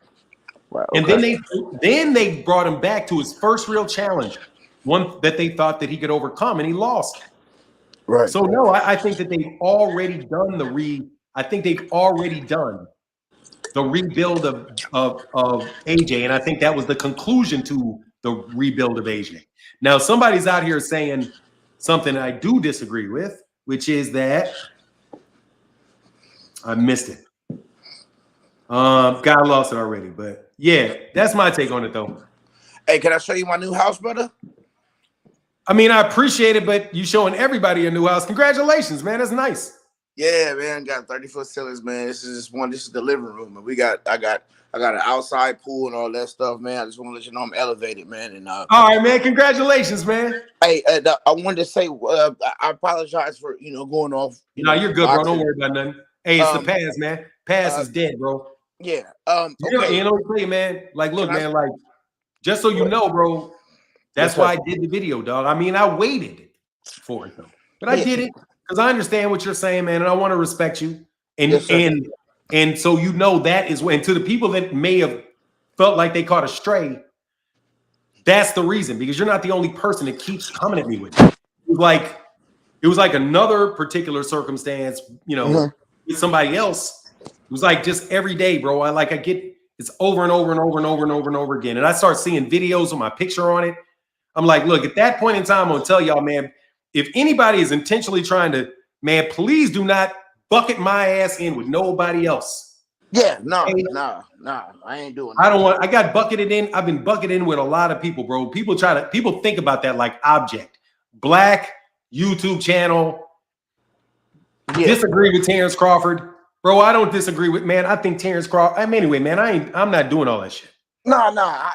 Right, okay. And then they brought him back to his first real challenge, one that they thought that he could overcome, and he lost. Right. So no, I think that they've already done the rebuild of AJ, and I think that was the conclusion to the rebuild of AJ. Now, somebody's out here saying something I do disagree with, which is that I missed it. God lost it already, but yeah, that's my take on it, though. Hey, can I show you my new house, brother? I mean, I appreciate it, but you showing everybody your new house. Congratulations, man. That's nice. Yeah, man. Got 30-foot ceilings, man. This is the living room, and I got an outside pool and all that stuff, man. I just want to let you know I'm elevated, man. And all right, man. Congratulations, man. Hey, I wanted to say I apologize for going off. No, you're good, bro. Don't worry about nothing. Hey, it's the past, man. Past is dead, bro. Yeah. Okay. You know what I'm saying, man? Like, look, man. Like, just so you know, bro. That's why I did the video, dog. I mean, I waited for it, though, but I did it because I understand what you're saying, man, and I want to respect you. And so that is when, to the people that may have felt like they caught a stray, that's the reason, because you're not the only person that keeps coming at me with it. It was like another particular circumstance, with somebody else. It was like just every day, bro. I get it's over and over and over and over and over and over again, and I start seeing videos with my picture on it. I'm like, look, at that point in time, I'm gonna tell y'all, man, if anybody is intentionally trying to, man, please do not bucket my ass in with nobody else. Yeah, no, I ain't doing that. I got bucketed in. I've been bucketed in with a lot of people, bro. People think about that like object. Black YouTube channel. Yeah. Disagree with Terrence Crawford. Bro, I don't disagree with, man. I think Terrence Crawford. Anyway, man, I'm not doing all that shit. No,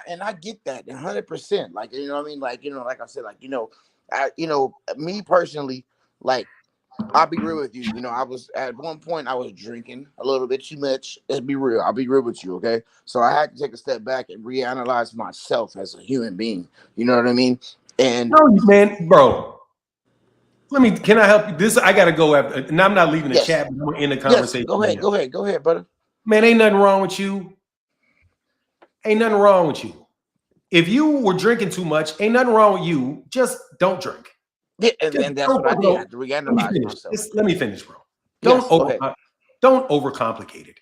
and I get that 100%. Like, you know what I mean? Like, like I said, like, me personally, like, I'll be real with you. I was at one point I was drinking a little bit too much. Let's be real. I'll be real with you, okay? So I had to take a step back and reanalyze myself as a human being. You know what I mean? And no, man, bro. Can I help you? This I gotta go after, and I'm not leaving the chat, but we're in the conversation. Yes, go ahead, brother. Man, ain't nothing wrong with you. Ain't nothing wrong with you. If you were drinking too much, ain't nothing wrong with you. Just don't drink. Yeah, and that's what I did. I had to reanalyze myself. Let me finish, bro. Don't overcomplicate it.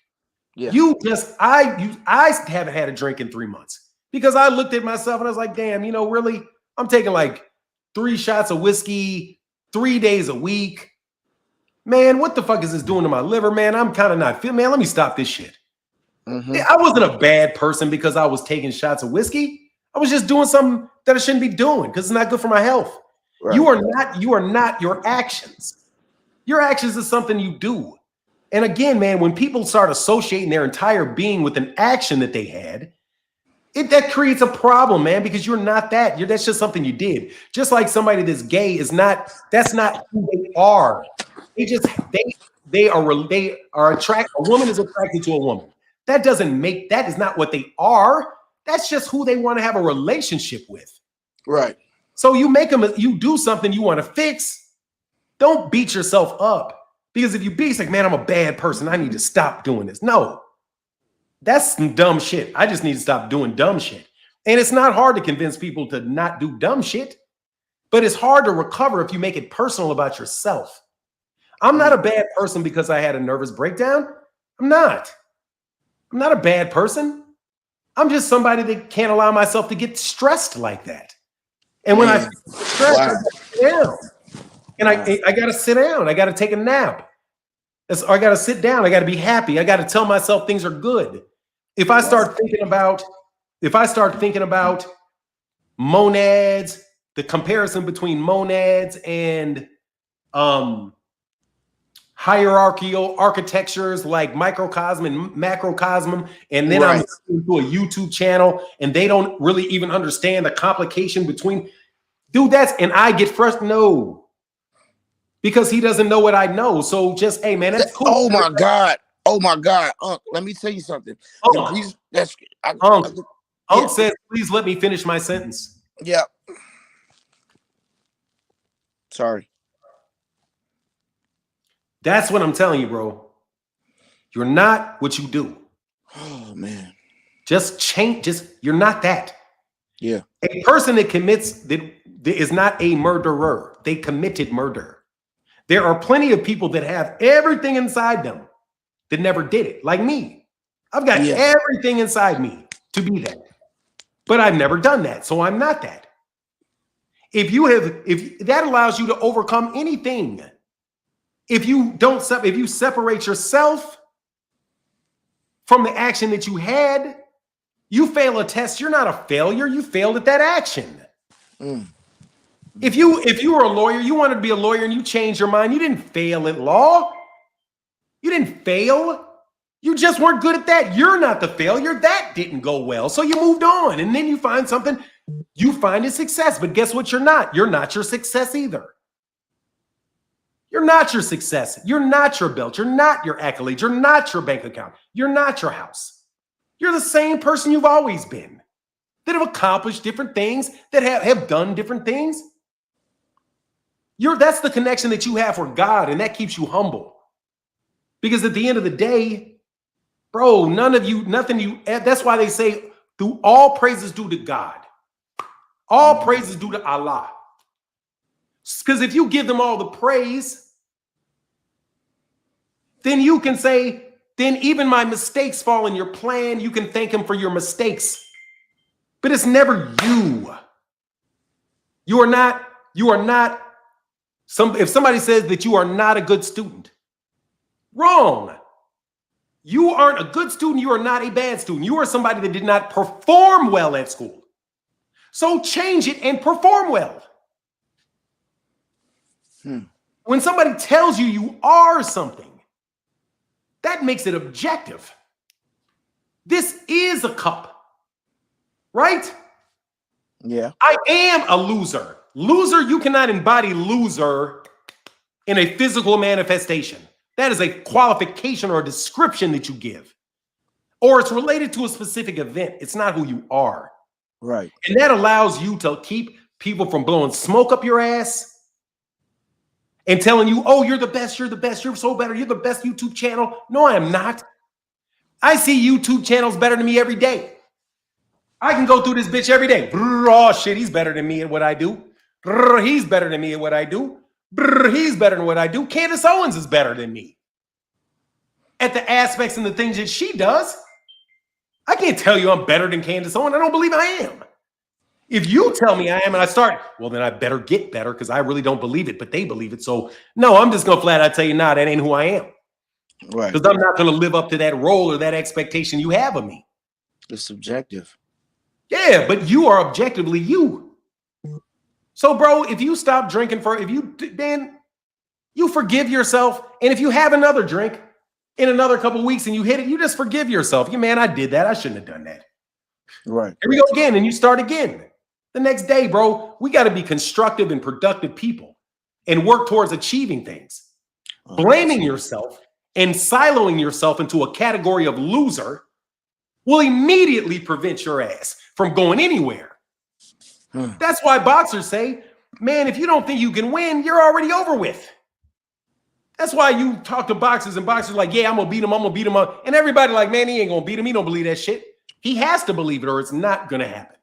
Yeah. I haven't had a drink in 3 months because I looked at myself and I was like, damn, really, I'm taking like 3 shots of whiskey 3 days a week. Man, what the fuck is this doing to my liver, man? I'm kind of not feeling, man, let me stop this shit. I wasn't a bad person because I was taking shots of whiskey. I was just doing something that I shouldn't be doing because it's not good for my health. Right. You are not your actions. Your actions is something you do. And again, man, when people start associating their entire being with an action that they had, that creates a problem, man, because you're not that. That's just something you did. Just like somebody that's gay that's not who they are. They are attracted. A woman is attracted to a woman. That is not what they are. That's just who they want to have a relationship with. Right. So you do something you want to fix. Don't beat yourself up. Because if you be like, man, I'm a bad person, I need to stop doing this. No, that's some dumb shit. I just need to stop doing dumb shit. And it's not hard to convince people to not do dumb shit, but it's hard to recover if you make it personal about yourself. I'm not a bad person because I had a nervous breakdown. I'm not a bad person. I'm just somebody that can't allow myself to get stressed like that. And when I feel stressed, I sit down. And I got to sit down. I got to take a nap. I got to sit down. I got to be happy. I got to tell myself things are good. If I start thinking about monads, the comparison between monads and hierarchical architectures like microcosm and macrocosm, and then I'm listening to a YouTube channel and they don't really even understand the complication between, dude, and I get frustrated. No. Because he doesn't know what I know. So just, hey, man, that's cool. Oh, my God. Let me tell you something. Unc says, please let me finish my sentence. Yeah. Sorry. That's what I'm telling you, bro. You're not what you do. Oh, man. Just change. You're not that. Yeah. A person that is not a murderer. They committed murder. There are plenty of people that have everything inside them that never did it, like me. I've got everything inside me to be that, but I've never done that, so I'm not that. If that allows you to overcome anything, if you separate yourself from the action that you had, you fail a test. You're not a failure. You failed at that action. If you were a lawyer, you wanted to be a lawyer and you changed your mind, you didn't fail at law. You didn't fail. You just weren't good at that. You're not the failure. That didn't go well. So you moved on. And then you find something, you find a success. But guess what? You're not. You're not your success either. You're not your success. You're not your belt. You're not your accolades. You're not your bank account. You're not your house. You're the same person you've always been, that have accomplished different things, that have done different things. That's the connection that you have for God, and that keeps you humble. Because at the end of the day, bro, that's why they say, through all praises due to God. All praises due to Allah. Because if you give them all the praise, then you can say, then even my mistakes fall in your plan. You can thank him for your mistakes. But it's never you. You are not. If somebody says that you are not a good student, wrong. You aren't a good student. You are not a bad student. You are somebody that did not perform well at school. So change it and perform well. When somebody tells you you are something, that makes it objective. This is a cup, right? Yeah. I am a loser. Loser, you cannot embody loser in a physical manifestation. That is a qualification or a description that you give. Or it's related to a specific event. It's not who you are. Right. And that allows you to keep people from blowing smoke up your ass and telling you, oh, you're the best, you're so better, you're the best YouTube channel. No, I am not. I see YouTube channels better than me every day. I can go through this bitch every day. Oh, shit, he's better than me at what I do. He's better than me at what I do. He's better than what I do. Candace Owens is better than me. at the aspects and the things that she does. I can't tell you I'm better than Candace Owens. I don't believe I am. If you tell me I am and I start, well, then I better get better because I really don't believe it, but they believe it. So, no, I'm just going to flat out tell you, nah, that ain't who I am. Right. Because I'm not going to live up to that role or that expectation you have of me. It's subjective. Yeah, but you are objectively you. So, bro, if you stop drinking then you forgive yourself. And if you have another drink in another couple of weeks and you hit it, you just forgive yourself. Man, I did that. I shouldn't have done that. Right. Here we go again, and you start again. The next day, bro, we got to be constructive and productive people and work towards achieving things. Blaming yourself and siloing yourself into a category of loser will immediately prevent your ass from going anywhere. That's why boxers say, man, if you don't think you can win, you're already over with. That's why you talk to boxers and boxers like, yeah, I'm going to beat him up. And everybody like, man, he ain't going to beat him. He don't believe that shit. He has to believe it or it's not going to happen.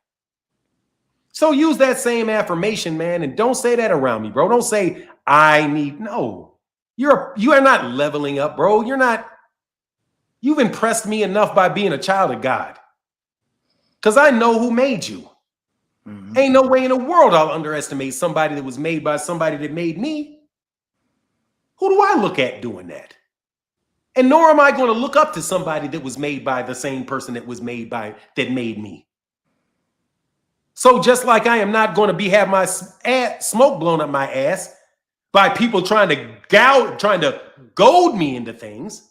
So use that same affirmation, man, and don't say that around me, bro. Don't say, no. You are not leveling up, bro. You've impressed me enough by being a child of God. Because I know who made you. Mm-hmm. Ain't no way in the world I'll underestimate somebody that was made by somebody that made me. Who do I look at doing that? And nor am I going to look up to somebody that was made by the same person that made me. So just like I am not going to have my smoke blown up my ass by people trying to goad me into things,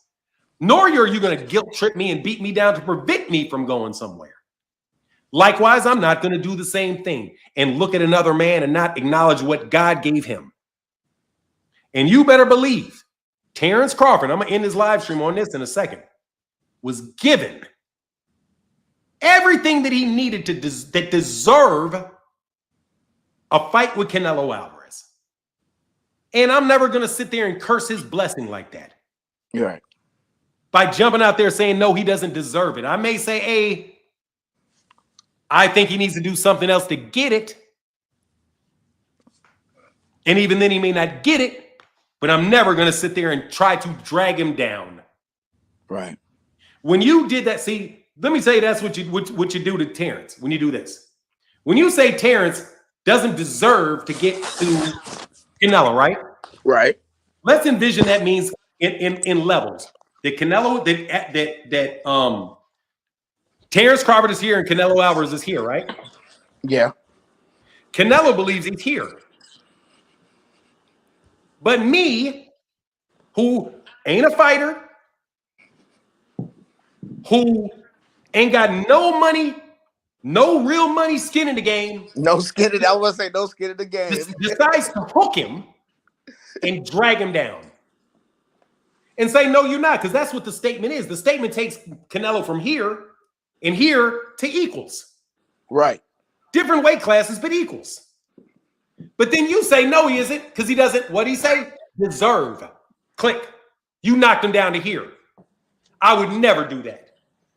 nor are you going to guilt trip me and beat me down to prevent me from going somewhere. Likewise, I'm not going to do the same thing and look at another man and not acknowledge what God gave him. And you better believe Terrence Crawford, I'm going to end his live stream on this in a second, was given everything that he needed that deserve a fight with Canelo Alvarez. And I'm never going to sit there and curse his blessing like that. You're right. By jumping out there saying, no, he doesn't deserve it. I may say, hey, I think he needs to do something else to get it. And even then he may not get it, but I'm never going to sit there and try to drag him down. Right. When you did that, see, let me say that's what you do to Terrence when you do this. When you say Terrence doesn't deserve to get to Canelo, right? Right. Let's envision that means in levels. That Canelo, that Terrence Crawford is here and Canelo Alvarez is here, right? Yeah. Canelo believes he's here. But me, who ain't a fighter, who ain't got no money, no real money skin in the game. No skin in. I was gonna say no skin in the game. Decides to hook him and drag him down. And say, no, you're not, because that's what the statement is. The statement takes Canelo from here and here to equals. Right. Different weight classes, but equals. But then you say, no, he isn't, because he doesn't, what'd he say? Deserve. Click. You knocked him down to here. I would never do that.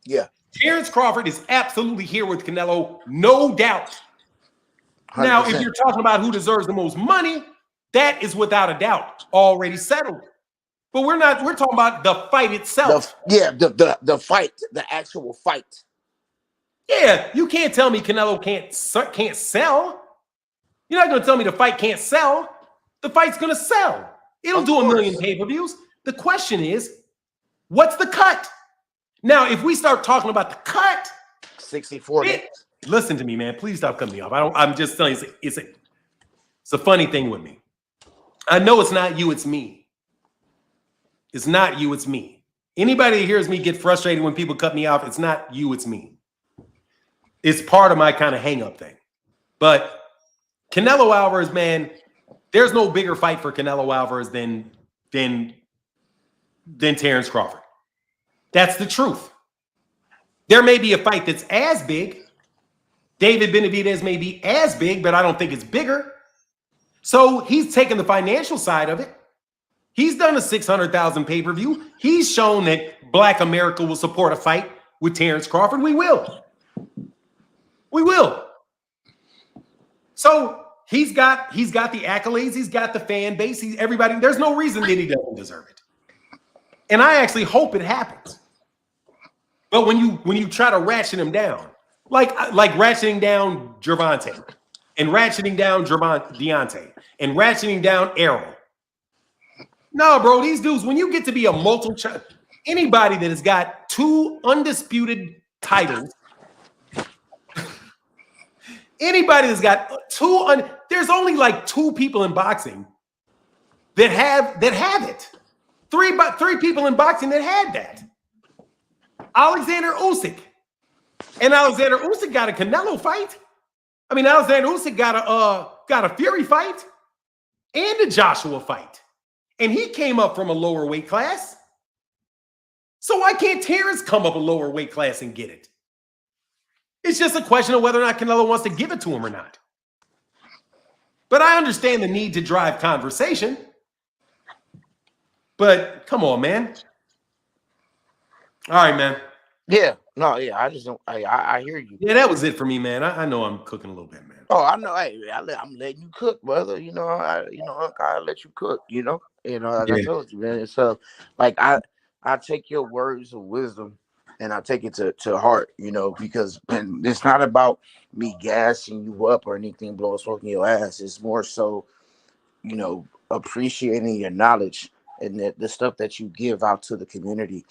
Yeah. Terrence Crawford is absolutely here with Canelo, no doubt. 100%. Now, if you're talking about who deserves the most money, that is without a doubt already settled. But we're talking about the fight itself. The fight, the actual fight. Yeah, you can't tell me Canelo can't sell. You're not going to tell me the fight can't sell. The fight's going to sell. It'll do 1 million pay-per-views. The question is, what's the cut? Now, if we start talking about the cut, 60-40. Listen to me, man. Please stop cutting me off. I'm just telling you, it's a funny thing with me. I know it's not you, it's me. It's not you, it's me. Anybody that hears me get frustrated when people cut me off, it's not you, it's me. It's part of my kind of hang-up thing. But Canelo Alvarez, man, there's no bigger fight for Canelo Alvarez than Terrence Crawford. That's the truth. There may be a fight that's as big. David Benavidez may be as big, but I don't think it's bigger. So he's taken the financial side of it. He's done a 600,000 pay-per-view. He's shown that Black America will support a fight with Terrence Crawford. We will. We will. So he's got the accolades. He's got the fan base. Everybody. There's no reason that he doesn't deserve it. And I actually hope it happens. But when you try to ratchet him down, like ratcheting down Gervonta, and ratcheting down Deontay, and ratcheting down Errol. No, bro, these dudes, when you get to be a multiple, anybody that has got 2 undisputed titles, anybody that's got 2, there's only like 2 people in boxing that have it. Three people in boxing that had that. Alexander Usyk. And Alexander Usyk got a Canelo fight. I mean, Alexander Usyk got a Fury fight and a Joshua fight. And he came up from a lower weight class. So why can't Terrence come up a lower weight class and get it? It's just a question of whether or not Canelo wants to give it to him or not. But I understand the need to drive conversation. But come on, man. All right, man. Yeah. No, yeah. I just don't. I hear you. Yeah, that was it for me, man. I know I'm cooking a little bit, man. Oh, I know. Hey, I'm letting you cook, brother. You know, I let you cook. Like I told you, man. So, like, I take your words of wisdom and I take it to heart. Because it's not about me gassing you up or anything, blowing smoke in your ass. It's more so, appreciating your knowledge and the stuff that you give out to the community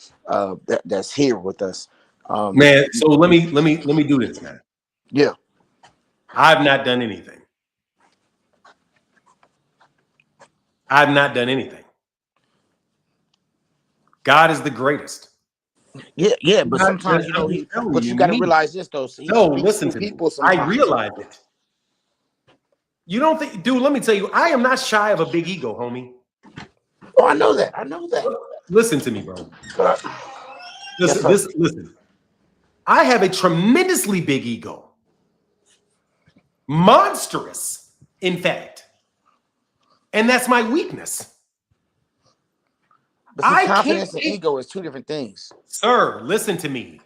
that's here with us. Man, so let me do this, man. Yeah. I've not done anything. God is the greatest. Yeah, but sometimes but you got to realize this though. So listen to me. I realize it. You don't think, dude? Let me tell you, I am not shy of a big ego, homie. Oh, I know that. Listen to me, bro. Listen. I have a tremendously big ego. Monstrous, in fact. And that's my weakness. But confidence and ego is 2 different things. Sir, listen to me.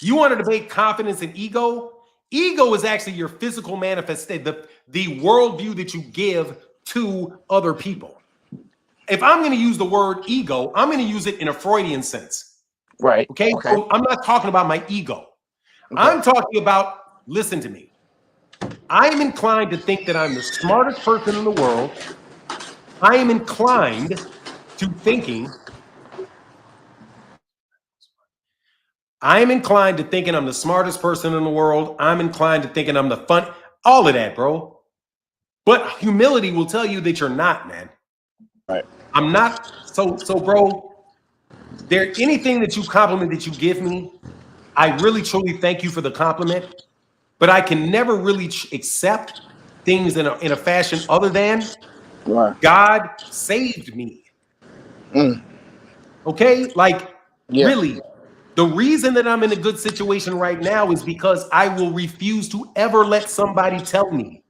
You want to debate confidence and ego? Ego is actually your physical manifestation, the worldview that you give to other people. If I'm going to use the word ego, I'm going to use it in a Freudian sense. Right. Okay? So I'm not talking about my ego. Okay. I'm talking about, listen to me. I am inclined to think that I'm the smartest person in the world. I am inclined to thinking I'm the smartest person in the world. I'm inclined to thinking I'm the fun, all of that, bro. But humility will tell you that you're not, man. Right. I'm not. So, bro, anything that you compliment that you give me, I really, truly thank you for the compliment. But I can never really accept things in a fashion other than God saved me. Okay? Like, really, the reason that I'm in a good situation right now is because I will refuse to ever let somebody tell me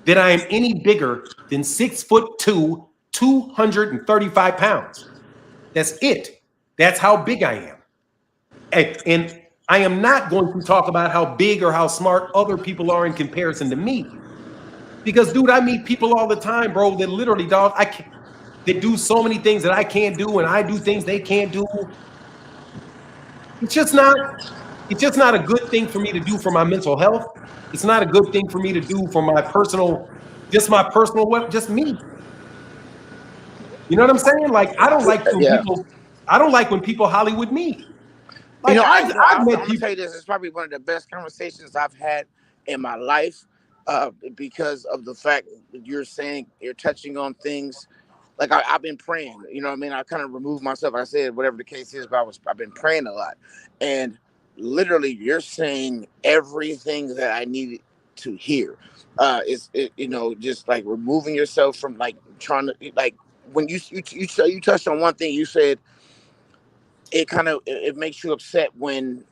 that I am any bigger than 6'2", 235 pounds. That's it. That's how big I am. And I am not going to talk about how big or how smart other people are in comparison to me. Because, dude, I meet people all the time, bro, that literally, dog, they do so many things that I can't do, and I do things they can't do. It's just not a good thing for me to do for my mental health. It's not a good thing for me to do for just me. You know what I'm saying? Like, I don't like when people Hollywood me. Like, I'm gonna tell you this. It's probably one of the best conversations I've had in my life, because of the fact that you're touching on things. Like I've been praying. You know what I mean? I kind of removed myself. Like I said, whatever the case is, but I've been praying a lot, and literally, you're saying everything that I needed to hear. Just like removing yourself from like trying to like when you touched on one thing. You said it makes you upset when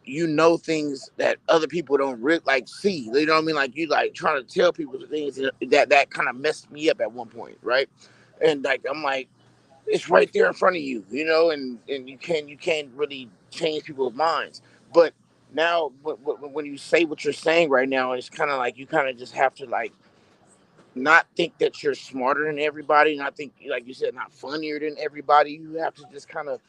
you know things that other people don't really see. You know what I mean? Like you like trying to tell people the things that kind of messed me up at one point, right? And like I'm like, it's right there in front of you, and you can't really change people's minds. But now when you say what you're saying right now, it's kind of like you kind of just have to like not think that you're smarter than everybody, not think, like you said, not funnier than everybody. You have to just kind of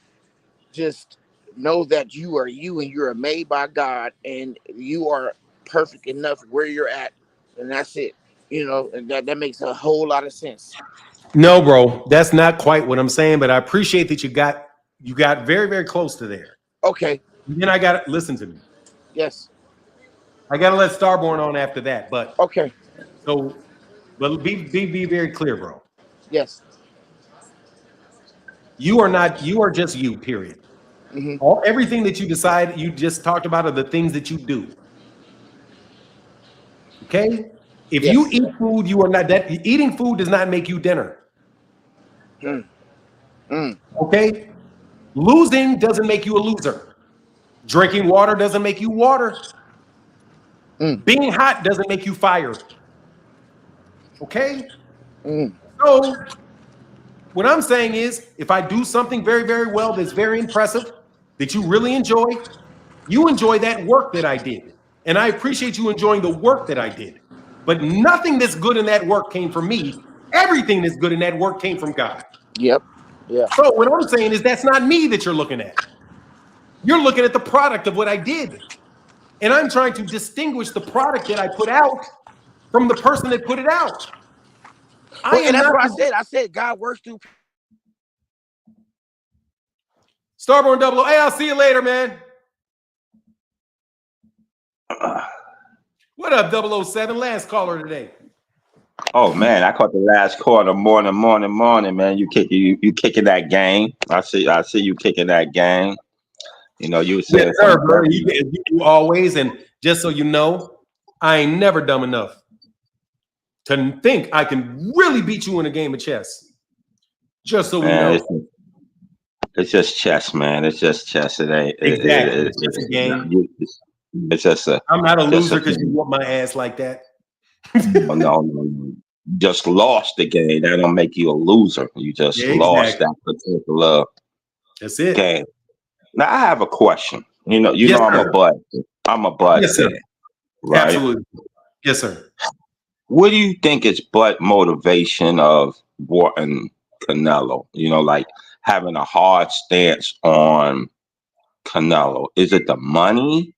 just know that you are you and you are made by God and you are perfect enough where you're at, and that's it. And that makes a whole lot of sense. No, bro, that's not quite what I'm saying, but I appreciate that you got very, very close to there. Okay. Then I got to listen to me. Yes. I got to let Starborn on after that, but Okay. but be very clear, bro. Yes. You are just you, period. Hmm. Everything that you decide, you just talked about are the things that you do. Okay? If you Yes. eat food, you are not that eating food does not make you dinner. Mm. Mm. Okay? Losing doesn't make you a loser. Drinking water doesn't make you water. Mm. Being hot doesn't make you fire. Okay? Mm. So what I'm saying is, if I do something very, very well that's very impressive, that you really enjoy, you enjoy that work that I did. And I appreciate you enjoying the work that I did. But nothing that's good in that work came from me. Everything that's good in that work came from God. Yep. Yeah. So what I'm saying is that's not me that you're looking at. You're looking at the product of what I did. And I'm trying to distinguish the product that I put out from the person that put it out. I Well, and am that's not what I said. I said God works through. Starborn Double O. Hey, I'll see you later, man. What up, 007? Last caller today. Oh man, I caught the last quarter. Morning, man. You kicking that game. I see you kicking that game. You Yes, said sir, some bro. very You do always. And just so you know, I ain't never dumb enough to think I can really beat you in a game of chess. Just so we man. know. It's just chess, man. It's just chess. It ain't. Exactly. It's just a game. It's just a. I'm not a Just a loser because you thing. whoop my ass like that. No. Just lost the game. That don't make you a loser. You just Yeah, lost exactly. that particular That's it. game. Now I have a question. Yes, I'm a sir. bud. I'm a bud Yes, sir. fan, right? Absolutely. Yes, sir. What do you think is Bud motivation of Wharton Canelo? Like having a hard stance on Canelo. Is it the money?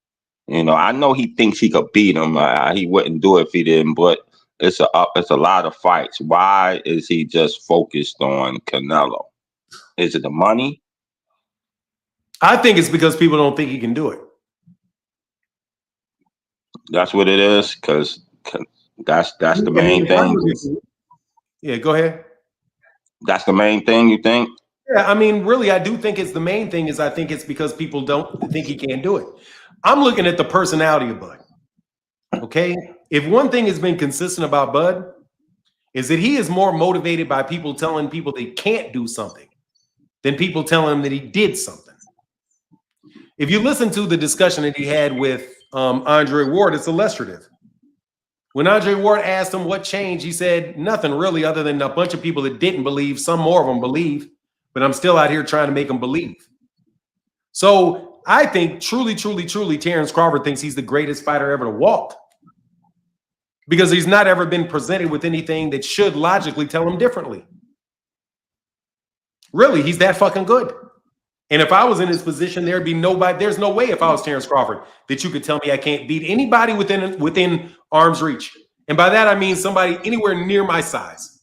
I know he thinks he could beat him. He wouldn't do it if he didn't. But it's a lot of fights. Why is he just focused on Canelo? Is it the money? I think it's because people don't think he can do it. That's what it is. Because that's the I mean, main if I thing. look at you, yeah, go ahead. That's the main thing. You think? Yeah, I mean, really, I do think it's the main thing is I think it's because people don't think he can't do it. I'm looking at the personality of Bud. Okay. If one thing has been consistent about Bud is that he is more motivated by people telling people they can't do something than people telling him that he did something. If you listen to the discussion that he had with Andre Ward, it's illustrative. When Andre Ward asked him what changed, he said nothing really other than a bunch of people that didn't believe. Some more of them believe, but I'm still out here trying to make them believe. So I think truly, Terrence Crawford thinks he's the greatest fighter ever to walk because he's not ever been presented with anything that should logically tell him differently. Really, he's that fucking good. And if I was in his position, there'd be nobody. There's no way if I was Terrence Crawford that you could tell me I can't beat anybody within arm's reach. And by that, I mean somebody anywhere near my size.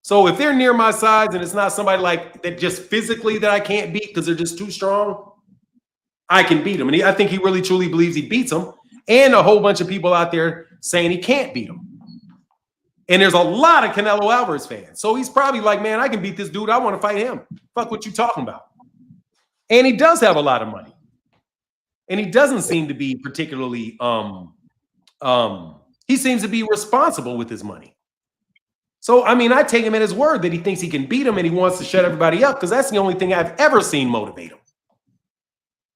So if they're near my size and it's not somebody like that just physically that I can't beat because they're just too strong, I can beat him. And I think he really truly believes he beats him. And a whole bunch of people out there saying he can't beat him. And there's a lot of Canelo Alvarez fans. So he's probably like, man, I can beat this dude. I want to fight him. Fuck what you talking about. And he does have a lot of money. And he doesn't seem to be particularly he seems to be responsible with his money. So I mean, I take him at his word that he thinks he can beat him and he wants to shut everybody up because that's the only thing I've ever seen motivate him.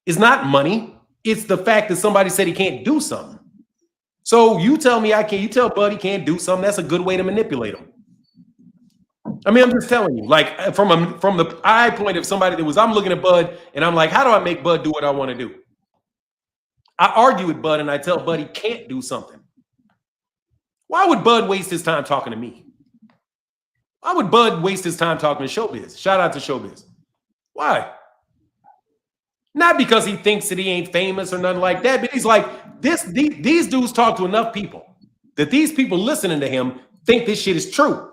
It's not money, it's the fact that somebody said he can't do something. So you tell me I can't, you tell Bud he can't do something, that's a good way to manipulate him. I mean, I'm just telling you, like from the eye point of somebody that was, I'm looking at Bud and I'm like, how do I make Bud do what I want to do? I argue with Bud and I tell Bud he can't do something. Why would Bud waste his time talking to me? Why would Bud waste his time talking to Showbiz? Shout out to Showbiz. Why? Not because he thinks that he ain't famous or nothing like that, but he's like, these dudes talk to enough people that these people listening to him think this shit is true.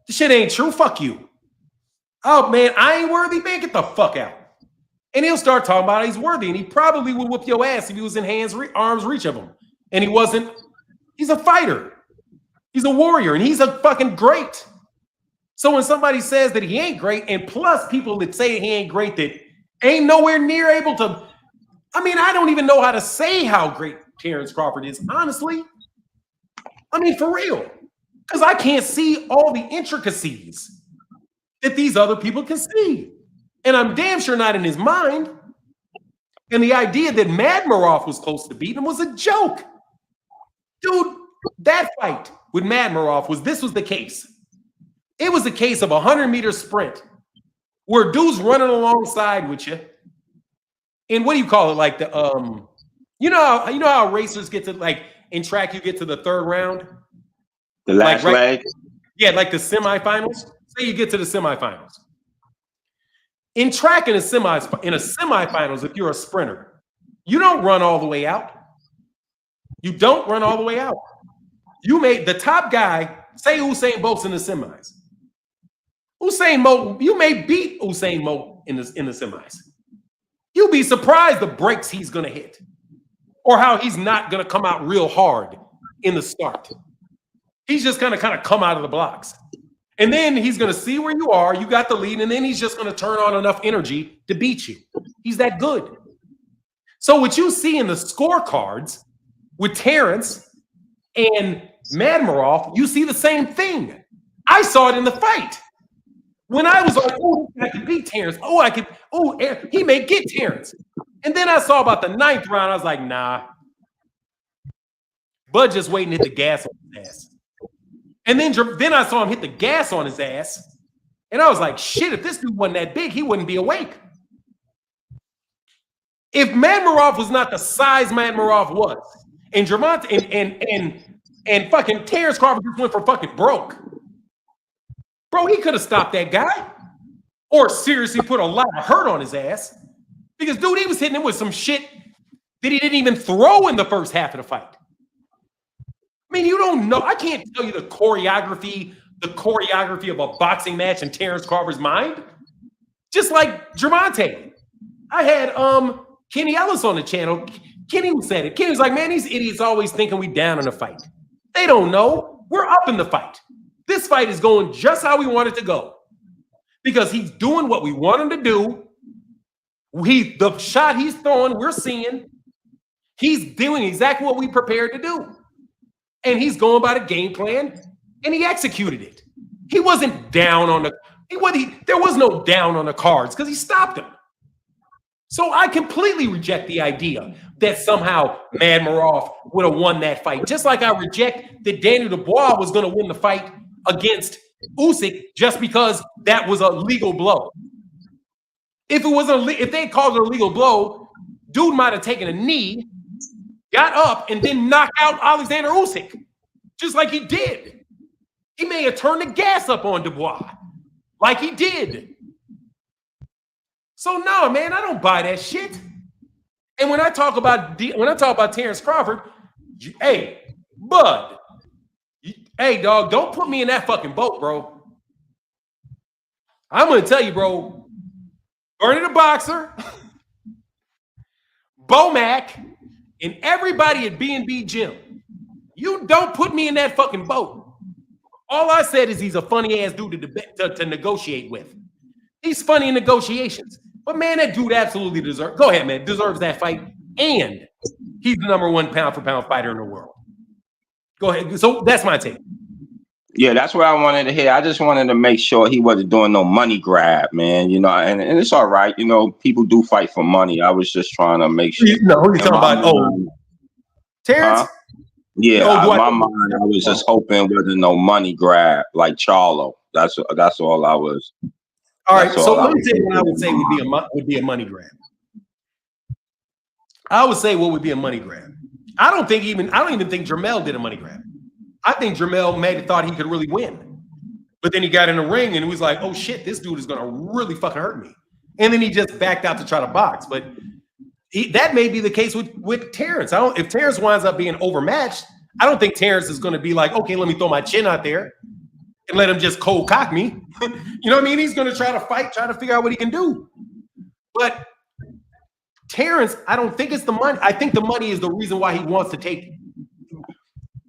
This shit ain't true. Fuck you. Oh, man, I ain't worthy, man. Get the fuck out. And he'll start talking about he's worthy, and he probably would whoop your ass if he was in arm's reach of him. And he wasn't. He's a fighter. He's a warrior, and he's a fucking great. So when somebody says that he ain't great, and plus people that say he ain't great that ain't nowhere near able to, I mean, I don't even know how to say how great Terrence Crawford is, honestly. I mean, for real. Because I can't see all the intricacies that these other people can see. And I'm damn sure not in his mind. And the idea that Madmaroff was close to beating him was a joke. Dude, that fight with Madmaroff was the case. It was a case of a 100-meter sprint where dude's running alongside with you. And what do you call it? Like the you know how racers get to, like, in track you get to the third round? The last leg? Yeah, like the semifinals. Say you get to the semifinals. In track in a semifinals, if you're a sprinter, you don't run all the way out. You don't run all the way out. You made the top guy, say Usain Bolt's in the semis. Usain Bolt, you may beat Usain Bolt in the semis. You'll be surprised the breaks he's gonna hit, or how he's not gonna come out real hard in the start. He's just gonna kind of come out of the blocks. And then he's going to see where you are. You got the lead. And then he's just going to turn on enough energy to beat you. He's that good. So what you see in the scorecards with Terrence and Madmaroff, you see the same thing. I saw it in the fight. When I was like, oh, I could beat Terrence. He may get Terrence. And then I saw about the 9th round. I was like, nah. Bud just waiting to hit the gas on his ass. And then I saw him hit the gas on his ass. And I was like, shit, if this dude wasn't that big, he wouldn't be awake. If Madmaroff was not the size Madmaroff was, and Gervonta and fucking Terrence Crawford just went for fucking broke. Bro, he could have stopped that guy. Or seriously put a lot of hurt on his ass. Because, dude, he was hitting him with some shit that he didn't even throw in the first half of the fight. I mean, you don't know. I can't tell you the choreography of a boxing match in Terrence Crawford's mind. Just like Gervonta. I had Kenny Ellis on the channel. Kenny said it. Kenny was like, man, these idiots always thinking we down in a fight. They don't know. We're up in the fight. This fight is going just how we want it to go. Because he's doing what we want him to do. The shot he's throwing, we're seeing. He's doing exactly what we prepared to do. And he's going by the game plan, and he executed it. He wasn't down on there was no down on the cards because he stopped him. So I completely reject the idea that somehow Madmaroff would have won that fight. Just like I reject that Daniel Dubois was going to win the fight against Usyk just because that was a legal blow. If they called it a legal blow, dude might have taken a knee, got up, and then knocked out Alexander Usyk, just like he did. He may have turned the gas up on Dubois, like he did. So no, man, I don't buy that shit. And when I talk about Terrence Crawford, hey, Bud, hey, dog, don't put me in that fucking boat, bro. I'm gonna tell you, bro. Bernie the Boxer, Bomac, and everybody at B&B Gym, you don't put me in that fucking boat. All I said is he's a funny ass dude to negotiate with. He's funny in negotiations. But man, that dude absolutely deserves that fight. And he's the #1 pound for pound fighter in the world. Go ahead. So that's my take. Yeah, that's what I wanted to hear. I just wanted to make sure he wasn't doing no money grab, man. You know, and it's all right. You know, people do fight for money. I was just trying to make sure. No, you're talking about Terrence? Yeah, my mind, I was just hoping wasn't no money grab like Charlo. That's all I was. All right, so let me tell you what I would say would be a money grab. I would say what would be a money grab. I don't even think Jermell did a money grab. I think Jermell may have thought he could really win. But then he got in the ring and he was like, oh shit, this dude is going to really fucking hurt me. And then he just backed out to try to box. But that may be the case with Terrence. If Terrence winds up being overmatched, I don't think Terrence is going to be like, okay, let me throw my chin out there and let him just cold cock me. You know what I mean? He's going to try to fight, try to figure out what he can do. But Terrence, I don't think it's the money. I think the money is the reason why he wants to take it.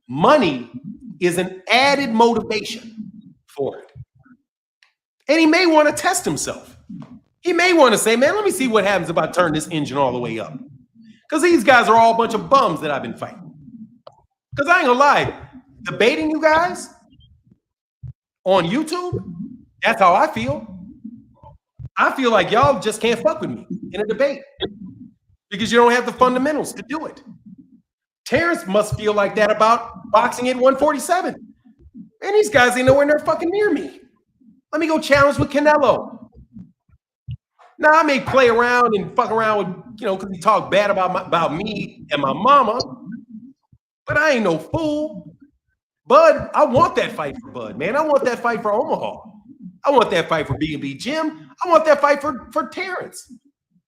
Money is an added motivation for it. And he may want to test himself. He may want to say, man, let me see what happens if I turn this engine all the way up. Because these guys are all a bunch of bums that I've been fighting. Because I ain't gonna lie, debating you guys on YouTube, that's how I feel. I feel like y'all just can't fuck with me in a debate because you don't have the fundamentals to do it. Terrence must feel like that about boxing at 147. And these guys ain't nowhere near fucking near me. Let me go challenge with Canelo. Now, I may play around and fuck around with, because he talk bad about me and my mama, but I ain't no fool. Bud, I want that fight for Bud, man. I want that fight for Omaha. I want that fight for B&B Jim. I want that fight for Terrence.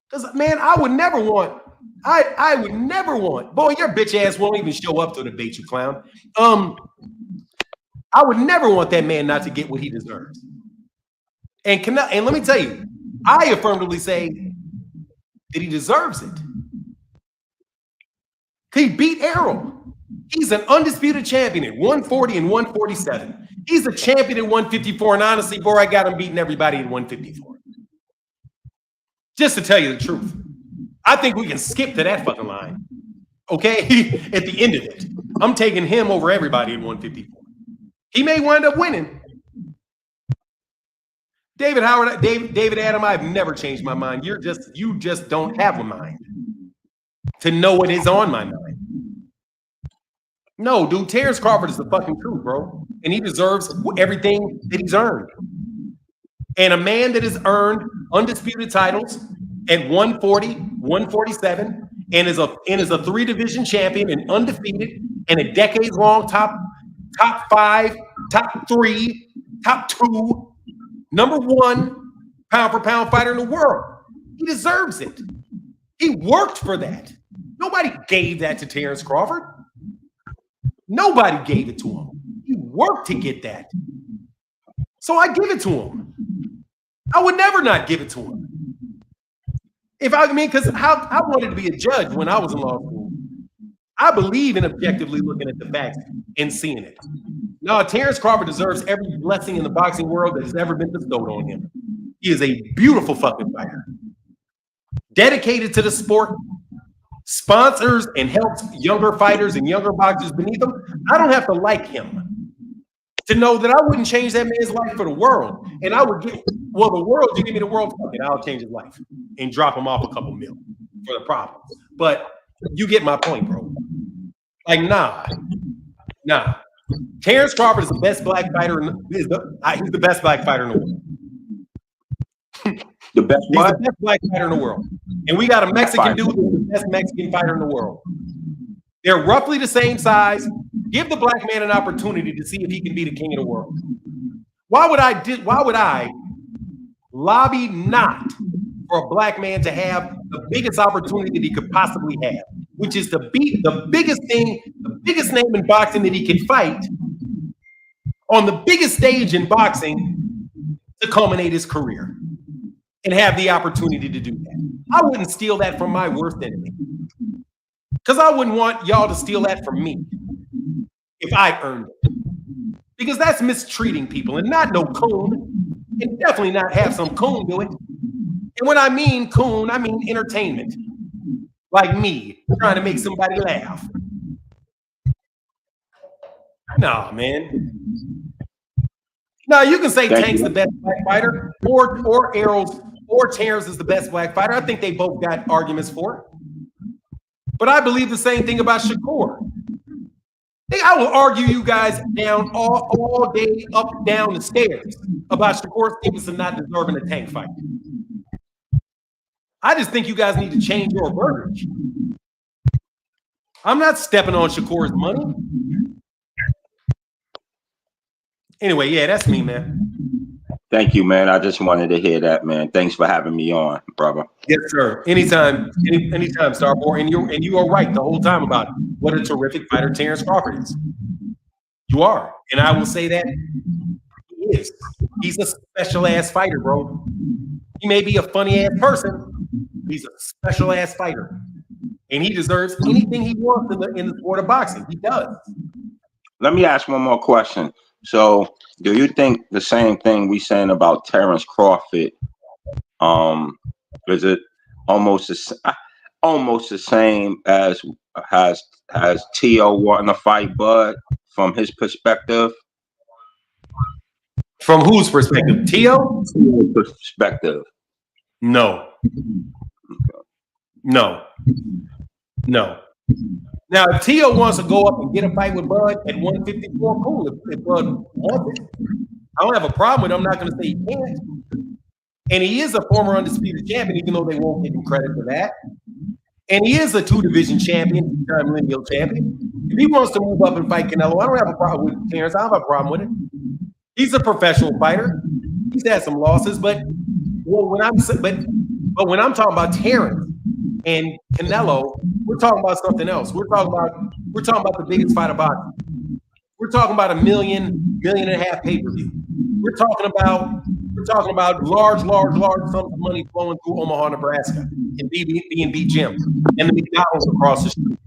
Because, man, I would never want, boy, your bitch ass won't even show up to the debate, you clown. I would never want that man not to get what he deserves. And let me tell you, I affirmatively say that he deserves it. He beat Errol. He's an undisputed champion at 140 and 147. He's a champion at 154, and honestly, boy, I got him beating everybody at 154. Just to tell you the truth, I think we can skip to that fucking line. Okay, at the end of it, I'm taking him over everybody at 154. He may wind up winning. David Howard, David Adam, I've never changed my mind. You just don't have a mind to know what is on my mind. No, dude, Terrence Crawford is the fucking truth, bro. And he deserves everything that he's earned. And a man that has earned undisputed titles at 140, 147, and is a 3-division champion and undefeated and a decades-long top 5, top 3, top 2, number 1 pound-for-pound fighter in the world. He deserves it. He worked for that. Nobody gave that to Terrence Crawford. Nobody gave it to him. He worked to get that. So I give it to him. I would never not give it to him. Because I wanted to be a judge when I was in law school. I believe in objectively looking at the facts and seeing it. No, Terrence Crawford deserves every blessing in the boxing world that has ever been bestowed on him. He is a beautiful fucking fighter. Dedicated to the sport, sponsors and helps younger fighters and younger boxers beneath him. I don't have to like him to know that I wouldn't change that man's life for the world. And I would the world, you give me the world, fuck it, I'll change his life and drop him off a couple mil for the problem. But you get my point, bro. Like, nah. Terrence Crawford is the best black fighter. He's the best black fighter in the world. The best He's the best black fighter in the world. And we got a Mexican dude who's the best Mexican fighter in the world. They're roughly the same size. Give the black man an opportunity to see if he can be the king of the world. Why would I lobby not for a black man to have the biggest opportunity that he could possibly have, which is to beat the biggest name in boxing that he can fight on the biggest stage in boxing to culminate his career and have the opportunity to do that. I wouldn't steal that from my worst enemy. Because I wouldn't want y'all to steal that from me if I earned it. Because that's mistreating people and not no coon. And definitely not have some coon do it. And when I mean coon, I mean entertainment. Like me, trying to make somebody laugh. Nah, man. Now you can say Tank's the best black fighter, or Errol's, or Terrence is the best black fighter. I think they both got arguments for it. But I believe the same thing about Shakur. I will argue you guys down all day, up and down the stairs about Shakur Stevenson not deserving a Tank fight. I just think you guys need to change your verbiage. I'm not stepping on Shakur's money. Anyway, yeah, that's me, man. Thank you, man. I just wanted to hear that, man. Thanks for having me on, brother. Yes, sir. Anytime, anytime, Starboy. And you are right the whole time about what a terrific fighter Terrence Crawford is. You are. And I will say that he is. He's a special ass fighter, bro. He may be a funny ass person, but he's a special ass fighter. And he deserves anything he wants in the sport of boxing. He does. Let me ask one more question. So, do you think the same thing we saying about Terrence Crawford? Is it almost the same as has T.O. wanting to fight Bud from his perspective? From whose perspective? T.O.? Perspective. No. No. No. Now, if T.O. wants to go up and get a fight with Bud at 154, cool. If Bud wants it, I don't have a problem with it. I'm not going to say he can't. And he is a former undisputed champion, even though they won't give him credit for that. And he is a two-division champion, two-time lineal champion. If he wants to move up and fight Canelo, I don't have a problem with Terrence. I don't have a problem with it. He's a professional fighter. He's had some losses, but when I'm talking about Terrence and Canelo, we're talking about something else. We're talking about the biggest fight of boxing. We're talking about $1.5 million pay-per-view. We're talking about large sums of money flowing through Omaha, Nebraska, and B&B Gym, and the McDonald's across the street,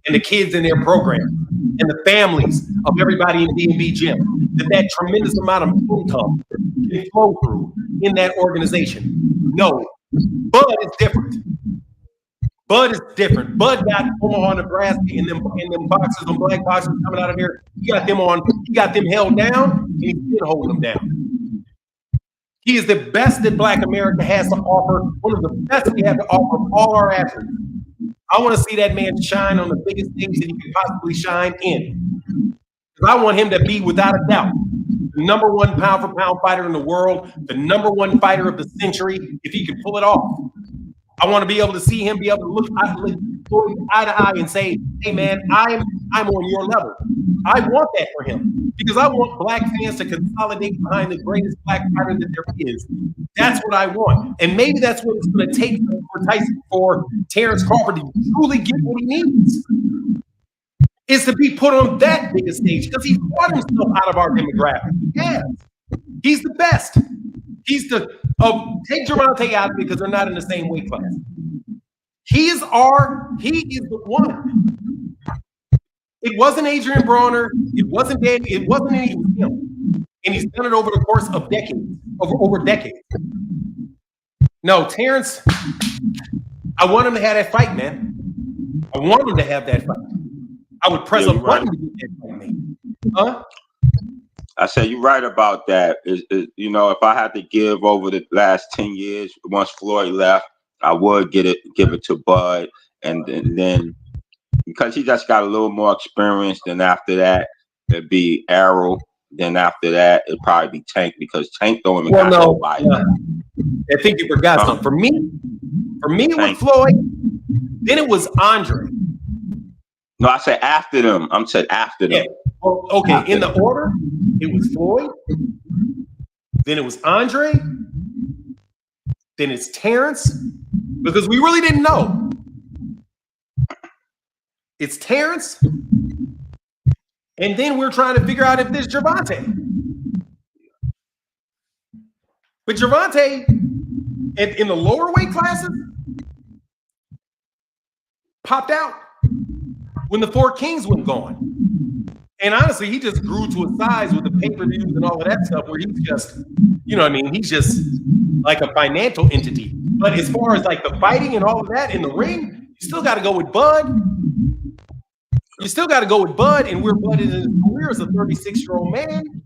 and the kids in their program, and the families of everybody in B&B Gym. That tremendous amount of income can flow through in that organization. No, Bud is different. Bud is different. Bud got Omaha, Nebraska, and them boxers, them black boxers coming out of there. He got them held down, and he's been holding them down. He is the best that Black America has to offer, one of the best we have to offer all our athletes. I want to see that man shine on the biggest stage that he can possibly shine in. Because I want him to be, without a doubt, the #1 pound-for-pound fighter in the world, the #1 fighter of the century, if he can pull it off. I want to be able to see him be able to look eye to eye and say, hey, man, I'm on your level. I want that for him because I want black fans to consolidate behind the greatest black fighter that there is. That's what I want. And maybe that's what it's going to take for Terrence Crawford to truly get what he needs, is to be put on that biggest stage because he fought himself out of our demographic. Yeah, he's the best. He's take Gervonta out because they're not in the same weight class. He is the one. It wasn't Adrian Brawner. It wasn't David. It wasn't any of him. And he's done it over the course of decades, over decades. No, Terrence, I want him to have that fight, man. I want him to have that fight. I would press a button to get that fight, man. Huh? I said you're right about that. If I had to give over the last 10 years, once Floyd left, I would give it to Bud, and then because he just got a little more experience. Then after that, it'd be Errol. Then after that, it'd probably be Tank because Tank don't even got nobody. I think you forgot something. For me, with Floyd, then it was Andre. No, I said after them. I'm said after them. Yeah. Well, okay, after in the order, it was Floyd, then it was Andre, then it's Terrence, because we really didn't know. It's Terrence, and then we're trying to figure out if there's Gervonta. But Gervonta, in the lower weight classes, popped out when the Four Kings went gone. And honestly, he just grew to a size with the pay-per-views and all of that stuff where he's just, he's just like a financial entity. But as far as like the fighting and all of that in the ring, you still got to go with Bud. You still got to go with Bud, and where Bud is in his career as a 36-year-old man.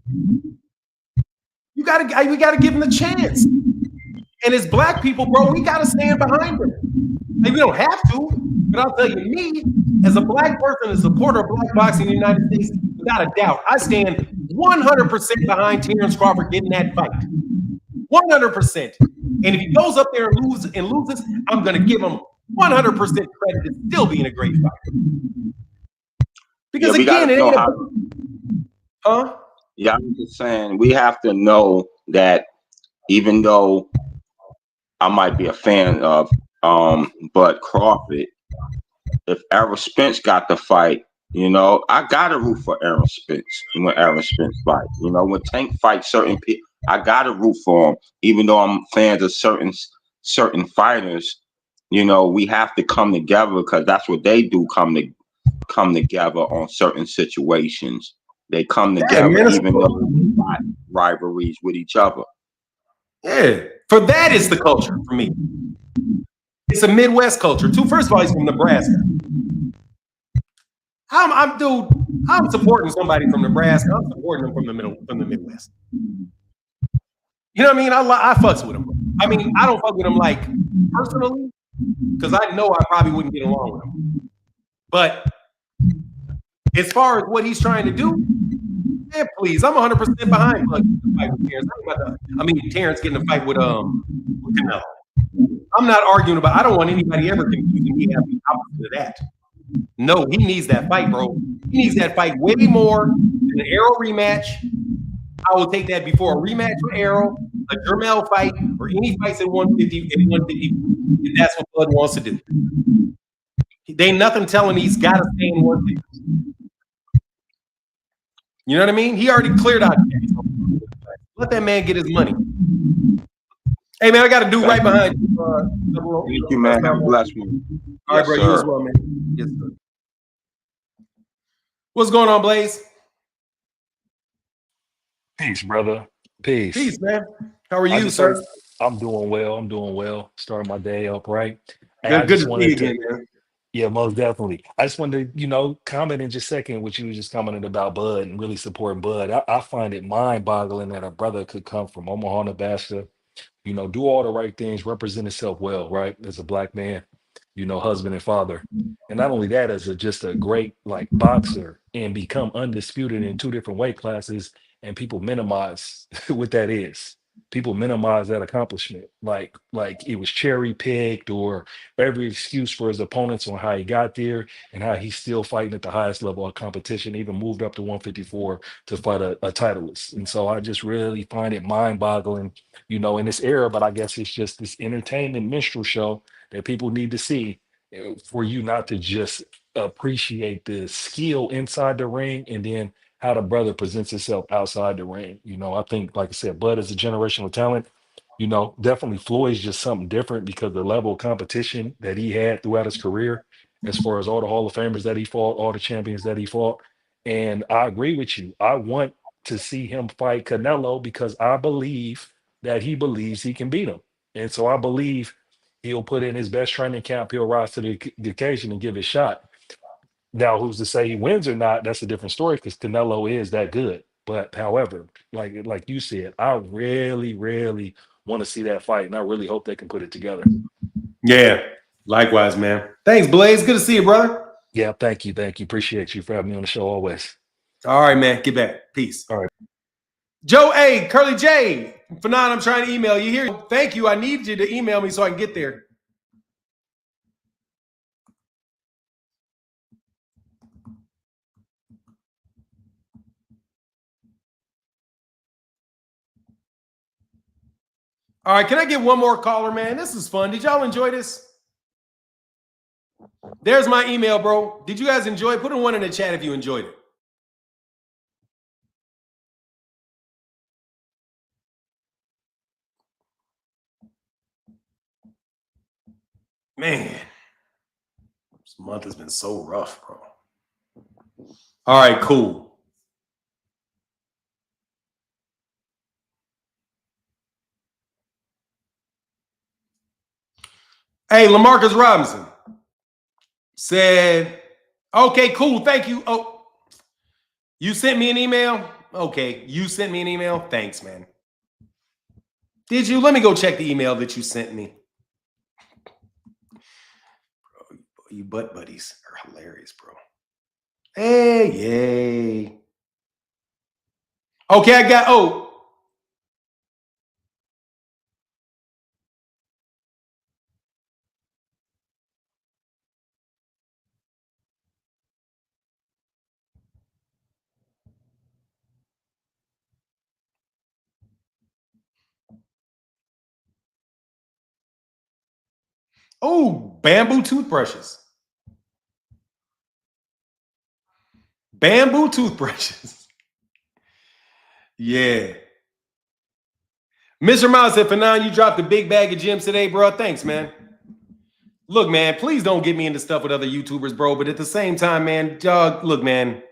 We got to give him the chance. And as black people, bro, we got to stand behind him. Like, we don't have to, but I'll tell you, me, as a black person, a supporter of black boxing in the United States, without a doubt, I stand 100% behind Terrence Crawford getting that fight. 100%. And if he goes up there and loses, I'm going to give him 100% credit to still being a great fighter. Because again, it ain't Yeah, I'm just saying we have to know that even though I might be a fan of Bud Crawford, if Errol Spence got the fight, I gotta root for Errol Spence when Errol Spence fight. When Tank fights certain people, I gotta root for him, even though I'm fans of certain fighters. We have to come together because that's what they do. Come together on certain situations. They come Yeah, together man. even though they got rivalries with each other. Yeah. For that is the culture for me. It's a Midwest culture too. First of all, he's from Nebraska. I'm supporting somebody from Nebraska. I'm supporting them from the Midwest. You know what I mean? I fucks with him. I mean, I don't fuck with him like personally because I know I probably wouldn't get along with him. But as far as what he's trying to do, man, please, I'm 100% behind Bud getting a fight with Terrence. Terrence getting a fight with Canelo. I'm not arguing about. I don't want anybody ever confusing me having the opposite of that. No, he needs that fight, bro. He needs that fight way more than an Arrow rematch. I will take that before a rematch with Arrow, a Jermel fight, or any fights at 150. At 150, if that's what Bud wants to do. They ain't nothing telling me he's got to stay in 150. You know what I mean? He already cleared out. Let that man get his money. Hey man, I got a dude right behind you. Thank you, man. Have a blessed one. All right, bro. You as well, man. Yes, sir. What's going on, Blaze? Peace, brother. Peace. Peace, man. How are I you, just sir? I'm doing well. I'm doing well. Starting my day up right. Hey, I Good to just see you wanted to, again, man. yeah, most definitely. I just wanted to, comment in just a second what you were just commenting about Bud and really supporting Bud. I find it mind-boggling that a brother could come from Omaha, Nebraska, do all the right things, represent himself well, right? As a black man, husband and father. And not only that, as just a great like boxer and become undisputed in two different weight classes, and people minimize what that is. People minimize that accomplishment, like it was cherry picked or every excuse for his opponents on how he got there and how he's still fighting at the highest level of competition, even moved up to 154 to fight a titleist. And so I just really find it mind-boggling in this era, but I guess it's just this entertainment minstrel show that people need to see for you not to just appreciate the skill inside the ring and then how the brother presents himself outside the ring. I think, like I said, Bud is a generational talent. Definitely Floyd's just something different because the level of competition that he had throughout his career, as far as all the Hall of Famers that he fought, all the champions that he fought. And I agree with you. I want to see him fight Canelo because I believe that he believes he can beat him. And so I believe he'll put in his best training camp. He'll rise to the occasion and give it a shot. Now, who's to say he wins or not? That's a different story because Canelo is that good. But however, like you said, I really, really want to see that fight, and I really hope they can put it together. Yeah, likewise, man. Thanks, Blaze. Good to see you, brother. Yeah, thank you. Appreciate you for having me on the show always. All right, man. Get back. Peace. All right. Joe A. Curly J. Fanon, I'm trying to email you here. Thank you. I need you to email me so I can get there. All right, can I get one more caller, man? This is fun. Did y'all enjoy this? There's my email, bro. Did you guys enjoy it? Put a one in the chat if you enjoyed it. Man, this month has been so rough, bro. All right, cool. Hey, LaMarcus Robinson said, okay, cool. Thank you. Oh, you sent me an email? Okay, you sent me an email? Thanks, man. Did you? Let me go check the email that you sent me. Bro, you butt buddies are hilarious, bro. Hey, yay. Okay, I got, Oh, bamboo toothbrushes. Bamboo toothbrushes. Yeah. Mr. Miles said, Fanon, you dropped a big bag of gems today, bro. Thanks, man. Look, man, please don't get me into stuff with other YouTubers, bro. But at the same time, man, dog, look, man.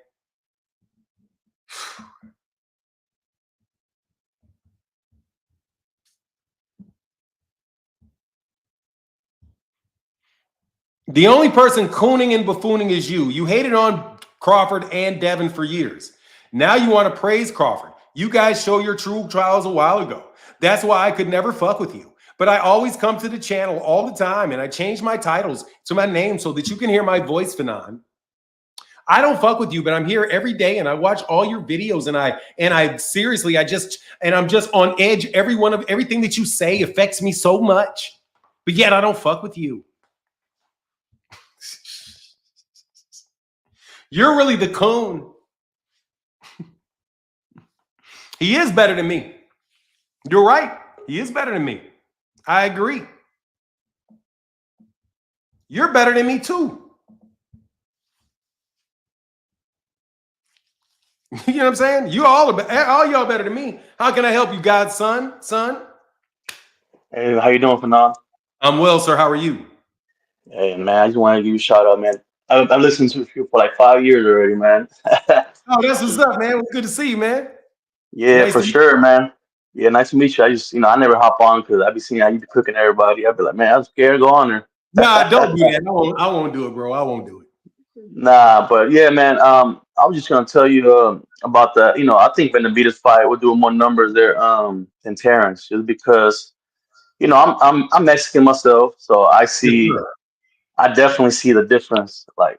The only person cooning and buffooning is you. You hated on Crawford and Devin for years. Now you want to praise Crawford. You guys show your true trials a while ago. That's why I could never fuck with you. But I always come to the channel all the time, and I change my titles to my name so that you can hear my voice, Fanon. I don't fuck with you, but I'm here every day, and I watch all your videos, and I seriously, I'm just on edge. Everything that you say affects me so much, but yet I don't fuck with you. You're really the coon. He is better than me. You're right. He is better than me. I agree. You're better than me too. You know what I'm saying? You all y'all better than me. How can I help you, God's son? Hey, how you doing, Fanon? I'm well, sir. How are you? Hey, man, I just want to give you a shout out, man. I've listened to you for like 5 years already, man. Oh, that's what's up, man. It's good to see you, man. Yeah, Nice for to meet sure, man. Yeah, nice to meet you. I just, I never hop on because I be seeing how you be cooking everybody. I'd be like, man, I'm scared to go on there. Nah, don't do that. I won't do it, bro. I won't do it. Nah, but yeah, man. I was just gonna tell you about the, I think Benavidez fight, we're doing more numbers there than Terrence, just because, I'm Mexican myself, so Yes, sir. I definitely see the difference. Like,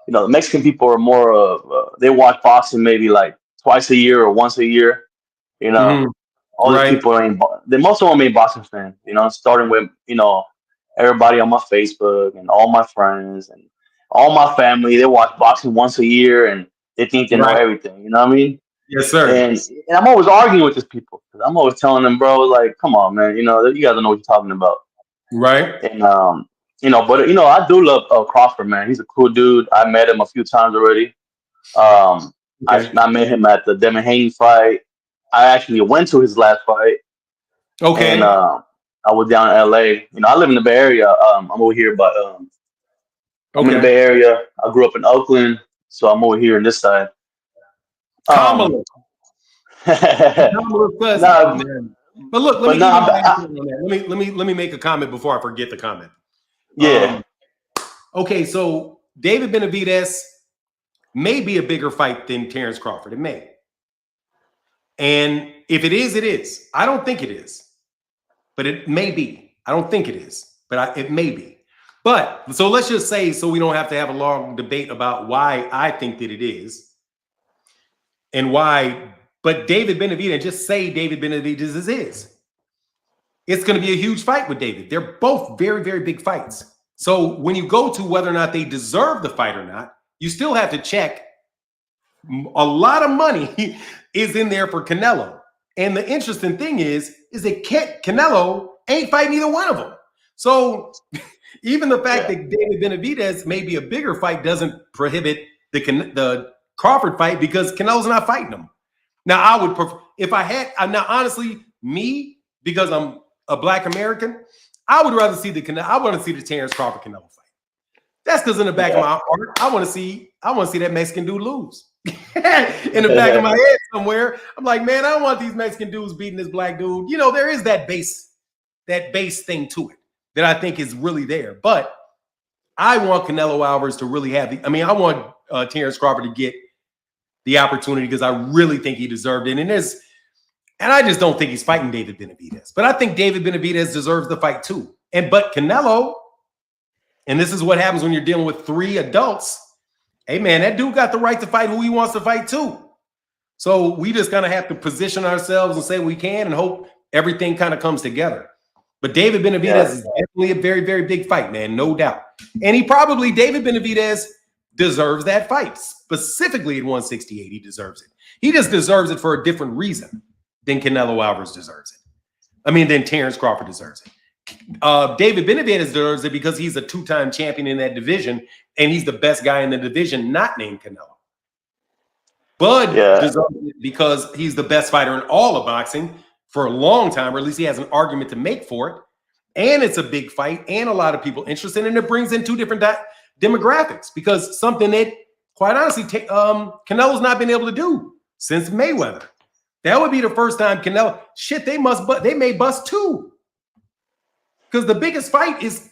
the Mexican people are more of they watch boxing maybe like twice a year or once a year. You know, Mm-hmm. all these Right. people ain't. They most of them ain't boxing fans. Starting with everybody on my Facebook and all my friends and all my family. They watch boxing once a year and they think they know Right. everything. You know what I mean? Yes, sir. And I'm always arguing with these people because I'm always telling them, bro, like, come on, man. You guys don't know what you're talking about. Right. And but I do love Crawford, man. He's a cool dude. I met him a few times already. Um, Okay. I met him at the Devin Haney fight. I actually went to his last fight, and Okay. I was down in LA. I live in the Bay Area. I'm over here, but I'm in the Okay. Bay Area. I grew up in Oakland, so I'm over here on this side. Um, Kamala. Kamala's cousin. no, Man. But look, let me but no, give you my input on that. Let me make a comment before I forget the comment. yeah, Okay, so David Benavidez may be a bigger fight than Terrence Crawford. It may. And if it is, it is. I don't think it is, but it may be. I don't think it is, but it may be. But so let's just say, so we don't have to have a long debate about why I think that it is and why. But David Benavidez, just say David Benavidez is. It's going to be a huge fight with David. They're both very, very big fights. So when you go to whether or not they deserve the fight or not, you still have to check. A lot of money is in there for Canelo. And the interesting thing is that Canelo ain't fighting either one of them. So even the fact yeah, that David Benavidez may be a bigger fight doesn't prohibit the Crawford fight because Canelo's not fighting him. Now, I would prefer, if I had, now honestly, me, because I'm a Black American, I would rather see I want to see the Terrence Crawford Canelo fight. That's because in the back of yeah. my heart, I want to see that Mexican dude lose. In the back of my head somewhere, I'm like, man, I don't want these Mexican dudes beating this black dude. There is that base thing to it that I think is really there. But I want Canelo Alvarez to really have I want Terrence Crawford to get the opportunity because I really think he deserved it. And I just don't think he's fighting David Benavidez. But I think David Benavidez deserves the fight too. But Canelo, and this is what happens when you're dealing with three adults. Hey, man, that dude got the right to fight who he wants to fight too. So we just kind of have to position ourselves and say we can and hope everything kind of comes together. But David Benavidez is definitely a very, very big fight, man, no doubt. And David Benavidez deserves that fight, specifically at 168. He deserves it. He just deserves it for a different reason than Canelo Alvarez deserves it. Than Terrence Crawford deserves it. David Benavidez deserves it because he's a 2-time champion in that division, and he's the best guy in the division, not named Canelo. Bud deserves it because he's the best fighter in all of boxing for a long time, or at least he has an argument to make for it. And it's a big fight, and a lot of people interested, and it brings in 2 different demographics because something that, quite honestly, Canelo's not been able to do since Mayweather. That would be the first time Canelo. Shit, they may bust 2. Because the biggest fight is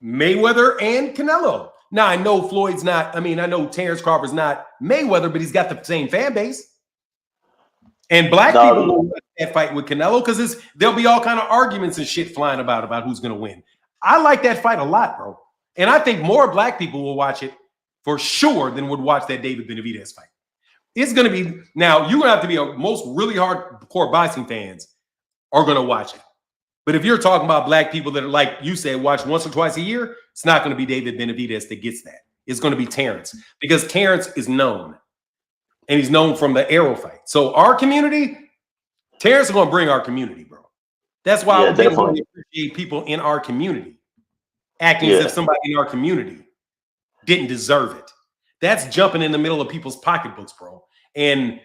Mayweather and Canelo. Now, I know Floyd's not, I know Terrence Crawford's not Mayweather, but he's got the same fan base. And black people will watch that fight with Canelo because there'll be all kind of arguments and shit flying about who's going to win. I like that fight a lot, bro. And I think more black people will watch it for sure than would watch that David Benavidez fight. It's going to be, now, you're going to have to be most really hardcore boxing fans are going to watch it. But if you're talking about black people that are, like you said, watch once or twice a year, it's not going to be David Benavidez that gets that. It's going to be Terrence because Terrence is known. And he's known from the arrow fight. So our community, Terrence is going to bring our community, bro. That's why I really appreciate people in our community acting as if somebody in our community didn't deserve it. That's jumping in the middle of people's pocketbooks, bro. And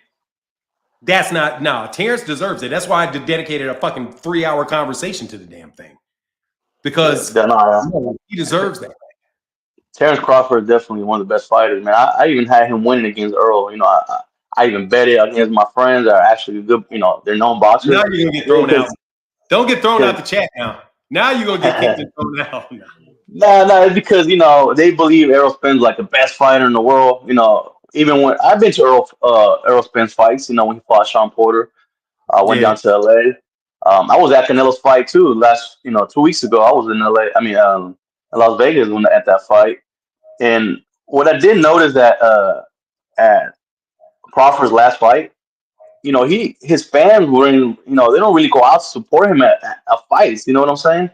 that's not, Terrence deserves it. That's why I dedicated a fucking 3-hour conversation to the damn thing. Because he deserves that. Terrence Crawford is definitely one of the best fighters, man. I even had him winning against Earl. You know, I even bet it against my friends that are actually good, they're known boxers. Now you're going to get thrown out. Don't get thrown out the chat now. Now you're going to get kicked and thrown out. No, it's because, they believe Errol Spence like the best fighter in the world. Even when I've been to Errol Spence fights, when he fought Sean Porter, I went down to LA. I was at Canelo's fight too last, 2 weeks ago. I was in LA, in Las Vegas at that fight. And what I did notice that at Crawford's last fight, his fans were in, they don't really go out to support him at fights. You know what I'm saying?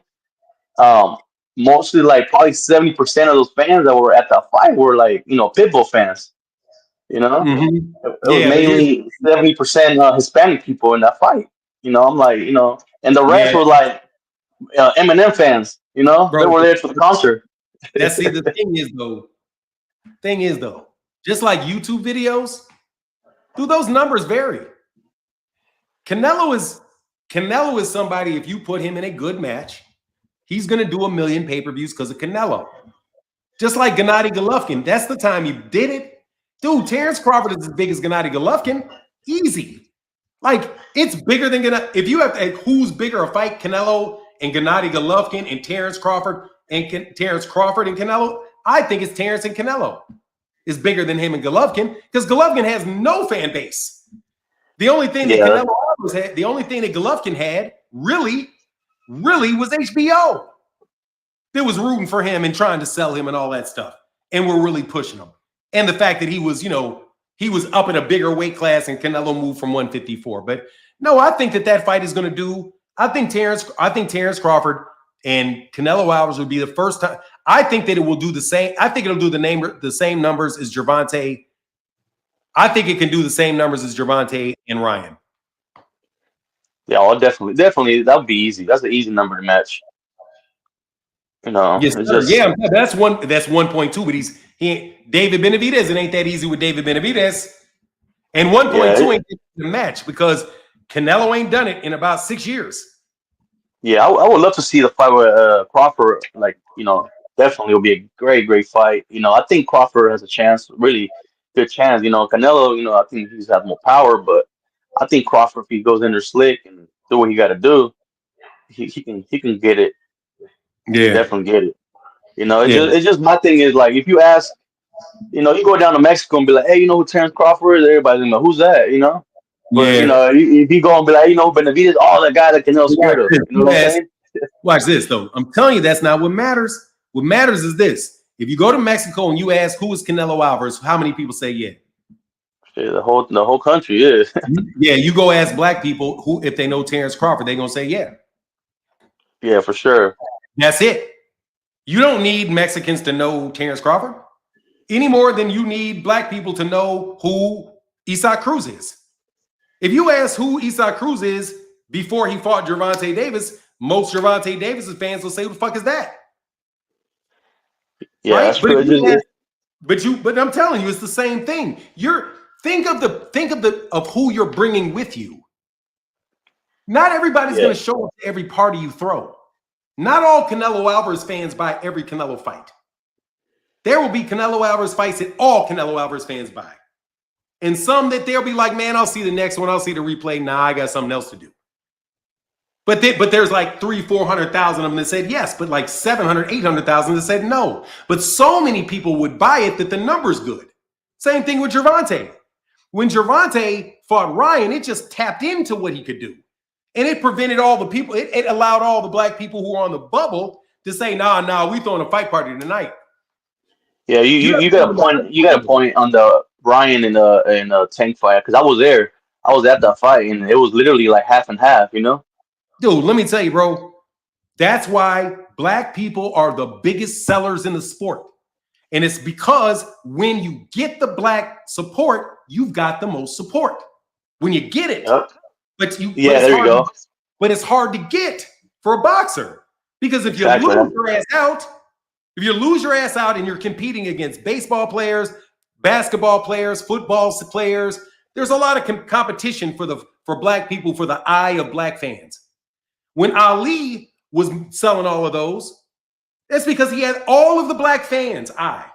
Mostly like probably 70% of those fans that were at that fight were like, Pitbull fans. It was mainly 70% Hispanic people in that fight. I'm like, and the rest were like Eminem fans. They were there for the concert. See, the thing is though, just like YouTube videos, do those numbers vary? Canelo is somebody, if you put him in a good match, he's going to do 1 million pay-per-views because of Canelo. Just like Gennady Golovkin. That's the time he did it. Dude, Terrence Crawford is as big as Gennady Golovkin. Easy. Like, it's bigger than Gennady. If you have to, who's bigger a fight, Canelo and Gennady Golovkin and Terrence Crawford and Canelo, I think it's Terrence and Canelo is bigger than him and Golovkin because Golovkin has no fan base. The only thing that Canelo had, the only thing that Golovkin had really was HBO. That was rooting for him and trying to sell him and all that stuff. And we're really pushing him. And the fact that he was, he was up in a bigger weight class and Canelo moved from 154. But no, I think that fight is going to do, I think Terrence Crawford and Canelo Alvarez would be the first time. I think that it will do the same. I think it'll do the same numbers as Gervonta. I think it can do the same numbers as Gervonta and Ryan. Yeah, definitely. That would be easy. That's an easy number to match. Yes, that's 1.2. But David Benavidez. It ain't that easy with David Benavidez. And 1.2 ain't the match because Canelo ain't done it in about 6 years. Yeah, I would love to see the fight with Crawford. Like, definitely will be a great, great fight. I think Crawford has a chance, really good chance. Canelo, I think he's has more power, but I think Crawford, if he goes in there slick and do what he got to do, he can get it. Yeah, definitely get it. It's just my thing is like if you ask, you go down to Mexico and be like, hey, you know who Terrence Crawford is? Everybody's gonna know who's that, But if you go and be like, Benavidez, that guy that Canelo's scared of. You know what I'm saying? Watch this though. I'm telling you, that's not what matters. What matters is this: if you go to Mexico and you ask who is Canelo Alvarez, how many people say yeah? Yeah, the whole country is. Yeah, you go ask black people who if they know Terrence Crawford, they're gonna say yeah. Yeah, for sure. That's it. You don't need Mexicans to know Terrence Crawford any more than you need black people to know who Isaac Cruz is. If you ask who Isaac Cruz is before he fought Gervonta Davis, most Gervonta Davis's fans will say, "Who the fuck is that?" Yeah, Right? that's true. But I'm telling you, it's the same thing. Think of who you're bringing with you. Not everybody's going to show up to every party you throw. Not all Canelo Alvarez fans buy every Canelo fight. There will be Canelo Alvarez fights that all Canelo Alvarez fans buy. And some that they'll be like, man, I'll see the next one. I'll see the replay. Nah, I got something else to do. But there's like 300,000-400,000 of them that said yes, but like 700,000, 800,000 that said no. But so many people would buy it that the number's good. Same thing with Gervonta. When Gervonta fought Ryan, it just tapped into what he could do. And it prevented all the people, it allowed all the black people who were on the bubble to say, nah, we throwing a fight party tonight. Yeah, you got a point. You got a point on the Ryan and Tank fight, because I was there. I was at that fight, and it was literally like half and half. You know, dude. Let me tell you, bro. That's why black people are the biggest sellers in the sport, and it's because when you get the black support, you've got the most support. When you get it, but there you go. But it's hard to get for a boxer because if you lose your ass out. If you lose your ass out and you're competing against baseball players, basketball players, football players, there's a lot of competition for black people, for the eye of black fans. When Ali was selling all of those, that's because he had all of the black fans' eye.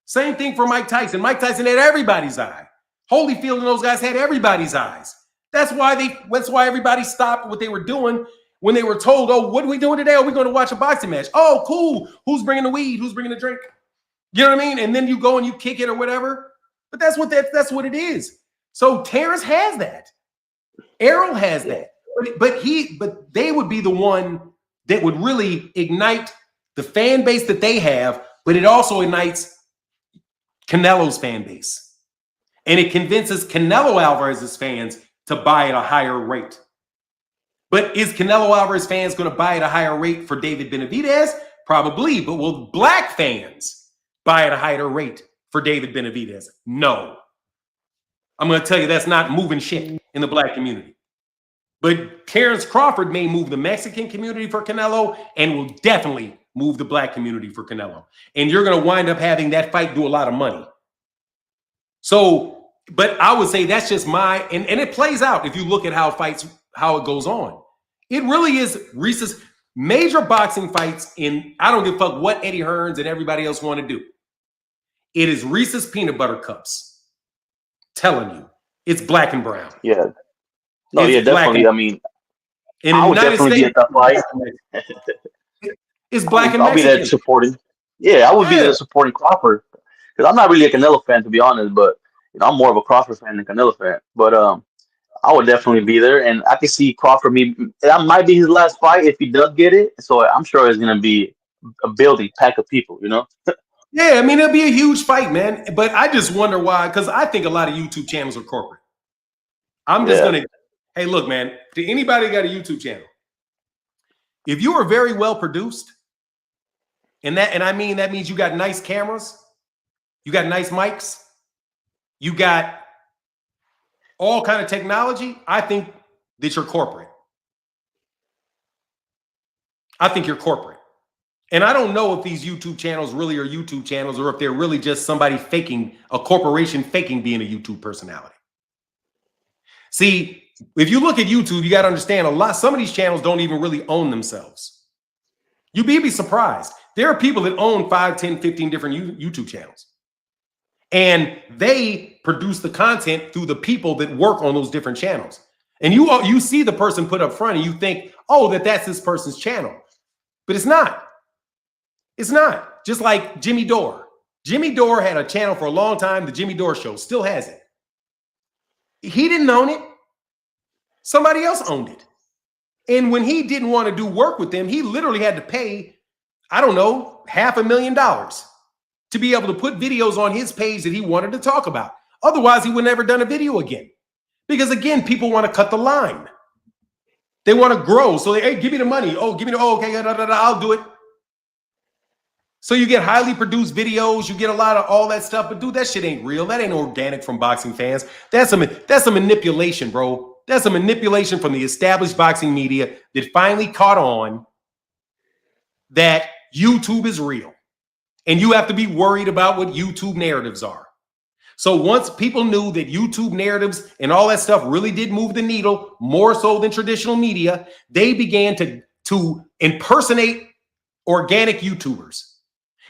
Same thing for Mike Tyson. Mike Tyson had everybody's eye. Holyfield and those guys had everybody's eyes. That's why everybody stopped what they were doing. When they were told, oh, what are we doing today? Are we going to watch a boxing match? Oh, cool. Who's bringing the weed? Who's bringing the drink? You know what I mean? And then you go and you kick it or whatever. But that's what it is. So Terrence has that. Errol has that. But they would be the one that would really ignite the fan base that they have, but it also ignites Canelo's fan base. And it convinces Canelo Alvarez's fans to buy at a higher rate. But is Canelo Alvarez fans going to buy at a higher rate for David Benavidez? Probably. But will black fans buy at a higher rate for David Benavidez? No. I'm going to tell you that's not moving shit in the black community. But Terrence Crawford may move the Mexican community for Canelo and will definitely move the black community for Canelo. And you're going to wind up having that fight do a lot of money. So, but I would say that's just and it plays out if you look at how it goes on. It really is Reese's major boxing fights I don't give a fuck what Eddie Hearns and everybody else want to do. It is Reese's peanut butter cups. Telling you, it's black and brown. Yeah. No, it's definitely. I mean, I would definitely be at that fight. It's black and Mexican. I'll be there supporting. Yeah, I would be there supporting Crawford, because I'm not really a Canelo fan, to be honest, but I'm more of a Crawford fan than Canelo fan. But I would definitely be there, and I can see Crawford. That might be his last fight if he does get it. So I'm sure it's gonna be a building pack of people, you know. Yeah, I mean it'll be a huge fight, man. But I just wonder why, because I think a lot of YouTube channels are corporate. I'm just gonna, hey, look, man. To anybody that got a YouTube channel, if you are very well produced, and I mean that means you got nice cameras, you got nice mics, you got all kind of technology, I think that you're corporate. I think you're corporate. And I don't know if these YouTube channels really are YouTube channels or if they're really just somebody faking, a corporation faking being a YouTube personality. See, if you look at YouTube, you got to understand some of these channels don't even really own themselves. You'd be surprised. There are people that own 5, 10, 15 different YouTube channels. And they produce the content through the people that work on those different channels. And you see the person put up front and you think, oh, that's this person's channel. But it's not. It's not. Just like Jimmy Dore. Jimmy Dore had a channel for a long time, the Jimmy Dore Show, still has it. He didn't own it. Somebody else owned it. And when he didn't want to do work with them, he literally had to pay, I don't know, $500,000 to be able to put videos on his page that he wanted to talk about. Otherwise, he would never done a video again. Because again, people want to cut the line. They want to grow. So hey, give me the money. Oh, give me okay, I'll do it. So you get highly produced videos, you get a lot of all that stuff, but dude, that shit ain't real. That ain't organic from boxing fans. That's a manipulation, bro. That's a manipulation from the established boxing media that finally caught on that YouTube is real. And you have to be worried about what YouTube narratives are. So once people knew that YouTube narratives and all that stuff really did move the needle more so than traditional media, they began to impersonate organic YouTubers.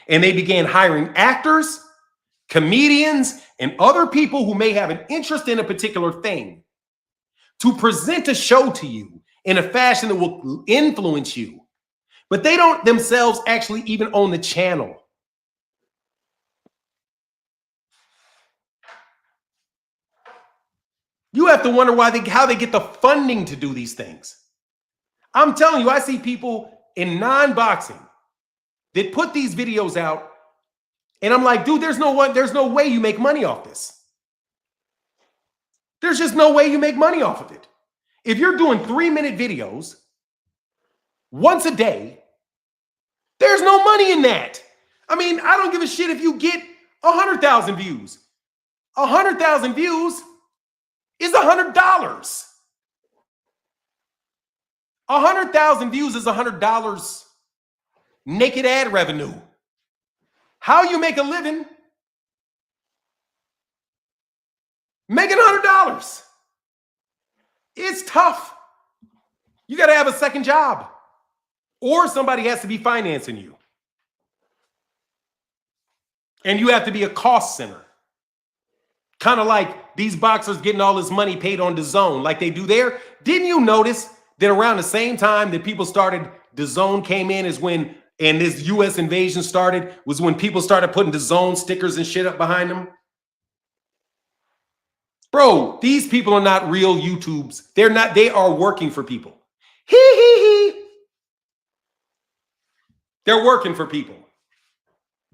And they began hiring actors, comedians, and other people who may have an interest in a particular thing to present a show to you in a fashion that will influence you. But they don't themselves actually even own the channel. You have to wonder how they get the funding to do these things. I'm telling you, I see people in non-boxing that put these videos out, and I'm like, dude, there's no way you make money off this. There's just no way you make money off of it. If you're doing 3-minute videos once a day, there's no money in that. I mean, I don't give a shit if you get 100,000 views. 100,000 views is $100. 100,000 views is $100 naked ad revenue. How you make a living making $100? It's tough. You got to have a second job, or somebody has to be financing you. And you have to be a cost center. Kind of like these boxers getting all this money paid on DAZN like they do there. Didn't you notice that around the same time that people started, DAZN came in is when, and this U.S. invasion started, was when people started putting DAZN stickers and shit up behind them? Bro, these people are not real YouTubes. They're not, they are working for people. Hee hee hee. They're working for people.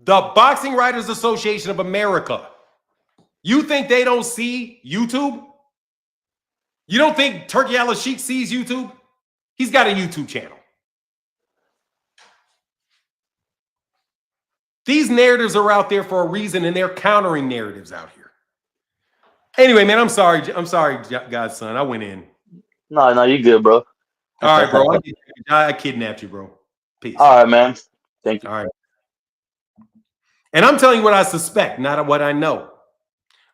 The Boxing Writers Association of America. You think they don't see YouTube? You don't think Turkey Al-Sheikh sees YouTube? He's got a YouTube channel. These narratives are out there for a reason, and they're countering narratives out here. Anyway, man, I'm sorry, godson. I went in. No, you good, bro. All right, bro. I kidnapped you, bro. Peace. All right, man. Thank you. All right. And I'm telling you what I suspect, not what I know.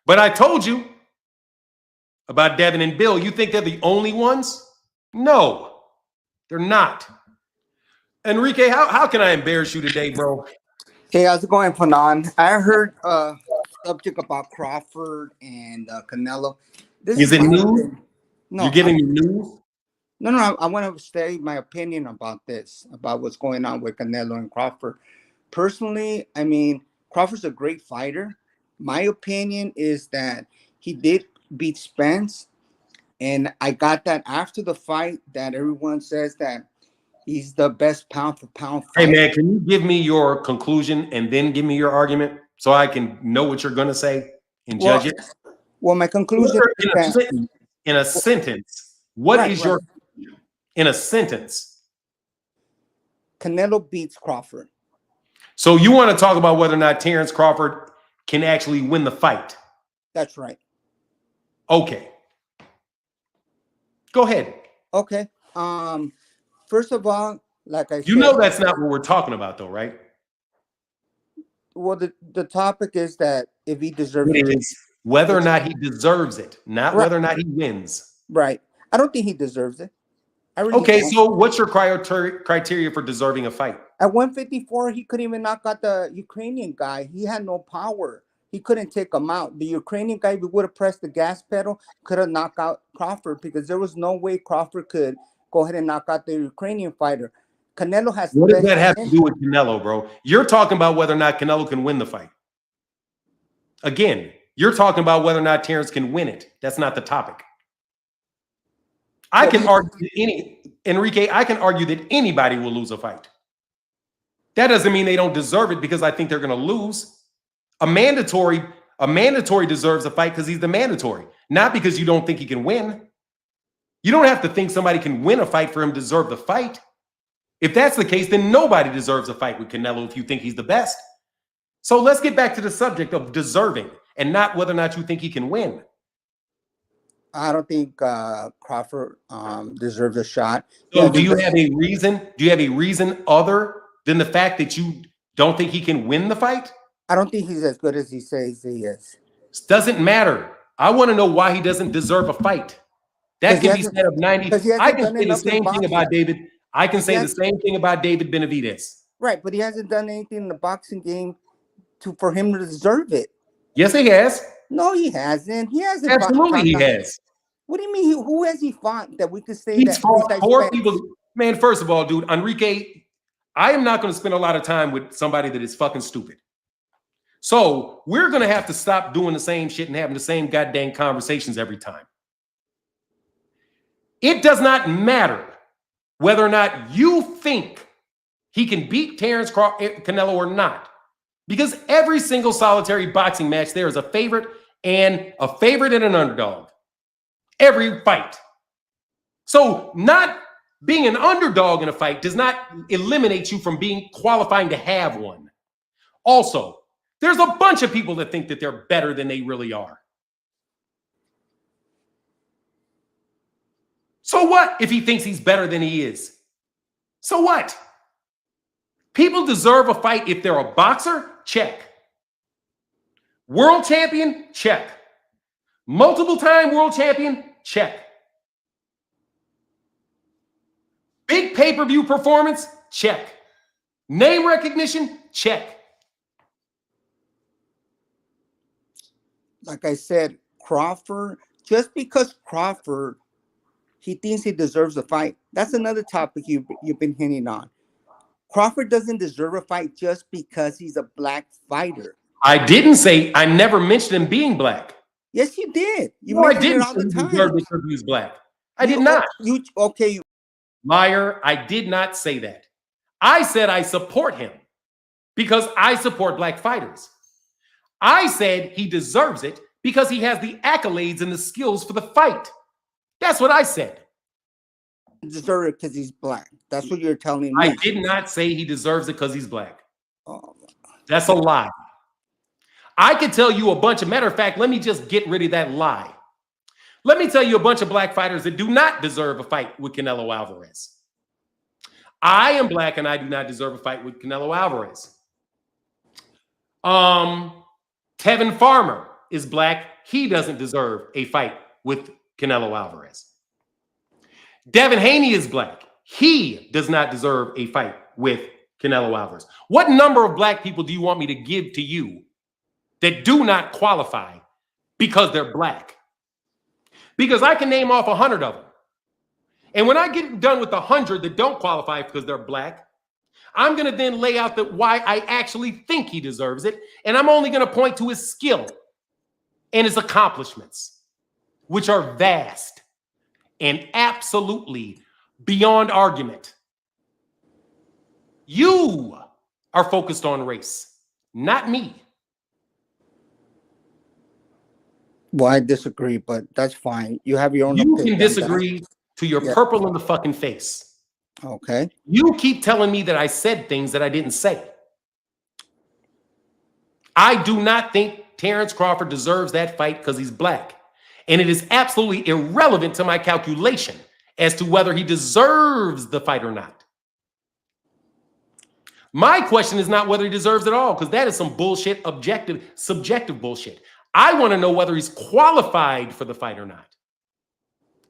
But I told you about Devin and Bill. You think they're the only ones? No, they're not. Enrique, how can I embarrass you today, bro? Hey, how's it going, Fanon? I heard subject about Crawford and Canelo. Is it news? No, you're giving me news? No. I want to state my opinion about this, about what's going on with Canelo and Crawford. Personally, I mean, Crawford's a great fighter. My opinion is that he did beat Spence, and I got that after the fight that everyone says that he's the best pound for pound fighter. Hey, man, can you give me your conclusion and then give me your argument so I can know what you're going to say and judge it? Well, my conclusion is that in a sentence, what is your in a sentence? Canelo beats Crawford. So you want to talk about whether or not Terrence Crawford can actually win the fight? That's right. Okay. Go ahead. Okay. First of all, like I said, you know that's not what we're talking about, though, right? Well, the topic is that if he deserves it, is whether or not he deserves it, not whether or not he wins. Right. I don't think he deserves it. Okay, so what's your criteria for deserving a fight? At 154, he couldn't even knock out the Ukrainian guy. He had no power. He couldn't take him out. The Ukrainian guy, if he would have pressed the gas pedal, could have knocked out Crawford, because there was no way Crawford could go ahead and knock out the Ukrainian fighter. Canelo has. What does that have to do with Canelo, bro? You're talking about whether or not Canelo can win the fight. Again, you're talking about whether or not Terrence can win it. That's not the topic. I can argue that Enrique, I can argue that anybody will lose a fight. That doesn't mean they don't deserve it because I think they're going to lose. A mandatory deserves a fight because he's the mandatory, not because you don't think he can win. You don't have to think somebody can win a fight for him to deserve the fight. If that's the case, then nobody deserves a fight with Canelo if you think he's the best. So let's get back to the subject of deserving and not whether or not you think he can win. I don't think Crawford deserves a shot. So Yeah, do you have a reason? Do you have a reason other than the fact that you don't think he can win the fight? I don't think he's as good as he says he is. Doesn't matter. I want to know why he doesn't deserve a fight. That can be said of 90. Because he I hasn't can done say the enough in same thing boxing. about David. I can say the Yes. same thing about David Benavidez. Right, but he hasn't done anything in the boxing game for him to deserve it. Yes, he has. No, he hasn't. He hasn't. Absolutely, he has. What do you mean? Who has he fought that we could say He's that this fought guy's 4 fast? people. Man, first of all, dude, Enrique, I am not going to spend a lot of time with somebody that is fucking stupid. So we're going to have to stop doing the same shit and having the same goddamn conversations every time. It does not matter whether or not you think he can beat Terrence Canelo or not, because every single solitary boxing match, there is a favorite and an underdog. Every fight. So not being an underdog in a fight does not eliminate you from qualifying to have one. Also, there's a bunch of people that think that they're better than they really are. So what if he thinks he's better than he is? So what? People deserve a fight if they're a boxer? Check. World champion? Check. Multiple time world champion? Check. Big pay-per-view performance? Check. Name recognition? Check. Like I said, Crawford, just because Crawford, he thinks he deserves a fight. That's another topic you've been hinting on. Crawford doesn't deserve a fight just because he's a black fighter. I didn't say, I never mentioned him being black. Yes, you did. No, I didn't say he deserved it because he was black. I did not. Liar, I did not say that. I said I support him because I support black fighters. I said he deserves it because he has the accolades and the skills for the fight. That's what I said. Deserve it because he's black. That's what you're telling me. I did not say he deserves it because he's black. Oh. That's a lie. I could tell you a bunch of, matter of fact, let me just get rid of that lie. Let me tell you a bunch of black fighters that do not deserve a fight with Canelo Alvarez. I am black and I do not deserve a fight with Canelo Alvarez. Tevin Farmer is black. He doesn't deserve a fight with Canelo Alvarez. Devin Haney is black. He does not deserve a fight with Canelo Alvarez. What number of black people do you want me to give to you that do not qualify because they're black? Because I can name off 100 of them. And when I get done with 100 that don't qualify because they're black, I'm going to then lay out why I actually think he deserves it. And I'm only going to point to his skill and his accomplishments, which are vast and absolutely beyond argument. You are focused on race, not me. Well, I disagree, but that's fine. You have your own You opinion. can disagree to your purple in the fucking face. Okay. You keep telling me that I said things that I didn't say. I do not think Terrence Crawford deserves that fight because he's black. And it is absolutely irrelevant to my calculation as to whether he deserves the fight or not. My question is not whether he deserves it all, because that is some bullshit, subjective bullshit. I want to know whether he's qualified for the fight or not.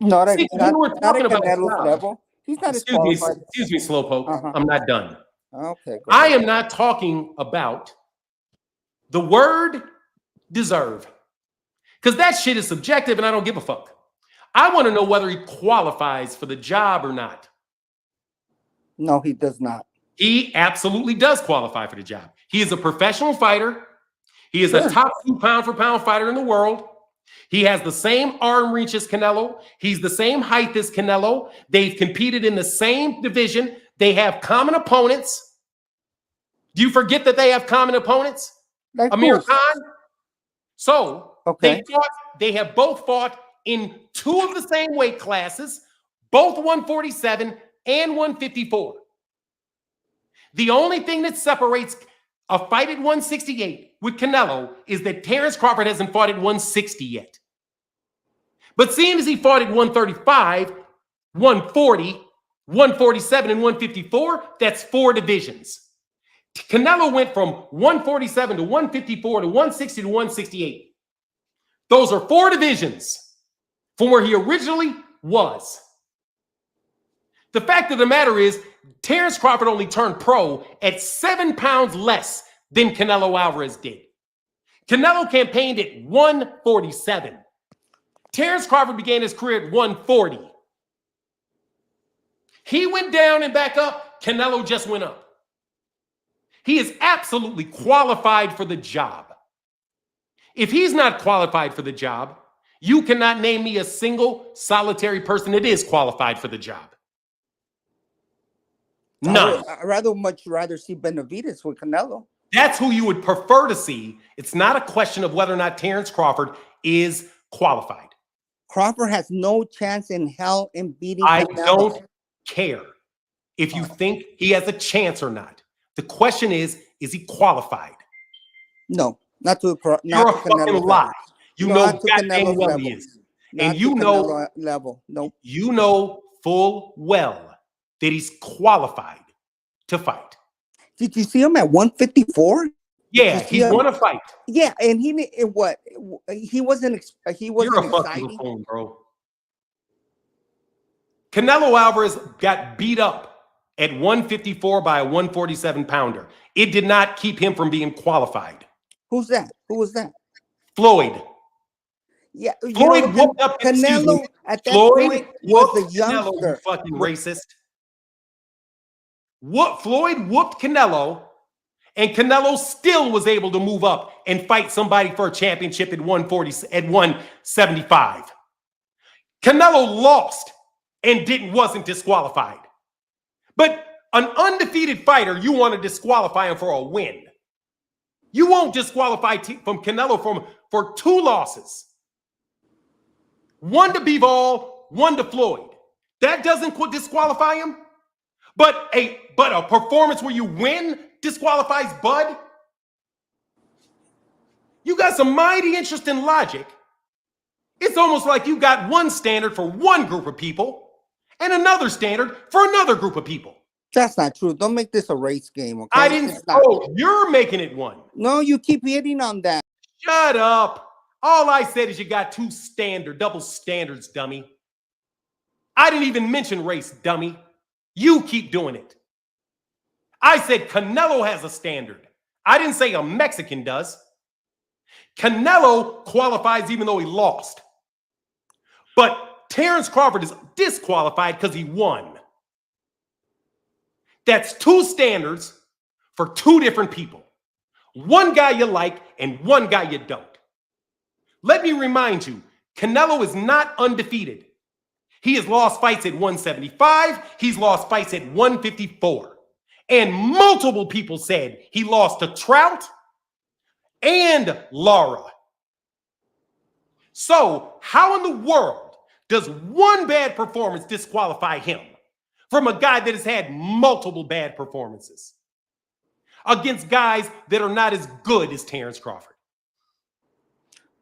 Not at Canelo's level. He's not as qualified. Excuse me, Slowpoke. I'm not done. Okay. I am not talking about the word deserve, because that shit is subjective and I don't give a fuck. I want to know whether he qualifies for the job or not. No, he does not. He absolutely does qualify for the job. He is a professional fighter. He is a top 2 pound-for-pound fighter in the world. He has the same arm reach as Canelo. He's the same height as Canelo. They've competed in the same division. They have common opponents. Do you forget that they have common opponents? Amir Khan. So they have both fought in 2 of the same weight classes, both 147 and 154. The only thing that separates a fight at 168 with Canelo is that Terrence Crawford hasn't fought at 160 yet. But seeing as he fought at 135, 140, 147, and 154, that's 4 divisions. Canelo went from 147 to 154 to 160 to 168. Those are 4 divisions from where he originally was. The fact of the matter is, Terrence Crawford only turned pro at 7 pounds less than Canelo Alvarez did. Canelo campaigned at 147. Terrence Crawford began his career at 140. He went down and back up. Canelo just went up. He is absolutely qualified for the job. If he's not qualified for the job, you cannot name me a single solitary person that is qualified for the job. None. I'd much rather see Benavidez with Canelo. That's who you would prefer to see. It's not a question of whether or not Terrence Crawford is qualified. Crawford has no chance in hell in beating I Canelo. don't care if you think he has a chance or not. The question is he qualified? No, not to You're a fucking Canelo lie. You No, know not to goddamn Canelo's well level. he is. Not And to you know Canelo level. Nope. You know full well that he's qualified to fight. Did you see him at 154? Yeah, he won a fight. Yeah, and he wasn't You're a fucking exciting. buffoon, bro. Canelo Alvarez got beat up at 154 by a 147 pounder. It did not keep him from being qualified. Who's that? Who was that? Floyd. Yeah, Floyd whooped up Canelo at that Floyd point was a whooped Canelo, you youngster. fucking racist. Floyd whooped Canelo, and Canelo still was able to move up and fight somebody for a championship at 175. Canelo lost and wasn't disqualified. But an undefeated fighter, you want to disqualify him for a win. You won't disqualify from Canelo for 2 losses. 1 to Bivol, 1 to Floyd. That doesn't disqualify him. But a performance where you win disqualifies Bud. You got some mighty interesting logic. It's almost like you got one standard for one group of people and another standard for another group of people. That's not true. Don't make this a race game, okay? I didn't. Oh, you're making it one. No, you keep hitting on that. Shut up. All I said is you got 2 double standards, dummy. I didn't even mention race, dummy. You keep doing it. I said Canelo has a standard. I didn't say a Mexican does. Canelo qualifies even though he lost. But Terrence Crawford is disqualified because he won. That's 2 standards for 2 different people. One guy you like and one guy you don't. Let me remind you, Canelo is not undefeated. He has lost fights at 175. He's lost fights at 154. And multiple people said he lost to Trout and Lara. So how in the world does one bad performance disqualify him from a guy that has had multiple bad performances against guys that are not as good as Terrence Crawford?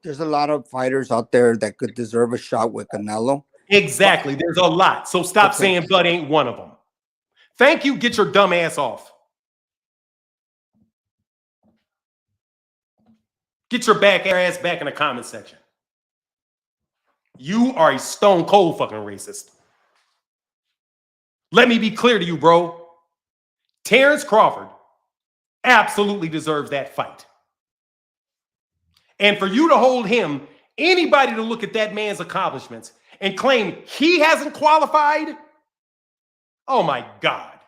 There's a lot of fighters out there that could deserve a shot with Canelo. Exactly. There's a lot. So stop saying Bud ain't one of them. Thank you. Get your dumb ass off. Get your ass back in the comment section. You are a stone cold fucking racist. Let me be clear to you, bro. Terrence Crawford absolutely deserves that fight. And for you to hold him, anybody to look at that man's accomplishments and claim he hasn't qualified, oh my God.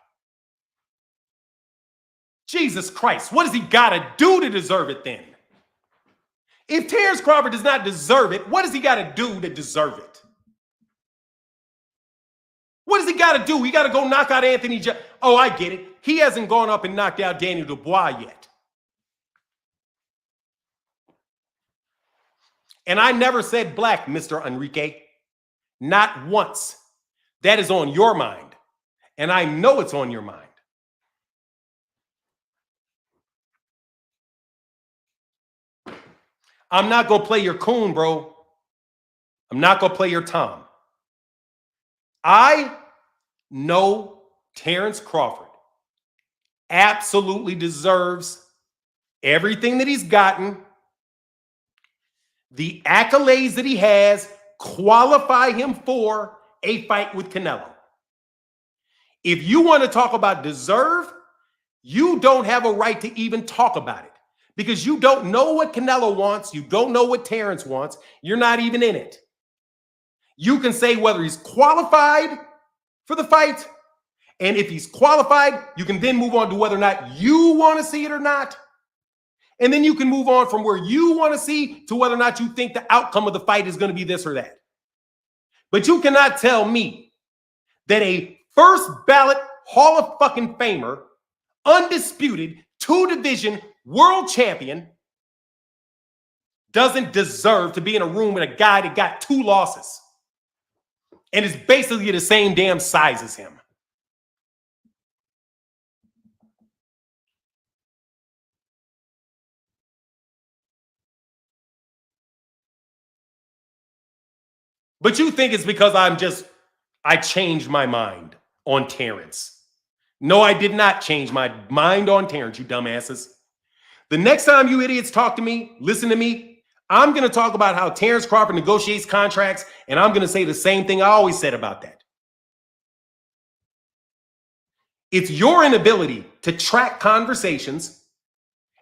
Jesus Christ, what does he got to do to deserve it then? If Terrence Crawford does not deserve it, what does he got to do to deserve it? What does he got to do? He got to go knock out Anthony Oh, I get it. He hasn't gone up and knocked out Daniel Dubois yet. And I never said black, Mr. Enrique. Not once. That is on your mind. And I know it's on your mind. I'm not going to play your coon, bro. I'm not going to play your Tom. I know Terrence Crawford absolutely deserves everything that he's gotten. The accolades that he has qualify him for a fight with Canelo. If you want to talk about deserve, you don't have a right to even talk about it because you don't know what Canelo wants. You don't know what Terrence wants. You're not even in it. You can say whether he's qualified for the fight, and if he's qualified, you can then move on to whether or not you want to see it or not. And then you can move on from where you want to see to whether or not you think the outcome of the fight is going to be this or that. But you cannot tell me that a first ballot Hall of fucking Famer, undisputed, 2-division world champion doesn't deserve to be in a room with a guy that got 2 losses and is basically the same damn size as him. But you think it's because I changed my mind on Terrence. No, I did not change my mind on Terrence, you dumbasses. The next time you idiots talk to me, listen to me, I'm going to talk about how Terrence Crawford negotiates contracts, and I'm going to say the same thing I always said about that. It's your inability to track conversations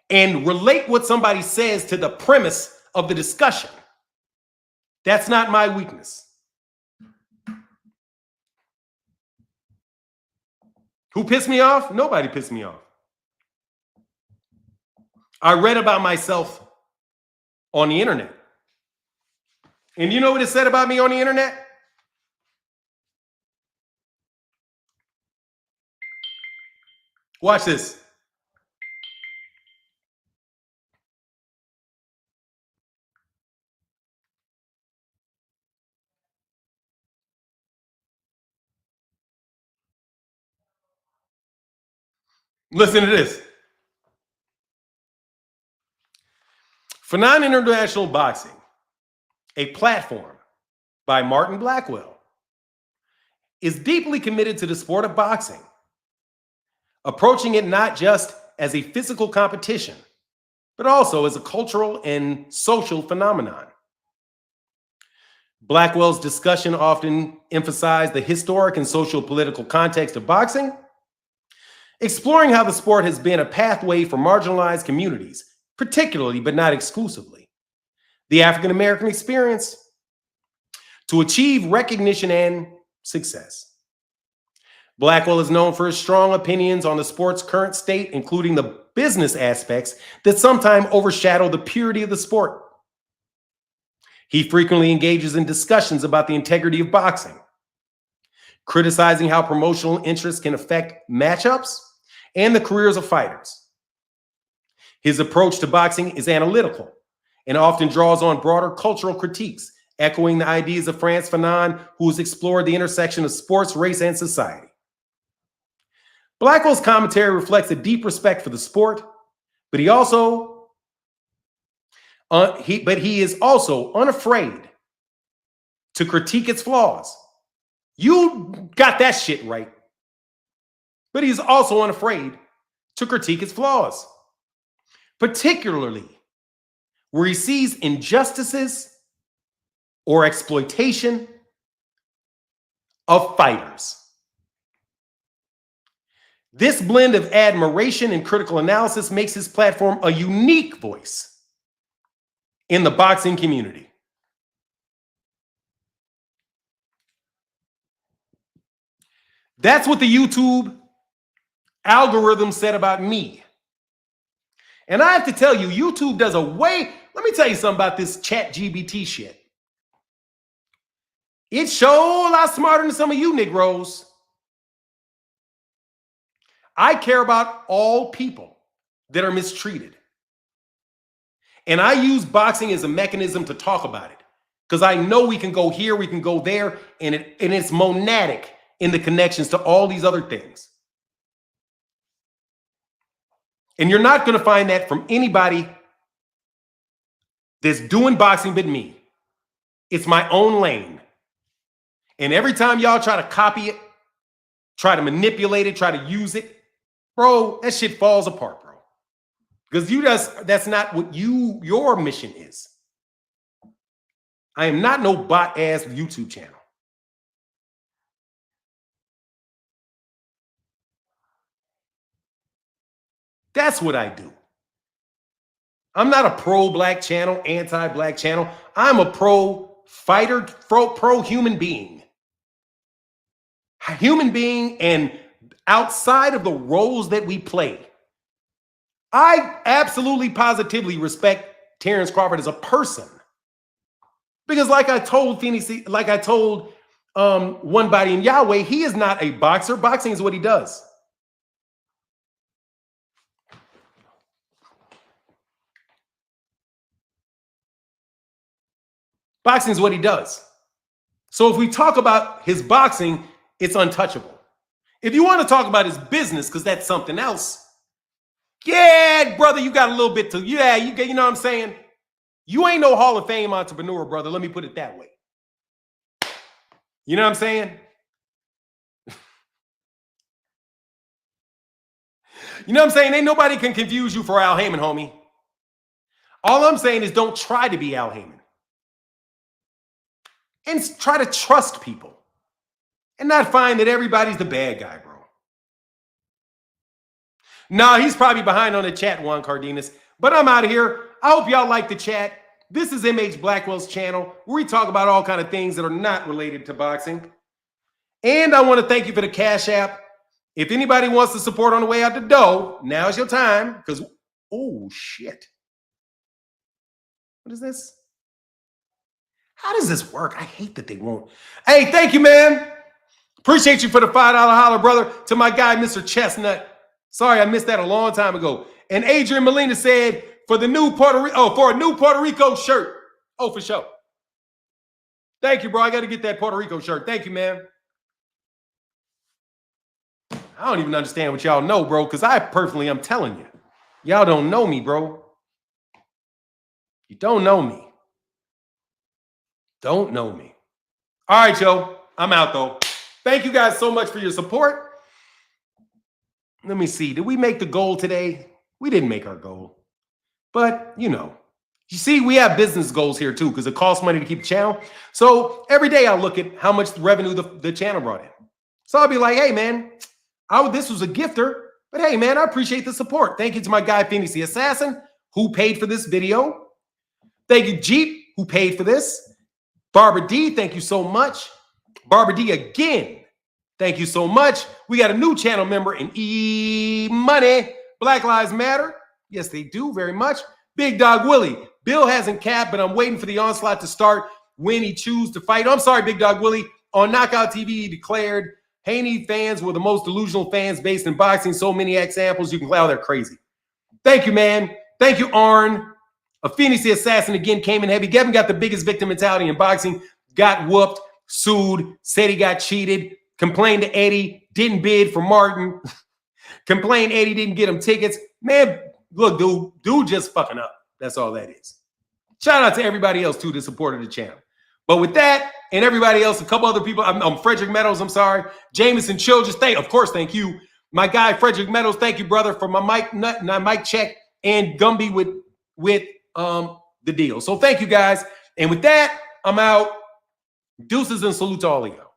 and relate what somebody says to the premise of the discussion. That's not my weakness. Who pissed me off? Nobody pissed me off. I read about myself on the internet. And you know what it said about me on the internet? Watch this. Listen to this. For Non-International Boxing, a platform by Martin Blackwell, is deeply committed to the sport of boxing, approaching it not just as a physical competition, but also as a cultural and social phenomenon. Blackwell's discussion often emphasized the historic and social political context of boxing, exploring how the sport has been a pathway for marginalized communities, particularly but not exclusively the African American experience, to achieve recognition and success. Blackwell is known for his strong opinions on the sport's current state, including the business aspects that sometimes overshadow the purity of the sport. He frequently engages in discussions about the integrity of boxing, criticizing how promotional interests can affect matchups and the careers of fighters. His approach to boxing is analytical and often draws on broader cultural critiques, echoing the ideas of Frantz Fanon, who has explored the intersection of sports, race, and society. Blackwell's commentary reflects a deep respect for the sport, but he is also unafraid to critique its flaws. You got that shit right. But he's also unafraid to critique its flaws, particularly where he sees injustices or exploitation of fighters. This blend of admiration and critical analysis makes his platform a unique voice in the boxing community. That's what the YouTube algorithm said about me. And I have to tell you, YouTube does let me tell you something about this ChatGPT shit. It's sure a lot smarter than some of you Negroes. I care about all people that are mistreated. And I use boxing as a mechanism to talk about it. Because I know we can go here, we can go there, and it's monadic in the connections to all these other things. And you're not going to find that from anybody that's doing boxing but me. It's my own lane. And every time y'all try to copy it, try to manipulate it, try to use it, bro, that shit falls apart, bro. Because that's not what your mission is. I am not no bot-ass YouTube channel. That's what I do. I'm not a pro-black channel, anti-black channel. I'm a pro-fighter, pro-human being. A human being, and outside of the roles that we play, I absolutely positively respect Terrence Crawford as a person. Because like I told Phoenix, like I told One Body in Yahweh, he is not a boxer. Boxing is what he does. Boxing is what he does. So if we talk about his boxing, it's untouchable. If you want to talk about his business, because that's something else, yeah, brother, you got a little bit to, you know what I'm saying? You ain't no Hall of Fame entrepreneur, brother. Let me put it that way. You know what I'm saying? You know what I'm saying? Ain't nobody can confuse you for Al Heyman, homie. All I'm saying is don't try to be Al Heyman. And try to trust people. And not find that everybody's the bad guy, bro. Nah, he's probably behind on the chat, Juan Cardenas. But I'm out of here. I hope y'all like the chat. This is MH Blackwell's channel, where we talk about all kind of things that are not related to boxing. And I want to thank you for the Cash App. If anybody wants to support on the way out the door, now's your time. Because, oh, shit. What is this? How does this work? I hate that they won't. Hey, thank you, man. Appreciate you for the $5 holler, brother. To my guy, Mr. Chestnut. Sorry, I missed that a long time ago. And Adrian Molina said, for a new Puerto Rico shirt. Oh, for sure. Thank you, bro. I got to get that Puerto Rico shirt. Thank you, man. I don't even understand what y'all know, bro, because I'm telling you, y'all don't know me, bro. You don't know me. Don't know me. All right, yo. I'm out, though. Thank you guys so much for your support. Let me see. Did we make the goal today? We didn't make our goal. But, you know, you see, we have business goals here, too, because it costs money to keep the channel. So every day I'll look at how much revenue the channel brought in. So I'll be like, hey, man, this was a gifter. But, hey, man, I appreciate the support. Thank you to my guy, Phoenix the Assassin, who paid for this video. Thank you, Jeep, who paid for this. Barbara D, thank you so much. Barbara D again, thank you so much. We got a new channel member in E-Money. Black Lives Matter. Yes, they do very much. Big Dog Willie. Bill hasn't capped, but I'm waiting for the onslaught to start when he chooses to fight. I'm sorry, Big Dog Willie. On Knockout TV, he declared Haney fans were the most delusional fans based in boxing. So many examples. You can tell they're crazy. Thank you, man. Thank you, Arn. A Phoenix the Assassin again came in heavy. Devin got the biggest victim mentality in boxing. Got whooped, sued, said he got cheated, complained to Eddie, didn't bid for Martin, complained Eddie didn't get him tickets. Man, look, dude just fucking up. That's all that is. Shout out to everybody else, too, that supported the channel. But with that and everybody else, a couple other people, I'm Frederick Meadows, I'm sorry. Jameson Childress, of course, thank you. My guy, Frederick Meadows, thank you, brother, for my mic check, and Gumby with the deal. So thank you, guys. And with that, I'm out. Deuces and salute to all of y'all.